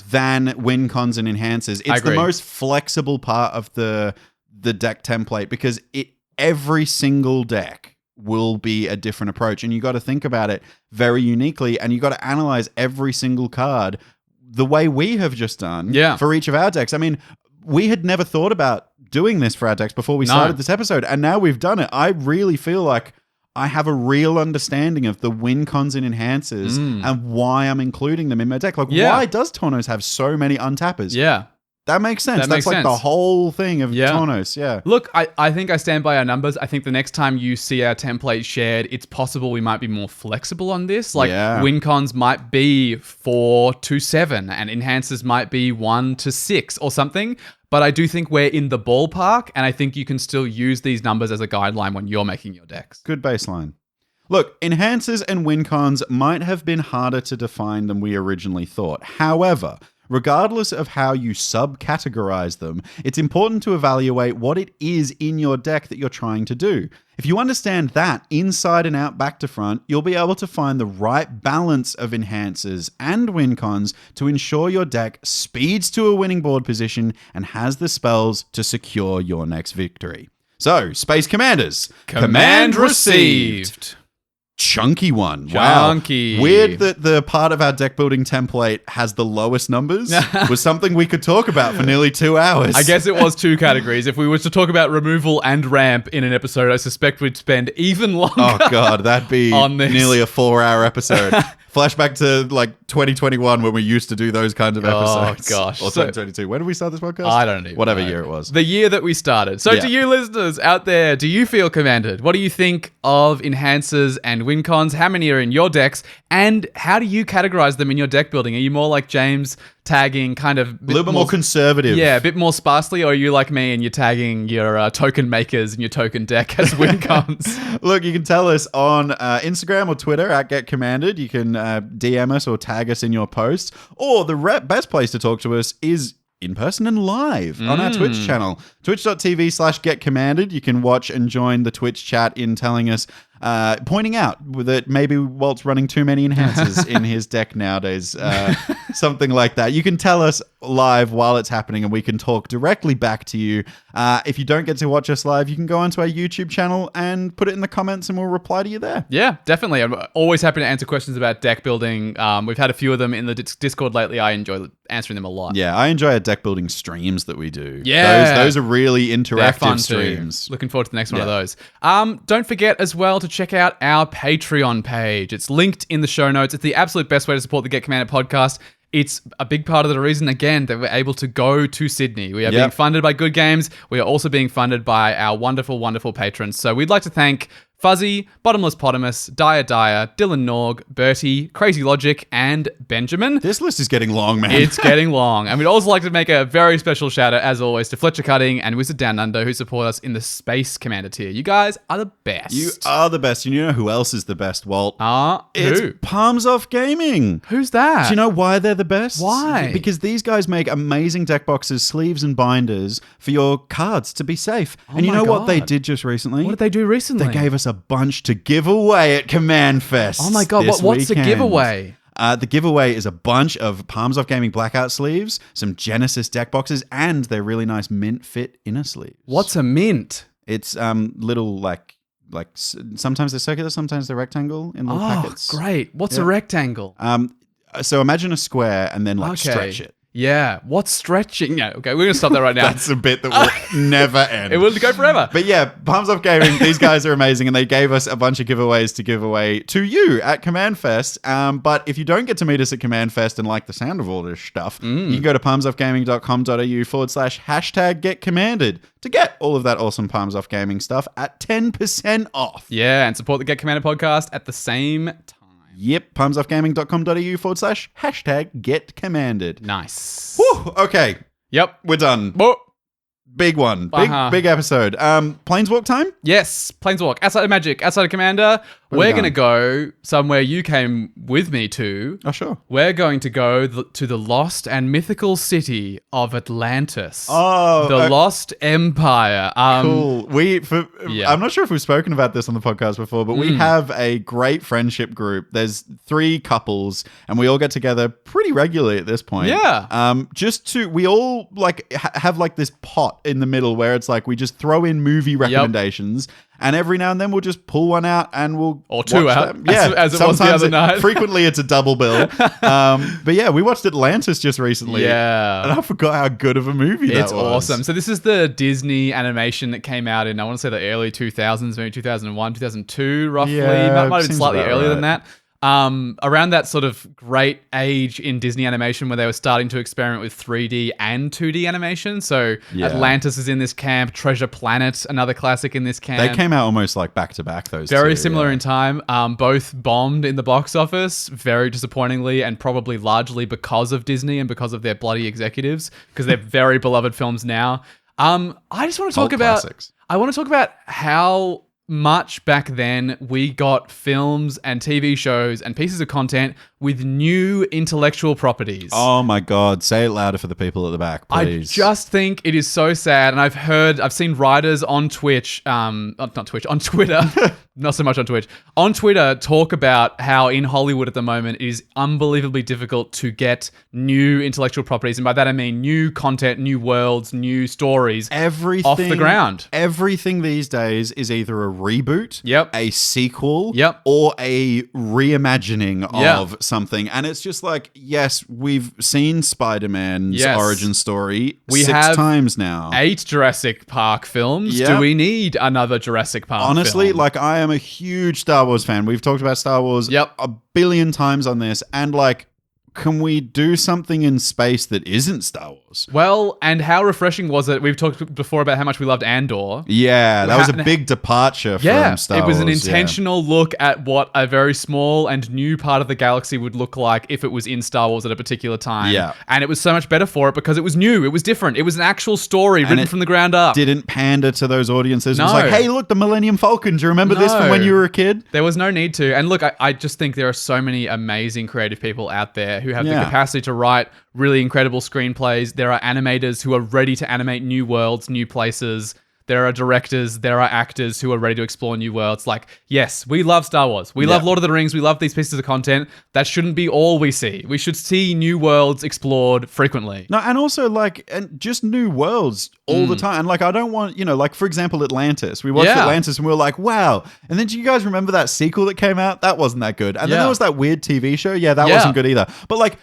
than win cons and enhancers. It's the most flexible part of the deck template because every single deck will be a different approach, and you got to think about it very uniquely, and you got to analyze every single card the way we have just done for each of our decks. I mean, we had never thought about doing this for our decks before we started this episode, and now we've done it. I really feel like I have a real understanding of the win cons and enhancers and why I'm including them in my deck. Like, why does Tornos have so many untappers? Yeah. That makes sense. That's like the whole thing of Tornos. Yeah. Look, I think I stand by our numbers. I think the next time you see our template shared, it's possible we might be more flexible on this. Like win cons might be 4 to 7 and enhancers might be 1 to 6 or something. But I do think we're in the ballpark, and I think you can still use these numbers as a guideline when you're making your decks. Good baseline. Look, enhancers and win cons might have been harder to define than we originally thought. However, regardless of how you subcategorize them, it's important to evaluate what it is in your deck that you're trying to do. If you understand that inside and out, back to front, you'll be able to find the right balance of enhancers and win cons to ensure your deck speeds to a winning board position and has the spells to secure your next victory. So, Space Commanders, command received. Chunky one. Chunky. Wow. Weird that the part of our deck building template has the lowest numbers was something we could talk about for nearly 2 hours. I guess it was 2 categories. If we were to talk about removal and ramp in an episode, I suspect we'd spend even longer. Oh God, that'd be nearly a 4-hour episode. Flashback to like 2021 when we used to do those kinds of episodes. Oh gosh. Or 2022. When did we start this podcast? I don't know. Whatever year it was. The year that we started. So to you listeners out there, do you feel commanded? What do you think of enhancers and win cons? How many are in your decks? And how do you categorize them in your deck building? Are you more like James, tagging kind of... A little bit more conservative. Yeah, a bit more sparsely, or are you like me and you're tagging your token makers and your token deck as win cons? Look, you can tell us on Instagram or Twitter at GetCommanded. You can DM us or tag us in your posts. Or the best place to talk to us is in person and live on our Twitch channel, twitch.tv/getcommanded. You can watch and join the Twitch chat in telling us, pointing out that maybe Walt's running too many enhancers in his deck nowadays, something like that. You can tell us live while it's happening and we can talk directly back to you. If you don't get to watch us live, you can go onto our YouTube channel and put it in the comments and we'll reply to you there. Yeah, definitely. I'm always happy to answer questions about deck building. We've had a few of them in the Discord lately. I enjoy answering them a lot. Yeah, I enjoy our deck building streams that we do. Yeah. Those are really interactive fun streams. Too. Looking forward to the next one of those. Don't forget as well to check out our Patreon page. It's linked in the show notes. It's the absolute best way to support the Get Commanded podcast. It's a big part of the reason, again, that we're able to go to Sydney. We are being funded by Good Games. We are also being funded by our wonderful, wonderful patrons. So we'd like to thank Fuzzy, Bottomless Potamus, Dyer, Dylan Norg, Bertie, Crazy Logic, and Benjamin. This list is getting long, man. It's getting long. And we'd also like to make a very special shout out, as always, to Fletcher Cutting and Wizard Down Under, who support us in the Space Commander tier. You guys are the best. You are the best. And you know who else is the best, Walt? It's It's Palms Off Gaming. Who's that? Do you know why they're the best? Why? Because these guys make amazing deck boxes, sleeves, and binders for your cards to be safe. And you know what they did just recently? What did they do recently? They gave us a bunch to give away at Command Fest. Oh my God, what's the giveaway? The giveaway is a bunch of Palms Off Gaming Blackout sleeves, some Genesis deck boxes, and their really nice mint fit inner sleeves. What's a mint? It's little sometimes they're circular, sometimes they're rectangle in little packets. Great. What's a rectangle? So imagine a square and then stretch it. Yeah. What's stretching? Yeah. Okay. We're going to stop that right now. That's a bit that will never end. It will go forever. But yeah, Palms Off Gaming, these guys are amazing, and they gave us a bunch of giveaways to give away to you at Command Fest. But if you don't get to meet us at Command Fest and like the sound of all this stuff, you can go to palmsoffgaming.com.au/#getcommanded to get all of that awesome Palms Off Gaming stuff at 10% off. Yeah, and support the Get Commanded podcast at the same time. Yep, palmsoffgaming.com.au/#getcommanded. Nice. Whew, okay. Yep. We're done. Whoa. Big one. Big episode. Planeswalk time? Yes, Planeswalk. Outside of Magic, outside of Commander, we're going to go somewhere you came with me to. Oh, sure. We're going to go to the lost and mythical city of Atlantis. Oh. The Lost Empire. Cool. I'm not sure if we've spoken about this on the podcast before, but we have a great friendship group. There's 3 couples, and we all get together pretty regularly at this point. Yeah. We all have this pot in the middle where it's we just throw in movie recommendations, and every now and then we'll just pull one out and we'll or 2 watch out. Them. Yeah, as it was the other night. Frequently it's a double bill. But yeah, we watched Atlantis just recently. Yeah, and I forgot how good of a movie that was. It's awesome. So this is the Disney animation that came out in, I want to say, the early 2000s, maybe 2001, 2002, roughly. Yeah, might have been slightly earlier than right. that. Around that sort of great age in Disney animation where they were starting to experiment with 3D and 2D animation. So Atlantis is in this camp, Treasure Planet, another classic in this camp. They came out almost back to back, those Very two, similar in time. Both bombed in the box office, very disappointingly, and probably largely because of Disney and because of their bloody executives, because they're very beloved films now. I just want to talk about classics. I want to talk about how much back then we got films and TV shows and pieces of content with new intellectual properties. Oh my God. Say it louder for the people at the back, please. I just think it is so sad. And I've seen writers on Twitch, on Twitter, not so much on Twitch, on Twitter talk about how in Hollywood at the moment it is unbelievably difficult to get new intellectual properties. And by that I mean new content, new worlds, new stories off the ground. Everything these days is either a reboot, a sequel, or a reimagining of something. And it's just yes, we've seen Spider-Man's origin story 6 times now. 8 Jurassic Park films. Do we need another Jurassic Park Honestly, film? I am a huge Star Wars fan. We've talked about Star Wars a billion times on this. And can we do something in space that isn't Star Wars? Well, and how refreshing was it? We've talked before about how much we loved Andor. Yeah, that was a big departure from Star Wars. It was an intentional look at what a very small and new part of the galaxy would look like if it was in Star Wars at a particular time. Yeah. And it was so much better for it because it was new. It was different. It was an actual story written from the ground up. Didn't pander to those audiences. No. It was hey, look, the Millennium Falcon. Do you remember this from when you were a kid? There was no need to. And look, I just think there are so many amazing creative people out there who have the capacity to write really incredible screenplays. There are animators who are ready to animate new worlds, new places. There are directors, there are actors who are ready to explore new worlds. Yes, we love Star Wars. We love Lord of the Rings. We love these pieces of content. That shouldn't be all we see. We should see new worlds explored frequently. No, and also and just new worlds all the time. And I don't want, for example, Atlantis. We watched Atlantis and we were like, wow. And then do you guys remember that sequel that came out? That wasn't that good. And then there was that weird TV show. Yeah, that wasn't good either. But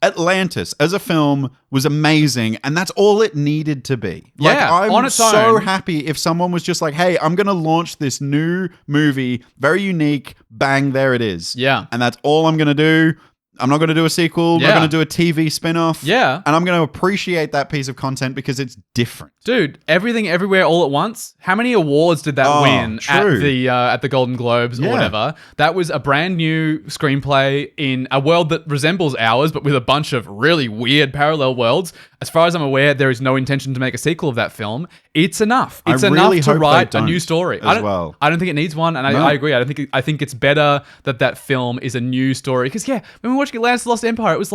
Atlantis as a film was amazing, and that's all it needed to be. I'm on its so own. happy if someone was just hey, I'm going to launch this new movie, very unique, bang, there it is. Yeah. And that's all I'm going to do. I'm not going to do a sequel. I'm not going to do a TV spin-off. Yeah. And I'm going to appreciate that piece of content because it's different. Dude, Everything Everywhere All at Once. How many awards did that win at the Golden Globes or whatever? That was a brand new screenplay in a world that resembles ours, but with a bunch of really weird parallel worlds. As far as I'm aware, there is no intention to make a sequel of that film. It's enough. It's enough to write a new story. I don't think it needs one, and I agree. I think it's better that film is a new story. Because when we watched Atlantis: The Lost Empire, it was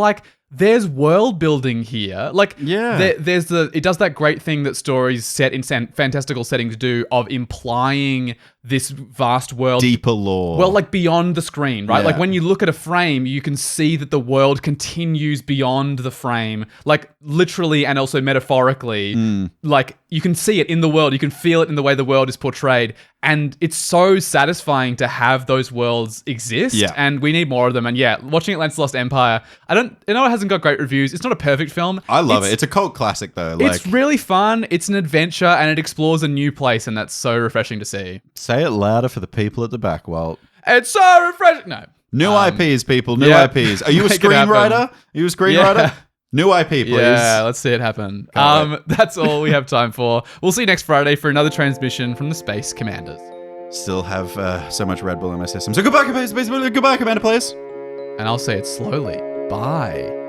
there's world building here. Like, Yeah. it does that great thing that stories set in fantastical settings do of implying this vast world. Deeper lore. Well, like beyond the screen, right? Yeah. Like when you look at a frame, you can see that the world continues beyond the frame, like literally and also metaphorically. Like you can see it in the world, you can feel it in the way the world is portrayed. And it's so satisfying to have those worlds exist. Yeah. And we need more of them. And yeah, watching Atlantis Lost Empire, I know it hasn't got great reviews. It's not a perfect film. I love it. It's a cult classic, though. Like, It's really fun. It's an adventure and it explores a new place. And that's so refreshing to see. say it louder for the people at the back, Walt. It's so refreshing. No. New IPs, people. New yeah. IPs. Are you a Make it happen. screenwriter? Are you a screenwriter? Yeah. New IP, please. Yeah, let's see it happen. That's all we have time for. We'll see you next Friday for another transmission from the Space Commanders. Still have so much Red Bull in my system. So goodbye, Commander, players. And I'll say it slowly. Bye.